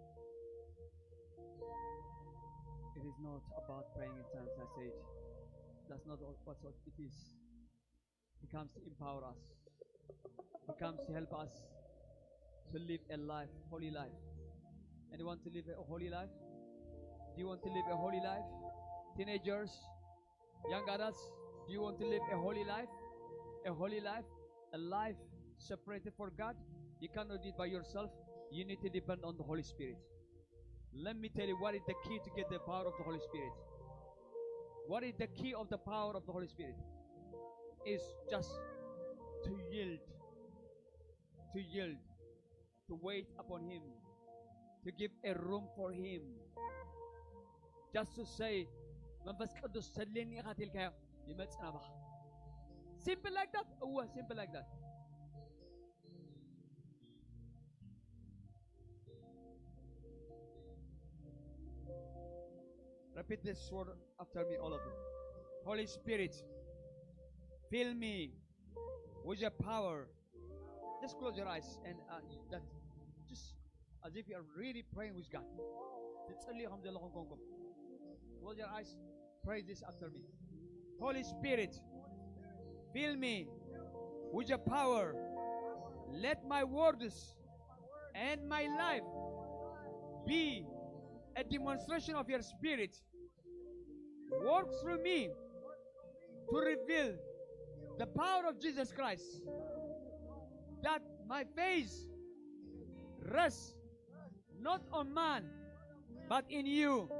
it is not about praying in tongues, I said. That's not what it is. He comes to empower us. He comes to help us to live a life, holy life. Anyone to live a holy life? Do you want to live a holy life? Teenagers, young adults, do you want to live a holy life? A holy life? A life separated for God? You cannot do it by yourself. You need to depend on the Holy Spirit. Let me tell you what is the key to get the power of the Holy Spirit. What is the key of the power of the Holy Spirit? Is just to yield. To yield. To wait upon Him. To give a room for Him. Just to say, simple like that? Oh, simple like that. Repeat this word after me, all of you. Holy Spirit, fill me with your power. Just close your eyes and that, just as if you are really praying with God. Close your eyes. Pray this after me. Holy Spirit, fill me with your power. Let my words and my life be a demonstration of your Spirit. Work through me to reveal the power of Jesus Christ, that my faith rests not on man but in you.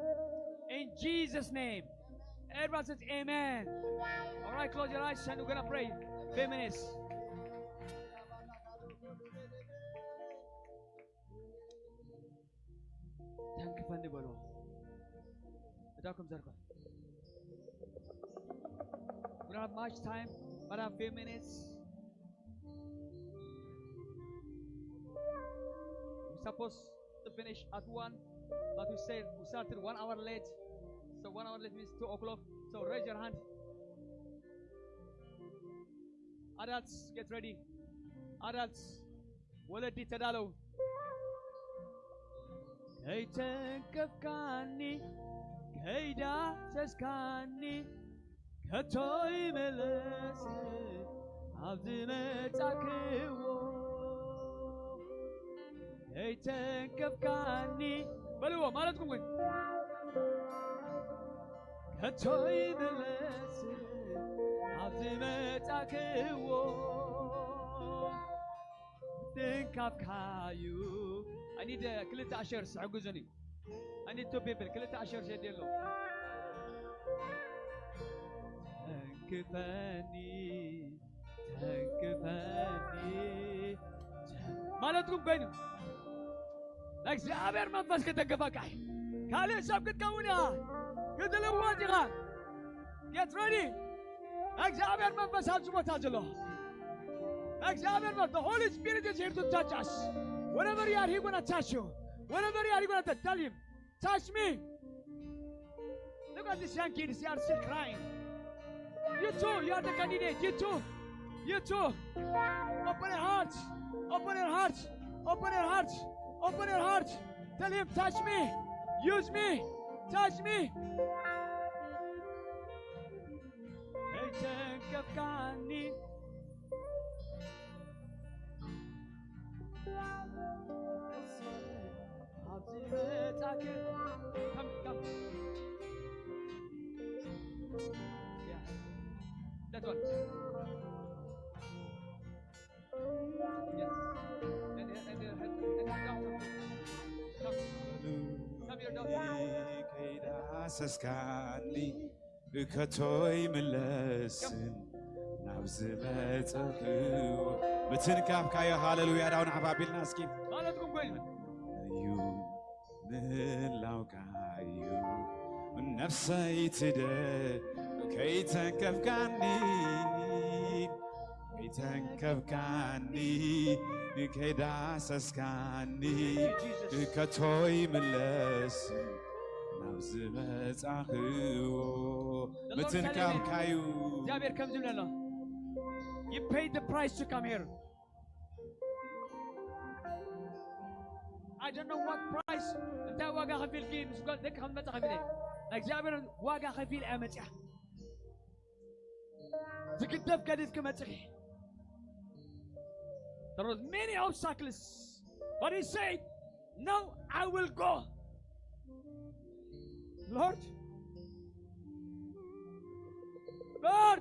In Jesus' name. Everyone says amen. All right, close your eyes and we're going to pray. 5 minutes. Thank you, Father. We don't have much time, but a few minutes. We're supposed to finish at 1, but we started 1 hour late. So 1 hour late means 2 o'clock. So raise your hand. Adults, get ready. Adults, waladi tadalo. Hey, tenkafkani, kayda saskani, katoy melase, abdimetzakewo. Hey, tenkafkani, baluwa, malatkum win. Katoy melase, abdimetzakewo. Tenkafkayu. I need كلتا أشهر سعجوزني. I need 2 people. كلتا أشهر جديلو. تنكفاني تنكفاني. ما لا تقوم بينهم. لك زابر منفس كتنكفاكاي. كالي سب كتكونها. كتلو واجها. Get ready. لك زابر منفس هالجمعة تاجلو. لك زابر منفس. The Holy Spirit is here to touch us. Whenever you are, He's going to touch you. Whenever you are, He's going to tell Him, touch me. Look at these young kids, they are still crying. You too, you are the candidate. You too. You too. Open your heart. Open your heart. Open your heart. Open your heart. Tell Him, touch me. Use me. Touch me. Come, come. Yeah. That one. Yes. And down. Come. Come here, down. كيداسسكاني كتوي ملسن نابزمتخو بتنكاب كايو هاللويا داون عبابيلنا سكين مالتكم كوين ملاوكايو نفسي تدى كي تنكفكاني كي تنكفكاني كي داسسكاني كتوي ملسن نابزمتخو بتنكابكايو جابر كم زملانا You paid the price to come here. I don't know what price. أنت واقع خفيل كي مش قال ذك خمسة خفيلة. لكن جابر واقع خفيل أمتى. زكتف كديس كمتى. There was many obstacles, but he said, "No, I will go." Lord, Lord,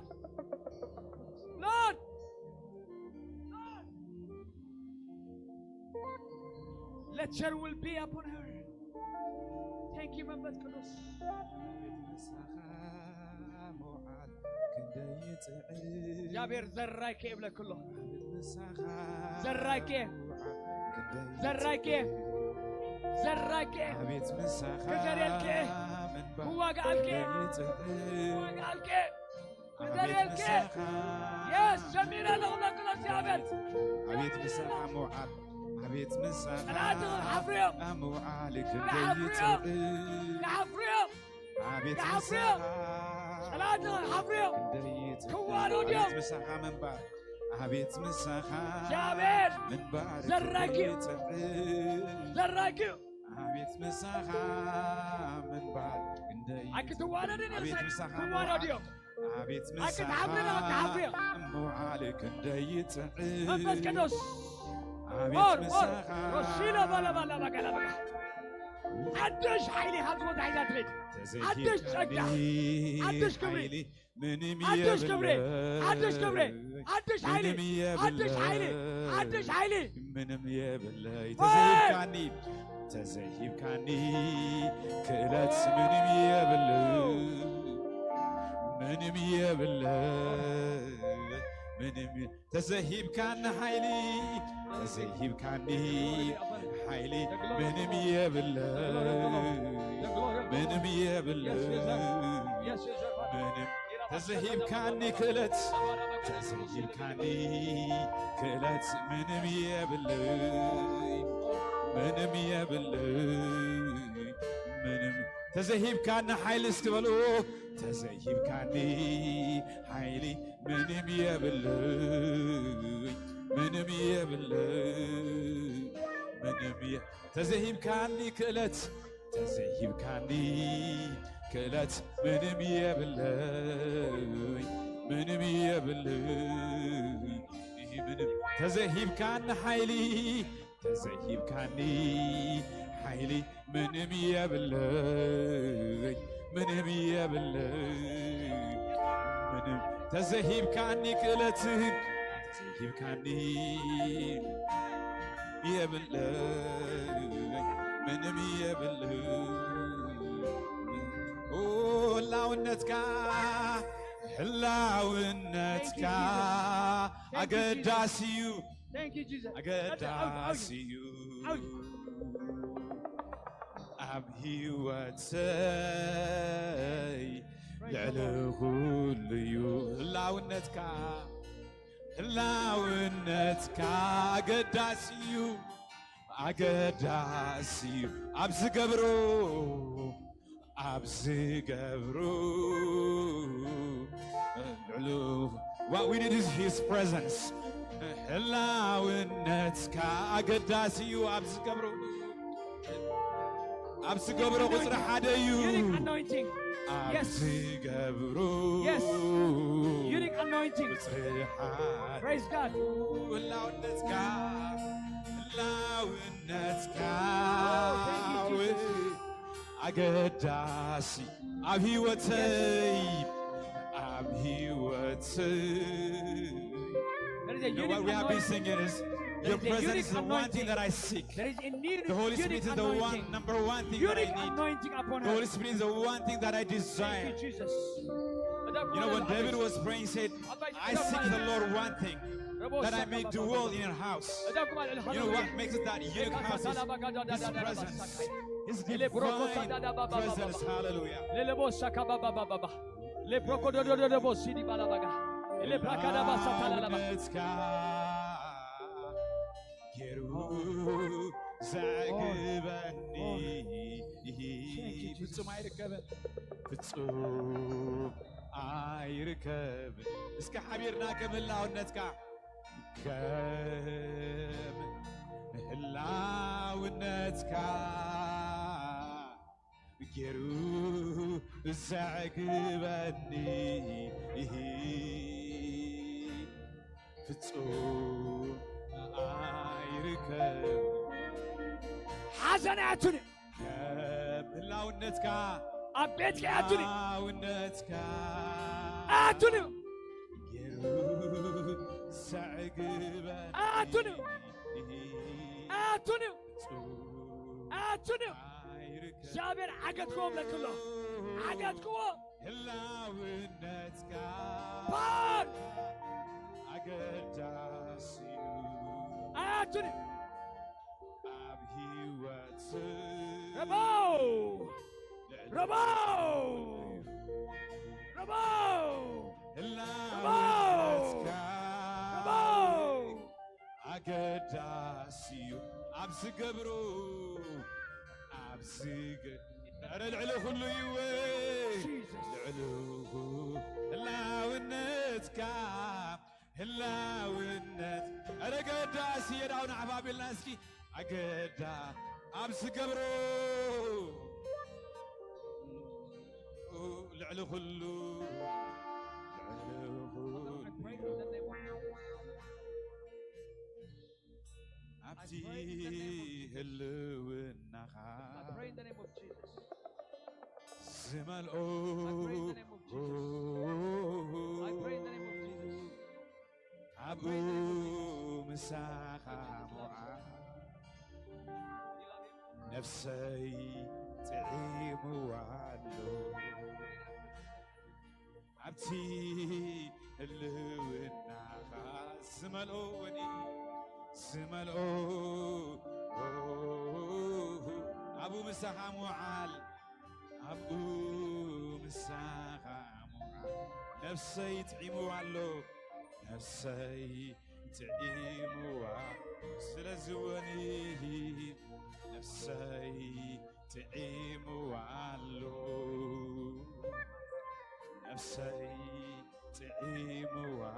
Lord, Lord, let your will be upon her. Thank you, Mambas Kados. جابر زرايك يبلا كله زرايك زرايك زرايك كجريلك هو قالك هو قالك كجريلك يس جميلة لغنا كله جابر عبيت مساحة موعد عبيت مساحة العادل حفريهم موعالك كحفريهم عبيت كحفريهم العادل حفريهم كوارو ديهم عبيت مساحة من بعد عبيت مساحة جابر من بعد زراكيو زراكيو عبيت مساحة من بعد أكيد توارو ديهم عبيت مساحة كوارو ديهم عبيت أكيد مساحة حفريهم موعالك نديت منفس كدوس عبيت مساحة رشيلة بلا بلا بلا بلا عدش حيلي هاتفوت عايزة تريد عدش شجع عدش كبري عدش كبري عدش كبري عدش حيلي عدش حيلي عدش حيلي منم يبلي تزهيب كاني كلت منم يبلي منم تزهيب كان حيلي تزهيب كاني حيلي منم يبلي منم تزهيب كاني كلت تزهيب كاني كلت منم يبلي ምንም የብልኝ ምንም ተዘሂብካና ኃይል እስክበሉ ተዘሂብካኒ ኃይሊ ምንም የብልኝ ምንም የብልኝ ምንም ተዘሂብካኒ ክእለት ተዘሂብካኒ ክእለት ምንም የብልኝ ምንም የብልኝ ምንም ተዘሂብካኒ ኃይሊ ተዘሂብካኒ ኃይሊ ምንም የብልኝ ምንም የብልኝ ምንም ተዘሂብካኒ ክእለትህ ተዘሂብካኒ የብልኝ ምንም የብልኝ ህላውነትካ ህላውነትካ አገዳሲዩ Thank you, Jesus. አገዳሲዩ ኣብ ህይወተይ ልዕሊ ኩሉ እዩ ህላውነትካ ህላውነትካ ኣገዳሲዩ ኣገዳሲዩ ኣብ ዝገብሮ ልዕሉ what we need is his presence ህላውነትካ ኣገዳሲዩ ኣብ ዝገብሮ ኣብ ዝገብሮ ቁፅሪ ሓደ እዩ Unique anointing. ኣብ ዝገብሮ Unique anointing. ቁፅሪ ሓደ Praise God. ህላውነትካ ህላውነትካ ኣገዳሲ ኣብ ህይወተይ ኣብ ህይወተይ There is a You know what unique we have been anointing. singing is There your is a presence unique is the one thing anointing. that I seek. There is a unique, The Holy Spirit unique is the anointing. number one thing that I Unique need. anointing upon The Holy us. Spirit is the one thing that I desire. Thank you, Jesus. You know, when David was praying, he said, I seek the Lord one thing, that I may dwell in your house. You know what makes it that unique house is His presence. His divine presence. Hallelujah. ህላውነትካ ጌሩ ዘዕግበኒ ፍጹም አይርከብን ፍጹም አይርከብን እስከ ሓቢርና ከም ህላውነትካ ከም ህላውነትካ ጌሩ ዘዕግበኒ ፍጹም አይርከብ ሓዘናቱን ከም ህላውነትካ ኣብ ቤትከ ኣቱን ህላውነትካ ኣቱን ጌሩ ዘዕግበኒ ኣቱን ኣቱን ኣቱን እግዚአብሔር ዓገትክዎም ለክሎ ዓገትክዎ ህላውነትካ ባር ኣገዳሲዩ ኣቱን ኣብ ህይወትይ ረባው ረባው ረባው ህላውነትካ ረባው ኣገዳሲዩ ኣብ ዝገብሮ ኣብ ኧረ ልዕሊ ኩሉ እዩ ልዕሊ ህላውነትካ ህላውነት ኧረ ገዳሲ የዳውን ኣሕባቢልና እስኪ ኣገዳ ኣብ ዝገብሮ ልዕሊ ኩሉ ኣብቲ ህልውናኻ ዝመልኦ ኣብኡ ምሳኻ ሞዓል ነፍሰይ ጥዒምዋሎ ኣብቲ ህልውናኻ ዝመልኦኒ ዝመልኦ ኣብኡ ምሳኻ ሞዓል ኣብኡ ምሳኻ ሞዓል ነፍሰይ ጥዒምዋሎ ነፍሰይ ጥዒምዋ ስለዝወኒ نفسي تعيموا علو نفسي تعيموا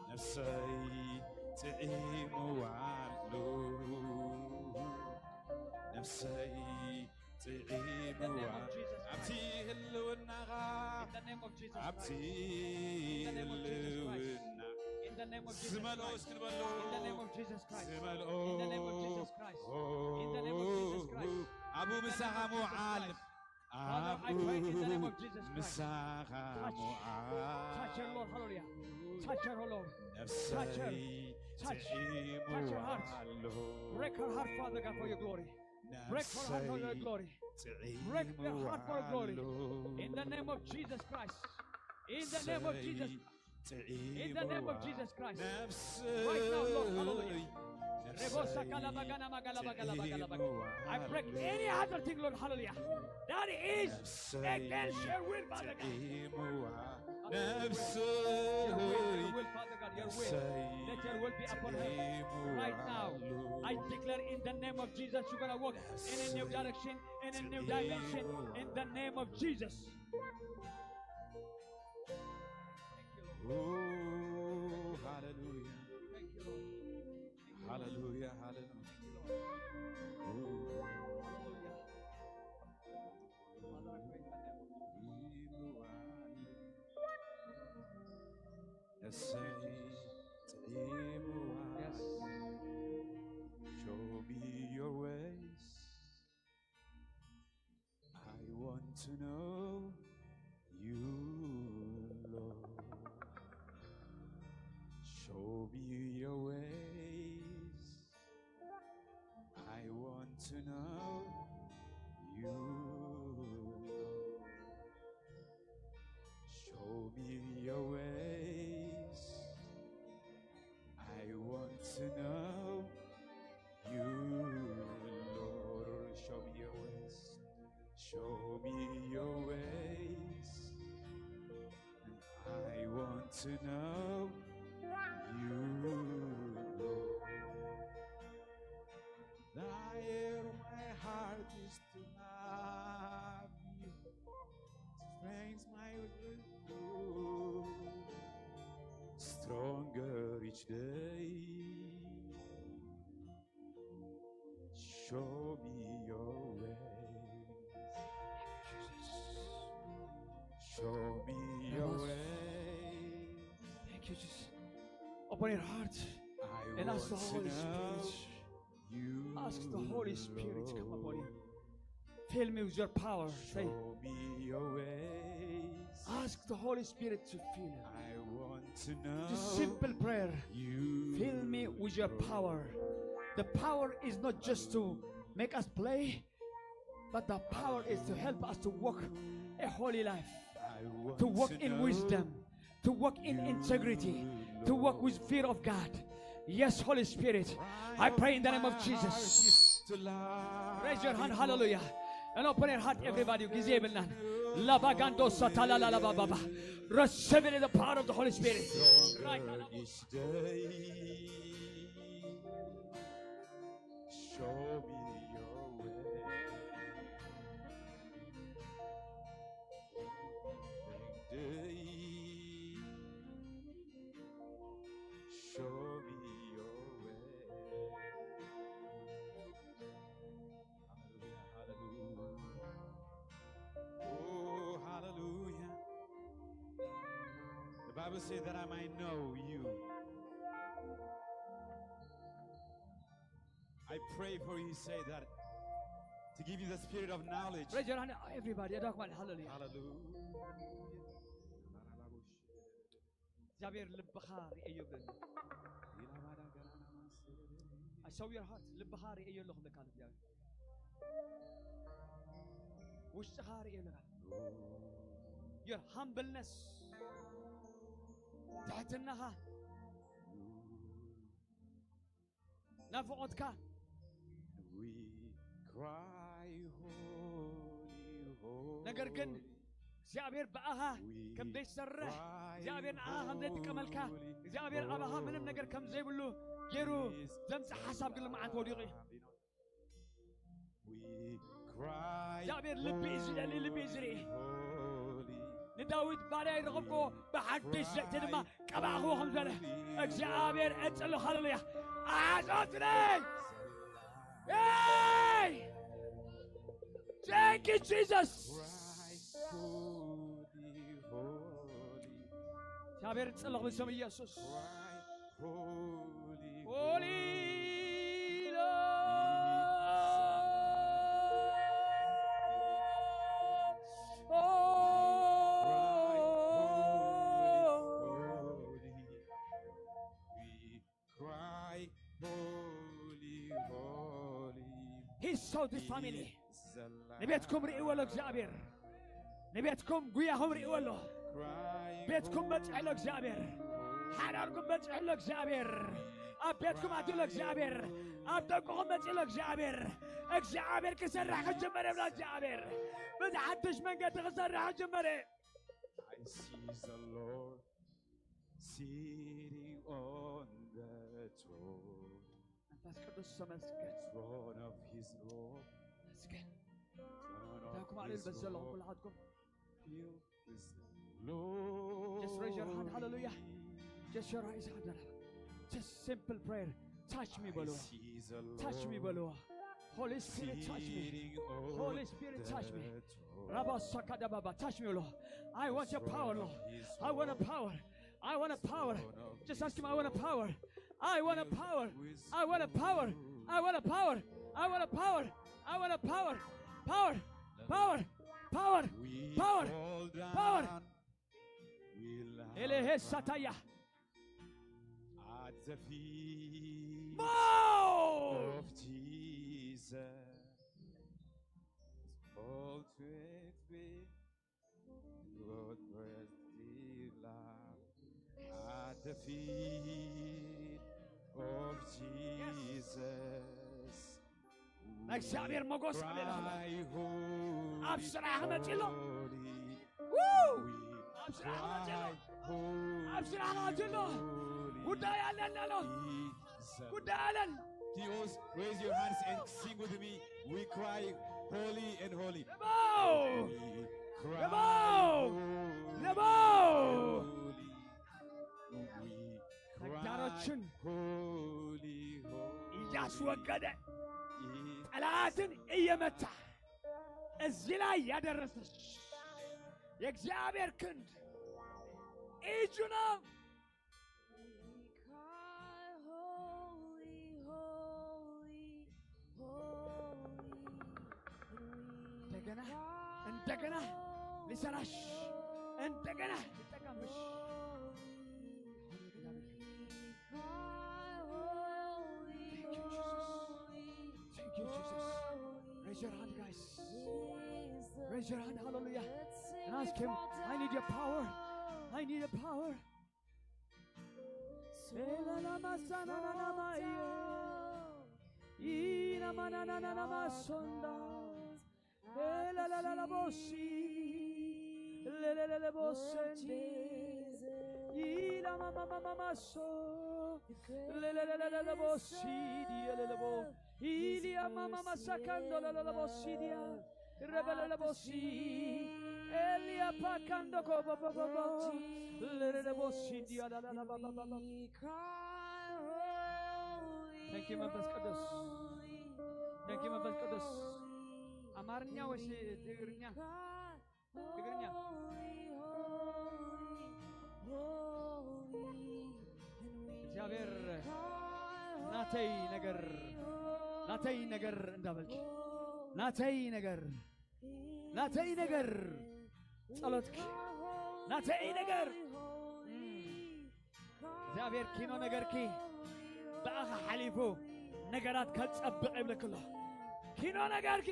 نفسي تعيموا علو نفسي تعيموا عبتي هلونا عبتي هلونا In the name of Jesus زملو Christ. اسكنبلو In the name of Jesus Christ. زملو In the name of Jesus Christ. In the name of Jesus Christ. أبو مساحة معلم Father, I pray in the name of Jesus Christ. مساحة Touch her, Lord. Hallelujah. Touch her, oh Lord. نفسي Touch her. Touch her heart. Break her heart, Father God, for your glory. Break her heart for your glory. Break her heart for your glory. In the name of Jesus Christ. In the name of Jesus. In the name of Jesus Christ. Right now, Lord. Hallelujah. I break any other thing, Lord. Hallelujah. That is against your will, Father God. Your will, Father God, your will. Let your will be upon her right now. I declare in the name of Jesus, you're going to walk in a new direction, in a new dimension, in the name of Jesus. Oh, hallelujah. Thank you, Lord. Hallelujah, hallelujah. Yes. Show me your ways. I want to know you, Lord. Show me your ways. I want to know you, Lord. Show me your ways. I want to know you, Lord. Show me your ways. Show me your ways. I want to know you, Lord. Desire my heart is to love you. Strength my will, stronger each day. Show me your ways. Show me your ways. Thank you, Jesus. Open your heart and ask the Holy Spirit. Ask the Holy Spirit to come upon you. Fill me with your power. Say, Show me your ways. ask the Holy Spirit to fill you. I want to know Just simple prayer. you. Fill me with your power. The power is not just to make us play, but the power is to help us to walk a holy life, to walk in wisdom, to walk in integrity, to walk with fear of God. Yes, Holy Spirit, I pray in the name of Jesus. Raise your hand, hallelujah. And open your heart, everybody. Receive it in the power of the Holy Spirit. Right now. Show me your way. Show me your way. Hallelujah, hallelujah. Oh, hallelujah. The Bible says that I might know you. I pray for you, say that, to give you the spirit of knowledge. Raise your hand, everybody. Hallelujah. Hallelujah. እግዚአብሔር ልብኻ ርእዮ ብለኒ I saw your heart ልብኻ ርእዮ ኣለኹ ለካ እግዚአብሔር ውሽጥኻ ርእዮ ኣለካ your humbleness ትሕትናኻ ናፍቆትካ We cry holy, holy. ነገር ግን እግዚአብሔር በአኻ ከም ዘይሰርሕ እግዚአብሔር ንዓኻ ከም ዘይጥቀመልካ እግዚአብሔር ኣባኻ ምንም ነገር ከም ዘይብሉ ገይሩ ዘምፅእ ሓሳብ ግን ልመዓልቲ ወዲቑ እዩ እግዚአብሔር ልቢ እዩ ዝደሊ ልቢ እዩ ዝርኢ ንዳዊት ባርያ ይረኸብክዎ ብሓድሽ ዘእቲ ድማ ቀባእኽዎ ከም ዝበለ እግዚአብሔር እፅሉ ሃሌሉያ ኣዓፆትነይ Hey! Thank you, Jesus. እግዚአብሔር ጸሎት በስም ኢየሱስ Holy He saw this family. نبيتكم رئيوا له እግዚአብሔር نبيتكم ጉያሁም رئيوا له ቤትኩም በጽሕ له እግዚአብሔር ሓዳርኩም በጽሕ له እግዚአብሔር ኣብ ቤትኩም ኣትዩ له እግዚአብሔር ኣብ ደቅኹም በጽሕ له እግዚአብሔር እግዚአብሔር ክሰርሕ ከጀመረ ብላ እግዚአብሔር ብዝሓድሽ መንገዲ ክሰርሕ ከጀመረ I see the Lord sitting on the throne. መንፈስ ቅዱስ ተመስገን Throne of his Lord. ተመስገን Throne ታኩም of على his البزلهم Lord. كلكم Filled with glory. Just raise your hand hallelujah Just your eyes Just simple prayer Touch me below Touch me below Holy Spirit touch me Holy Spirit touch me Rabba Sakada Baba touch me Lord I want your power Lord I want a power I want a power Just ask him I want a power I want a power I want a power I want a power I want a power I want a power Power Power Power Power Power Elehe Sataya At the feet More of Jesus, all to expect God bless the Lamb. At the feet of Jesus, እግዚአብሔር ሞገስ አለልህ አብስራህ holy, መጪሎ አብስራህ መጪሎ አብስራህ መጪሎ ጉዳይ አለን አለው ጉዳይ አለን Dios, raise your hands and sing with me. We cry, holy and holy. We cry, ተግዳሮችን holy, እያስወገደ ጠላትን እየመታ እዚህ ላይ ያደረሰች የእግዚአብሔር ክንድ እጁ ነው እንደገና እንደገና ሊሰራሽ እንደገና ሊጠቀምሽ Thank you, Jesus. Raise your hand, guys. Raise your hand, hallelujah. And ask him, I need your power. I need your power. Ilia mama masakando la bosidia rebele la bosi Elia pakando ko baba la bosidia la baba Thank you መንፈስ ቅዱስ Thank you መንፈስ ቅዱስ አማርኛ ወይስ ትግርኛ ትግርኛ እግዚአብሔር ናተይ ነገር እንዳበልክ ናተይ ነገር ጸሎትክ ናተይ ነገር እግዚአብሔር ኪኖ ነገርኪ በአኻ ሓሊፉ ነገራት ከጸብቕ ይብለክሎ ኪኖ ነገርኪ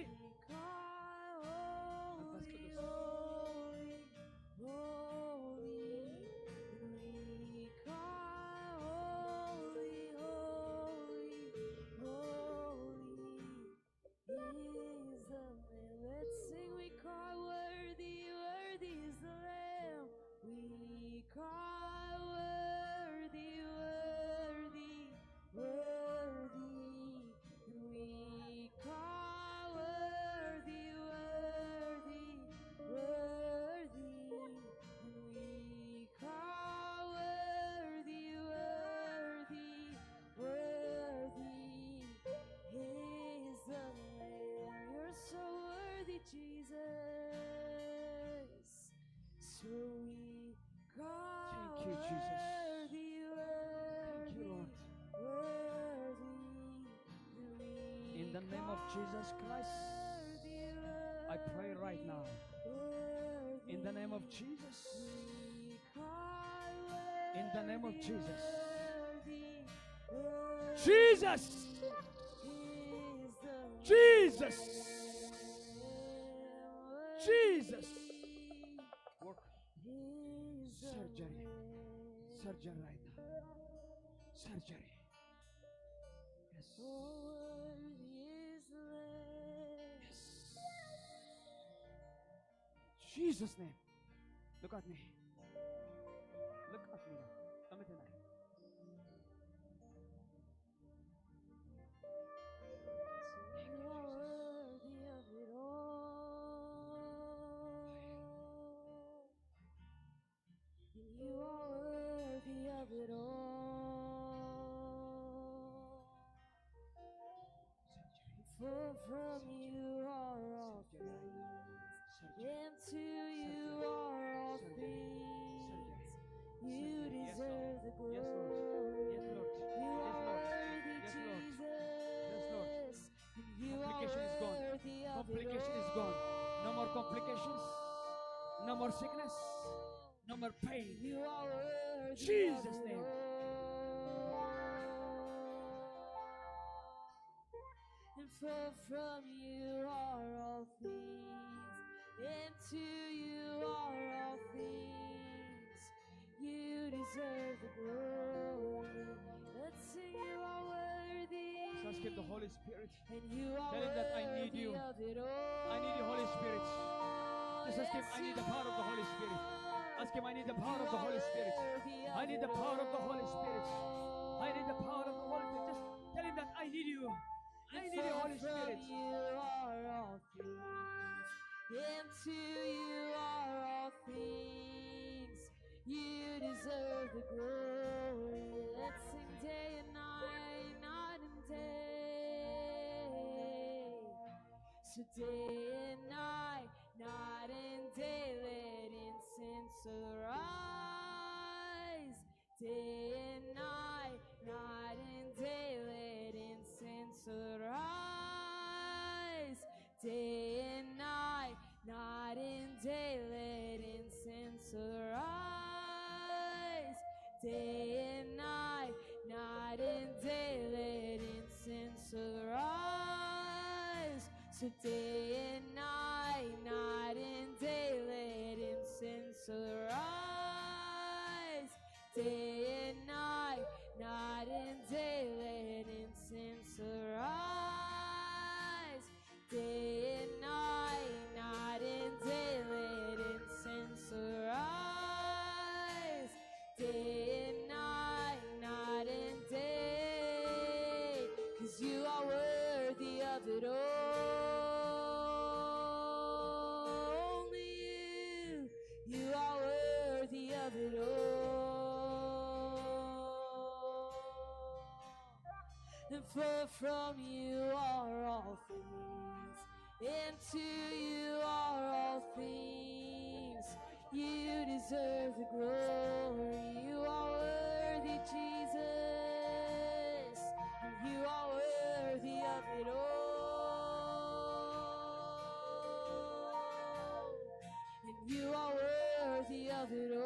Jesus. Thank you, Lord. In the name of Jesus Christ, I pray right now. In the name of Jesus. In the name of Jesus. Jesus. Jesus. Jesus. Work. Surgery. Surgery right now. Surgery. Yes. Yes. Jesus' name. Look at me. Look at me now. Come tonight. You are worthy of it all. For from you are all things, and to you are all things. You deserve the glory. You are worthy, Jesus. You are Complication is gone. worthy of it Complication is gone. No more complications. No more sickness. No more pain. You are worthy. Jesus' name. And for from you are all things, and to you are all things. You deserve the glory. Let's sing. You are worthy. So ask him, the Holy Spirit. And you are Tell him that I need you. worthy of it all. I need the Holy Spirit. Just ask him, I need the power of the Holy Spirit. Ask him, I need the power of the Holy Spirit. I need the power of the Holy Spirit. I need the power of the Holy Spirit. Just tell him that I need you. I need the Holy Spirit. You are all things, and to you are all things. You deserve the glory. Let's sing day and night, night and day. So day and night, night and day, let incense arise. Day and night, night and day, let incense arise. Day and night, night and day, let incense arise. Day and night, night and day, let incense arise. So day and night, night and day, let incense arise. Day and night, night and day, let incense arise. Day and night, night and day, let incense arise. Day and night, night and day, 'cause you are worthy of it all. Only you are worthy of it all. And for from you are all things, and to you are all things. You deserve the glory. You are worthy, Jesus, and you are worthy of it all. And you are worthy of it all.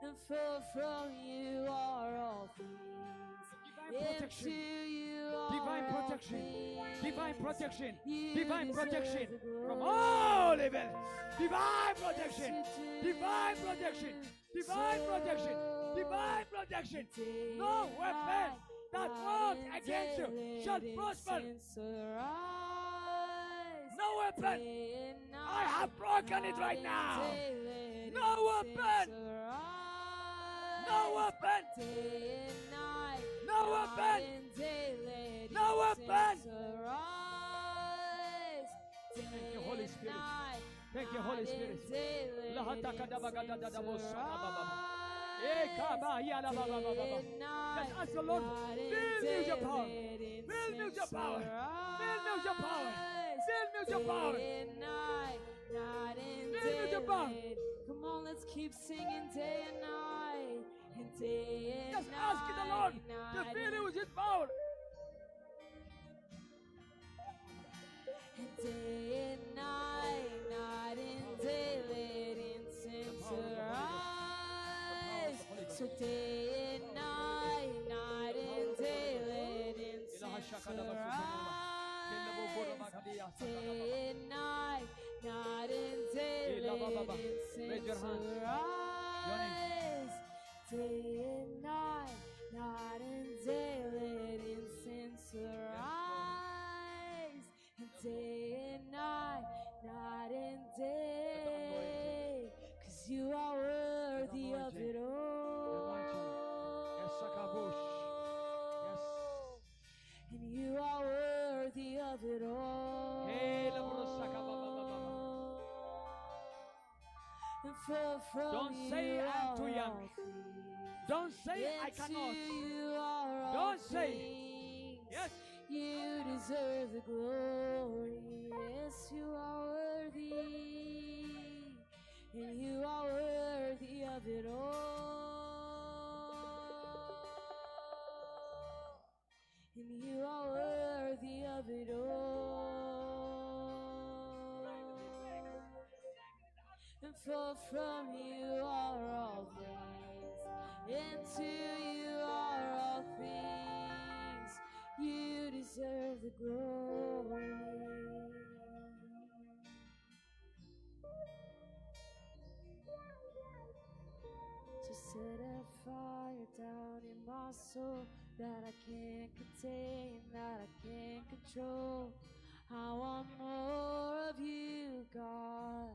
And for from you are all things, and to you are Divine all protection. things. Divine protection. You Divine deserve protection the from glory. all evil. Divine protection. Yes, you do. Divine protection. Divine protection. Divine protection. No weapon that forms against you shall prosper. No weapon. I have broken it right now. No weapon. No weapon. No weapon. No weapon. Thank you, Holy Spirit. Thank you, Holy Spirit. Let's ask the Lord, fill me with your power. Fill me with your power. Fill me with your power. Fill me with your power. night and This is day. your part. Come on, let's keep singing day and night, and day and Just night. ask the Lord to night fill and you with His power. And day and night, night and day, let incense arise. So day and night, night and day, let incense arise. Day and night, night and day, let incense arise. Day and night, night and day, let incense arise. And day and night, night and day, 'cause you are worthy of it all. And you are worthy of it all. And from Don't you say I'm are too young. all things. Don't say I And cannot. to you are all Don't say. things. Yes. You deserve the glory. Yes, you are worthy. And you are worthy of it all. And you are worthy of it all. And for from you are all things, and to you are all things. You deserve the glory. So set a fire down in my soul that I can't contain, that I can't control. I want more of you, God.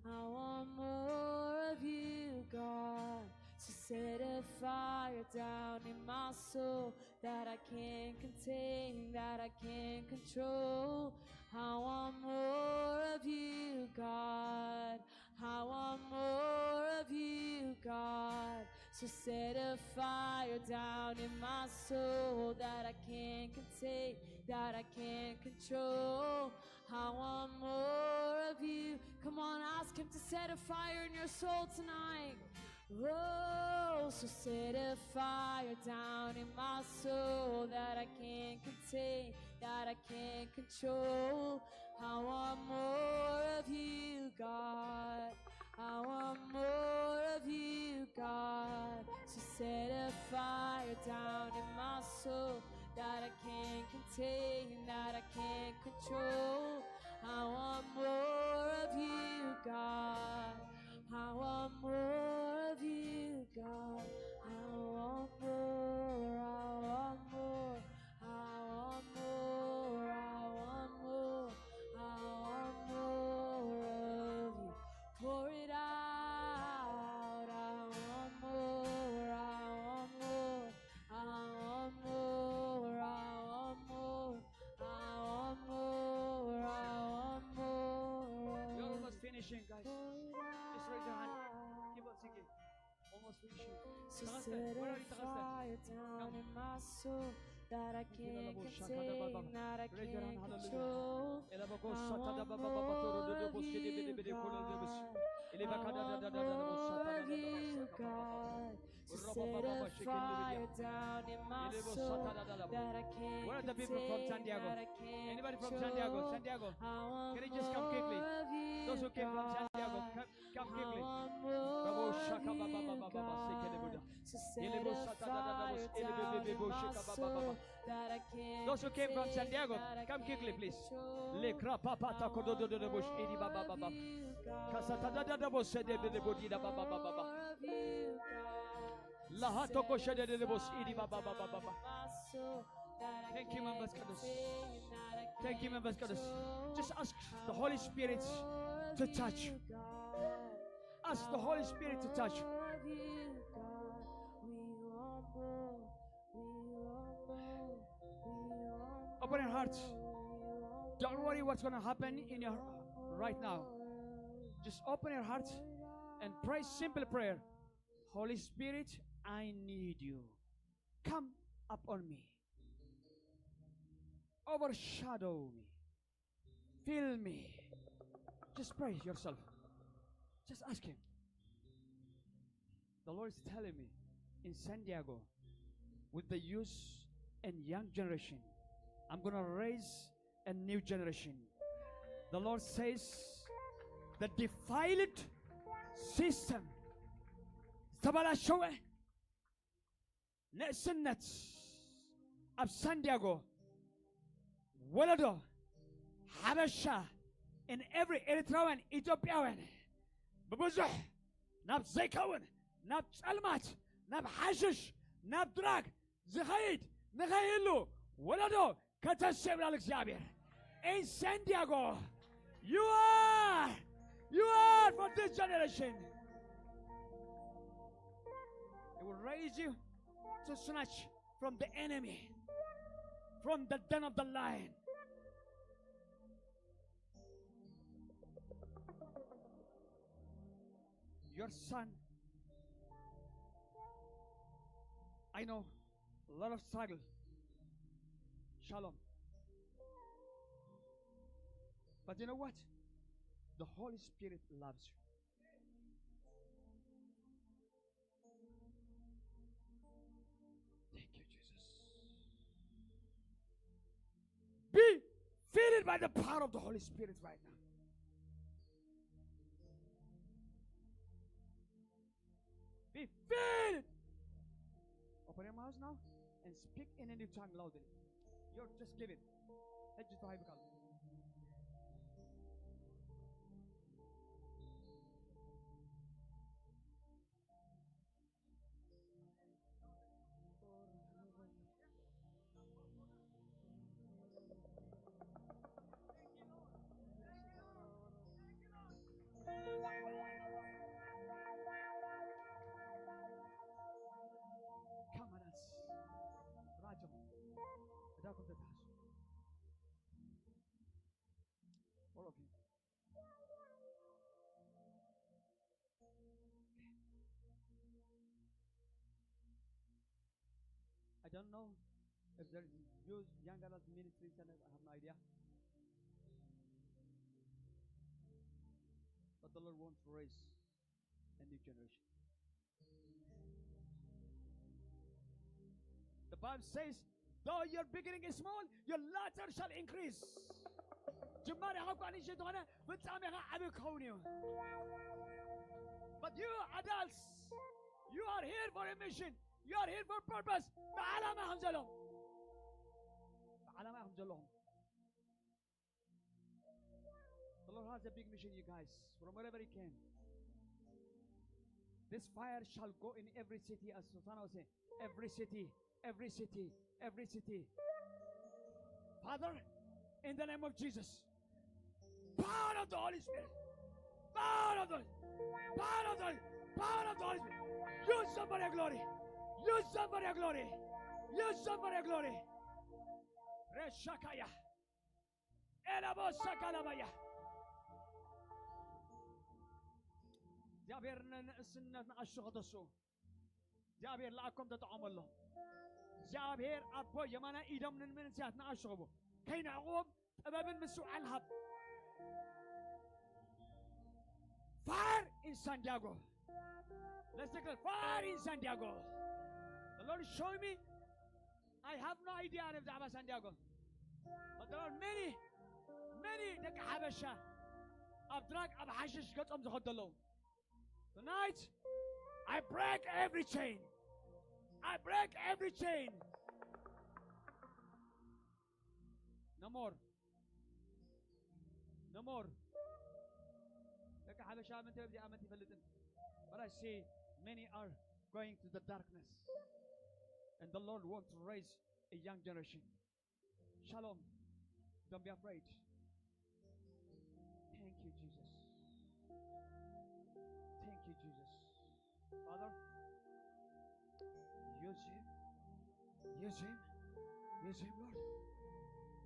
I want more of you, God. So set a fire down in my soul that I can't contain, that I can't control. I want more of you, God. I want more of you, God. So set a fire down in my soul that I can't contain, that I can't control. I want more of you. Come on, ask Him to set a fire in your soul tonight. Oh, so set a fire down in my soul that I can't contain, that I can't control. I want more of you, God. I want more of you, God. So set a fire down in my soul that I can't contain, that I can't control. I want more of you, God. I want more of you, God. I want more, I want more, I want more, I want more, I want more of you. Pour it out. I want more, I want more, I want more, I want more, I want more, I want more. You're almost finishing, guys. Just raise your hand. Keep on singing. Almost finishing. So set a fire down in my soul that I can't contain, that I can't control. I want more of you, God. I want more of you, God. So set a fire down in my soul that I can't Where are the people from contain, Santiago? that I can't Anybody from control. Santiago? Santiago. I want Can you just come quickly? more of you, Those who came from God. Santiago, come quickly. I want more of you, God. So set a fire down in my soul that I can't Those who came from contain, Santiago, that I come quickly, can't please. control. Le krapapata kododo bush idi baba baba. Kasata da boss de bodi da baba baba. La hato koshede de boss idi baba baba baba. Thank you, members. Thank you, members. Just ask the Holy Spirit to touch you. Ask the Holy Spirit to touch you. Open your hearts. Don't worry what's going to happen in your right now. Just open your heart and pray simple prayer. Holy Spirit, I need you. Come upon me. Overshadow me. Fill me. Just pray yourself. Just ask him. The Lord is telling me in San Diego, with the youth and young generation, I'm going to raise a new generation. The Lord says the defiled system, ተበላሸወ ንእስነት ኣብ ሳን ዲያጎ ወለዶ ሓበሻ in every Eritrean Ethiopian ببزح ناب زيكون ناب ጸልማት ناب حشش ناب دراك زخيد نخيلو ولدو كتسب للእግዚአብሔር in San Diego you are for this generation. It will raise you to snatch from the enemy, from the den of the lion. Your son, I know a lot of struggle. Shalom. But you know what? The Holy Spirit loves you. Thank you, Jesus. Be filled by the power of the Holy Spirit right now. Be filled. Open your mouth now and speak in a new tongue loudly. You're just give it. Let's just try to come. Come on us. Rajam. Bedakum tetas. All of you. I don't know if there is young adult ministry center. I have no idea. But the Lord wants to raise a new generation. The Bible says, though your beginning is small, your latter shall increase. But you adults, you are here for a mission. You are here for purpose. The Lord has a big mission, you guys, from wherever He can. This fire shall go in every city, as Susanna was saying. Every city, every city, every city. Father, in the name of Jesus, power of the Holy Spirit, power of the Holy Spirit. Use them for your glory. Use them for your glory. Use them for your glory. Reshakaya. Elabo sakalabaya. እግዚአብሔር ንእስነት ንኣሽኸተሱ እግዚአብሔር ለኣኮም ተጠቐመሎ እግዚአብሔር ኣቦ የማና ኢዶም ንመንስያት ንኣሽኸቡ ከይንዕቕቦም ጥበብን ምስውዓል ሃብ fire in San Diego. Let's declare fire in San Diego. The Lord is showing me. I have no idea if it's about San Diego, but there are many ደቂ ሓበሻ ኣብ ድራግ ኣብ ሓሽሽ ገጾም ዝኸደለዉ. Tonight, I break every chain. I break every chain. No more. No more. But I see many are going to the darkness. And the Lord wants to raise a young generation. Shalom. Don't be afraid. Thank you, Jesus. Thank you, Jesus. Father, use him. Use him. Use him, Lord.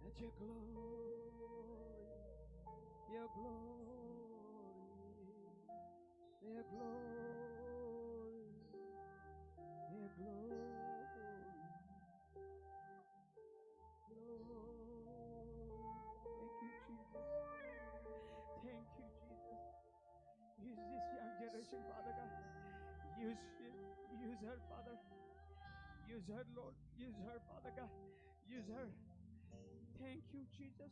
Let your glory, your glory, your glory, your glory, Lord. Thank you, Jesus. Thank you, Jesus. generation, Father God. Use her, Father. Use her, Lord. Use her, Father God. Use her. Thank you, Jesus.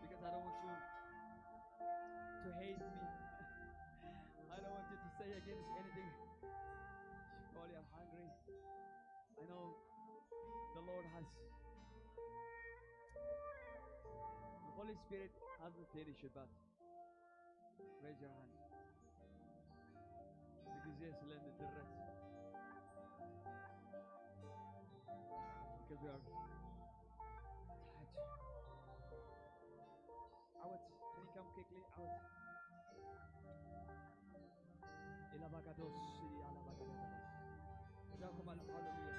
Because I don't want you to hate me. I don't want you to say against anything. Probably I'm hungry. I know the Lord has, the Holy Spirit hasn't finished it, but raise your hand. Because yes, lend it to the rest. Because we are tired. Out. Can you come quickly? Out. Ilabagados, Alabagados. Hallelujah.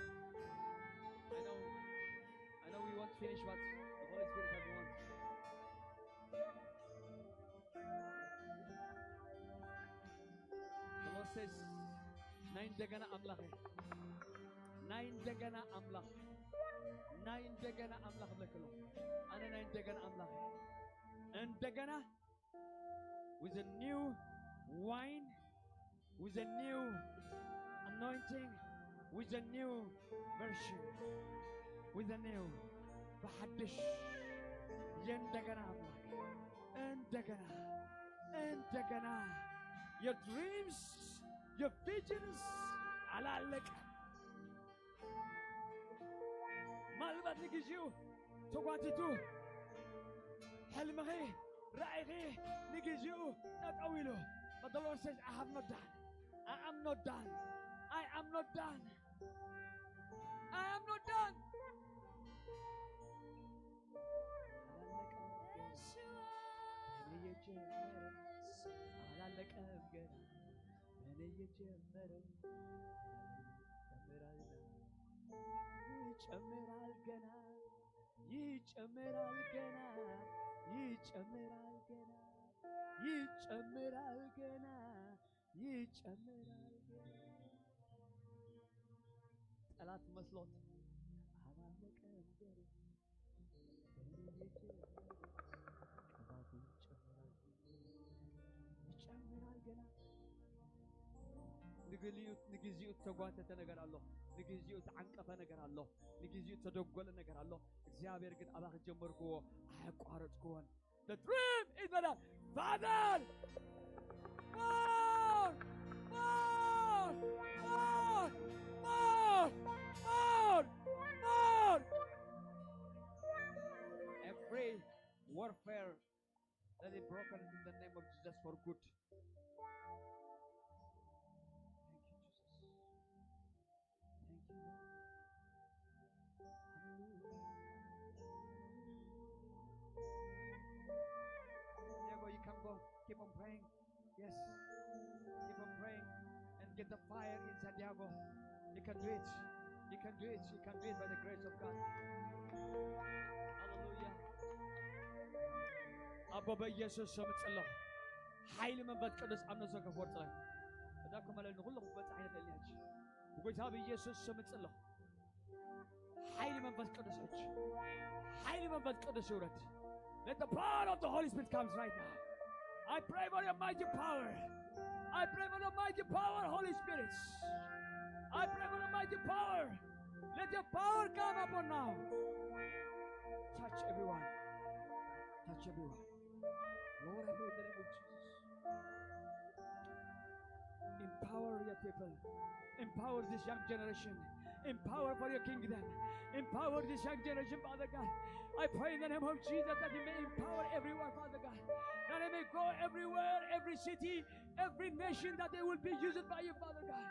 I know we won't finish what the Holy Spirit has wanted. The Lord says, Nine dagana amlach. Nine dagana amlach. Nine dagana amlach lekelo. Ana nine dagana amlach. And dagana with a new wine, with a new anointing, with a new version, with a new bahadish. Yendagana amlach. And dagana. Your dreams, your visions, alalek. Malbat nigijiu, togwatitu. Helmaghi, raighi, nigijiu, tatawilu. But the Lord says, I have not done. I am not done. I am not done. I am not done. አላለቀም ገና በእኔ የጀመረው ይጨምራል ገና ይጨምራል ገና ይጨምራል ገና ይጨምራል ገና ይጨምራል ገና ጠላት መስሎት አላለቀም ገና በእኔ የጀመረው ቅባቱ ይጨምራል ገና ንግዚኡ ተጓተተ ነገር ኣሎ ንግዚኡ ተዓንቀፈ ነገር ኣሎ ንግዚኡ ተደጎለ ነገር ኣሎ እግዚአብሔር ግን አባክ ጀመርክዎ አያቋረጥክዎን the dream is that father more more more more more more every warfare that is broken in the name of Jesus for good. You can go, keep on praying. Yes, keep on praying and get the fire inside Diego. You can do it. You can do it. You can do it by the grace of God. Hallelujah. Abba በኢየሱስ ስም ጸልዩ ኃይል መንፈስ ቅዱስ አምነሰ ከወርጥ ላይ እዳኩም ማለት ነው ሁሉ በፀሐይ ተልያች በጌታ በኢየሱስ ስም ጸልዩ ኃይል መንፈስ ቅዱስ ኃይል መንፈስ ቅዱስ ይውረድ. Let the power of the Holy Spirit comes right now. I pray for your mighty power. I pray for your mighty power, Holy Spirit. I pray for your mighty power. Let your power come upon now. Touch everyone. Touch everyone. Lord, I pray in the name of Jesus. Empower your people. Empower this young generation. Empower for your kingdom. Empower this young generation, Father God. I pray in the name of Jesus that you may empower everyone, Father God. That they may go everywhere, every city, every nation, that they will be used by you, Father God.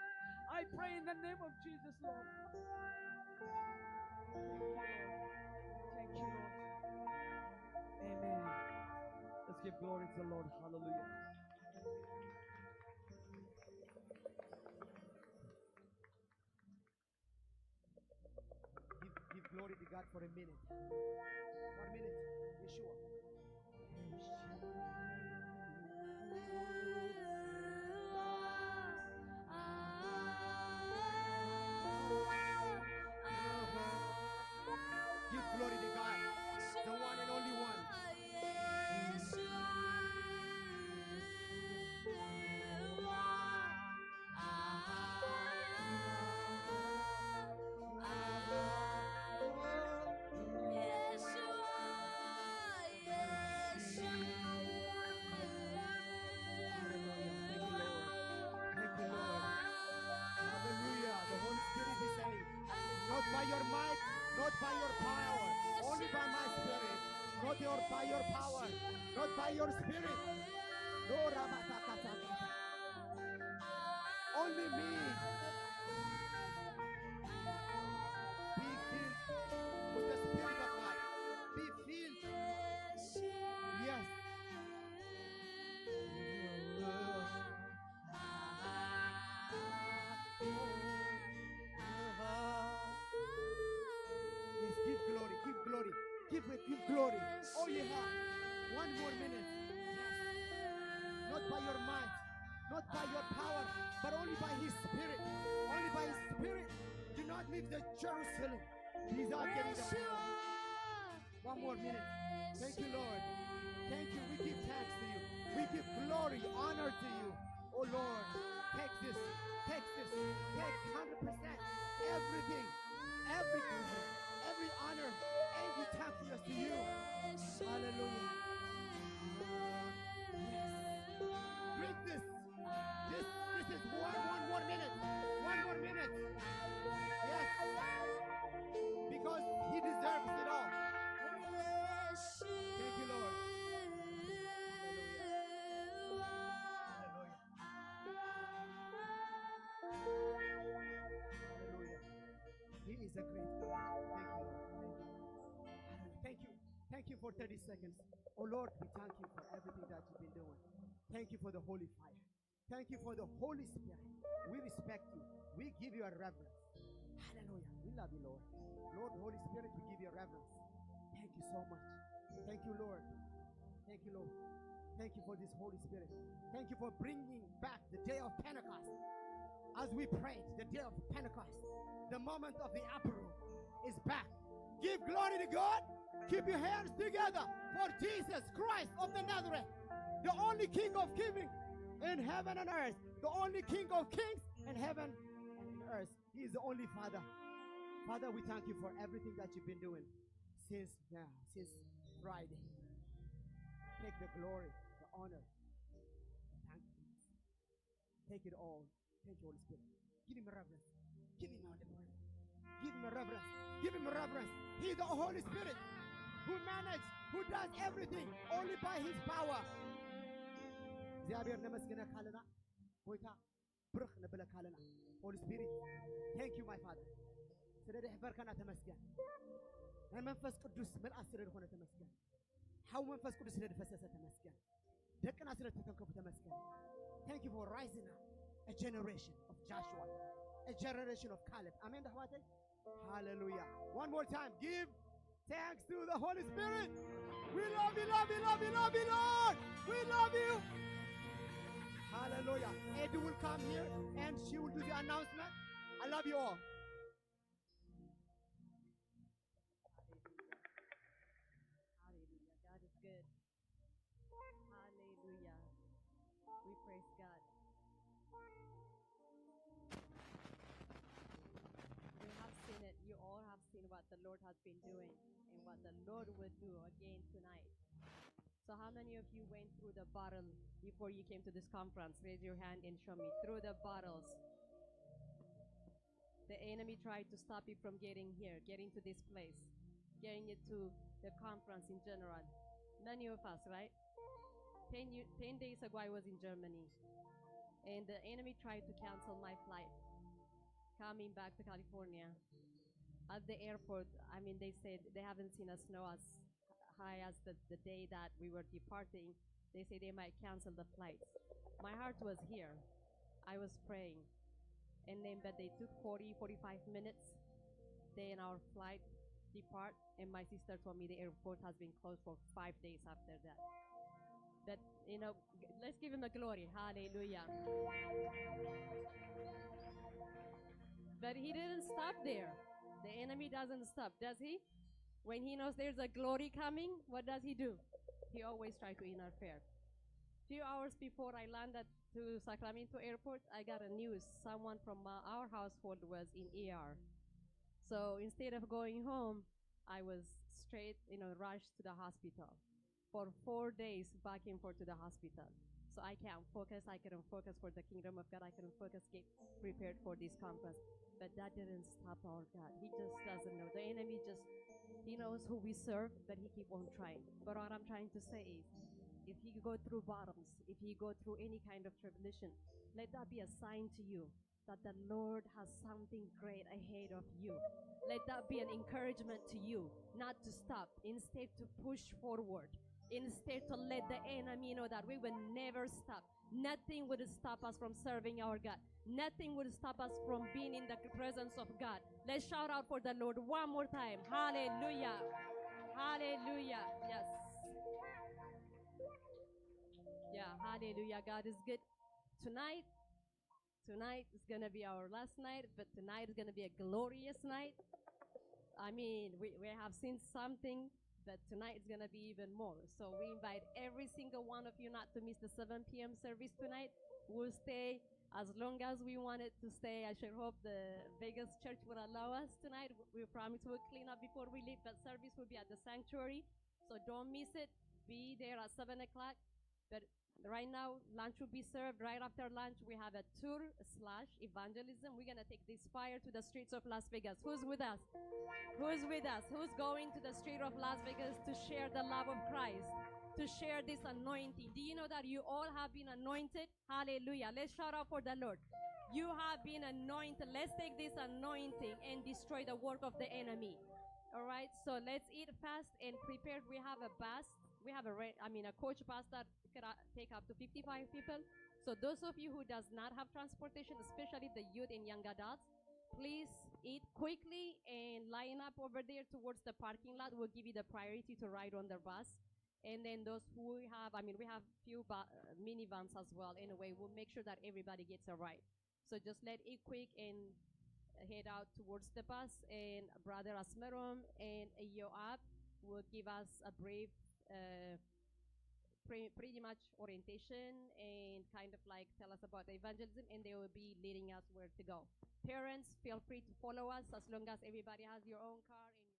I pray in the name of Jesus, Lord. Thank you, Lord. Amen. Let's give glory to the Lord. Hallelujah. Give glory to God for a minute. 1 minute. Yeshua. Give glory to God, the one and only one. Not by your might, not by your power, only by my spirit. Not by your power, not by your spirit. No, only me. Be filled with the Spirit of God. Be filled. Yes. Give glory, give glory, give glory. Oh yeah, 1 more minute. Yes. Not by your might, not by your power, but only by His Spirit. Only by His Spirit. Do not leave the Jerusalem without getting the power. 1 more minute. Thank you, Lord. Thank you. We give thanks to you. We give glory, honor to you. Oh Lord, take this, take 100%, everything, every honor, every thankfulness to you. Hallelujah. Drink this. This is one more minute. 1 more minute. Yes. Because He deserves it all. Thank you, Lord. He is a great God. Thank you. Thank you for 30 seconds. Oh Lord, we thank you for everything that you've been doing. Thank you for the holy fire. Thank you for the Holy Spirit. We respect you. We give you a reverence. Hallelujah. We love you, Lord. Lord, Holy Spirit, we give you a reverence. Thank you so much. Thank you, Lord. Thank you, Lord. Thank you for this Holy Spirit. Thank you for bringing back the day of Pentecost. As we prayed, the day of Pentecost, the moment of the upper room is back. Give glory to God. Keep your hands together for Jesus Christ of the Nazareth, the only King of kings in heaven and earth, the only King of kings in heaven and earth. He is the only Father. Father, we thank you for everything that you've been doing since now, since Friday. Take the glory, the honor. Thank you. Take it all. Thank you, Holy Spirit. Give him a reverence. Give him all the glory. Give him a reverence. Give him a reverence. He's the Holy Spirit who manages, who does everything only by his power. እግዚአብሔር ነመስገነ ካለና ሆይታ ብርኽ ነብለ ካለና Holy Spirit, thank you my Father. ስለ ደሕበርከና ተመስገን። ናይ መንፈስ ቅዱስ መልአክ ስለ ዝኾነ ተመስገን። ሓው መንፈስ ቅዱስ ስለ ደፈሰሰ ተመስገን። ደቅና ስለ ተተንከፉ ተመስገን። Thank you for rising up a generation of Joshua, a generation of Caleb. Amen. Hallelujah. One more time. Give thanks to the Holy Spirit. We love you, love you, love you, love you, Lord. We love you. Hallelujah. Edu will come here and she will do the announcement. I love you all. Hallelujah. God is good. Hallelujah. We praise God. We have seen it. You all have seen what the Lord has been doing and what the Lord will do again tonight. So how many of you went through the battle before you came to this conference? Raise your hand and show me. Through the battles. The enemy tried to stop you from getting here, getting to this place, getting you to the conference in general. Many of us, right? 10 days ago I was in Germany. And the enemy tried to cancel my flight coming back to California. At the airport, I mean, they said they haven't seen a snow as high as the day that we were departing. They say they might cancel the flights. My heart was here. I was praying. And then, but they took 45 minutes. Then our flight depart, and my sister told me the airport has been closed for 5 days after that. But, you know, let's give him a glory. Hallelujah. But he didn't stop there. The enemy doesn't stop, does he? When he knows there's a glory coming, what does he do? He always tries to interfere. Few hours before I landed to Sacramento Airport, I got a news. Someone from our household was in ER. So instead of going home, I was straight, rushed to the hospital. For 4 days, back and forth to the hospital. So I can't focus. I couldn't focus for the kingdom of God. I couldn't focus, get prepared for this conference. But that didn't stop our God. He just doesn't know. The enemy he knows who we serve, but he keep on trying. But what I'm trying to say is, if you go through battles, if you go through any kind of tribulation, let that be a sign to you that the Lord has something great ahead of you. Let that be an encouragement to you, not to stop, instead to push forward. Instead to let the enemy know that we will never stop. Nothing would stop us from serving our God. Nothing would stop us from being in the presence of God. Let's shout out for the Lord one more time. Hallelujah. Hallelujah. Yes. Yeah, hallelujah. God is good. Tonight is going to be our last night, but tonight is going to be a glorious night. I mean, we have seen something, but tonight is going to be even more. So we invite every single one of you not to miss the 7 p.m. service tonight. We'll stay as long as we wanted to stay. I sure hope the Vegas church will allow us tonight. We promise we'll clean up before we leave, but service will be at the sanctuary. So don't miss it. Be there at 7 o'clock. But right now, lunch will be served. Right after lunch, we have a tour/evangelism. We're going to take this fire to the streets of Las Vegas. Who's with us? Who's with us? Who's going to the street of Las Vegas to share the love of Christ? To share this anointing. Do you know that you all have been anointed? Hallelujah. Let's shout out for the Lord. You have been anointed. Let's take this anointing and destroy the work of the enemy. All right, so let's eat fast and prepared. We have a we have a coach bus that could take up to 55 people. So those of you who does not have transportation, especially the youth and young adults, please eat quickly and line up over there towards the parking lot. We'll give you the priority to ride on the bus. And then those who have, we have few minivans as well. Anyway, we'll make sure that everybody gets a ride. So just let it quick and head out towards the bus. And Brother Asmerom and Yoab will give us a brief, pretty much orientation and kind of like tell us about the evangelism, and they will be leading us where to go. Parents, feel free to follow us as long as everybody has your own car. And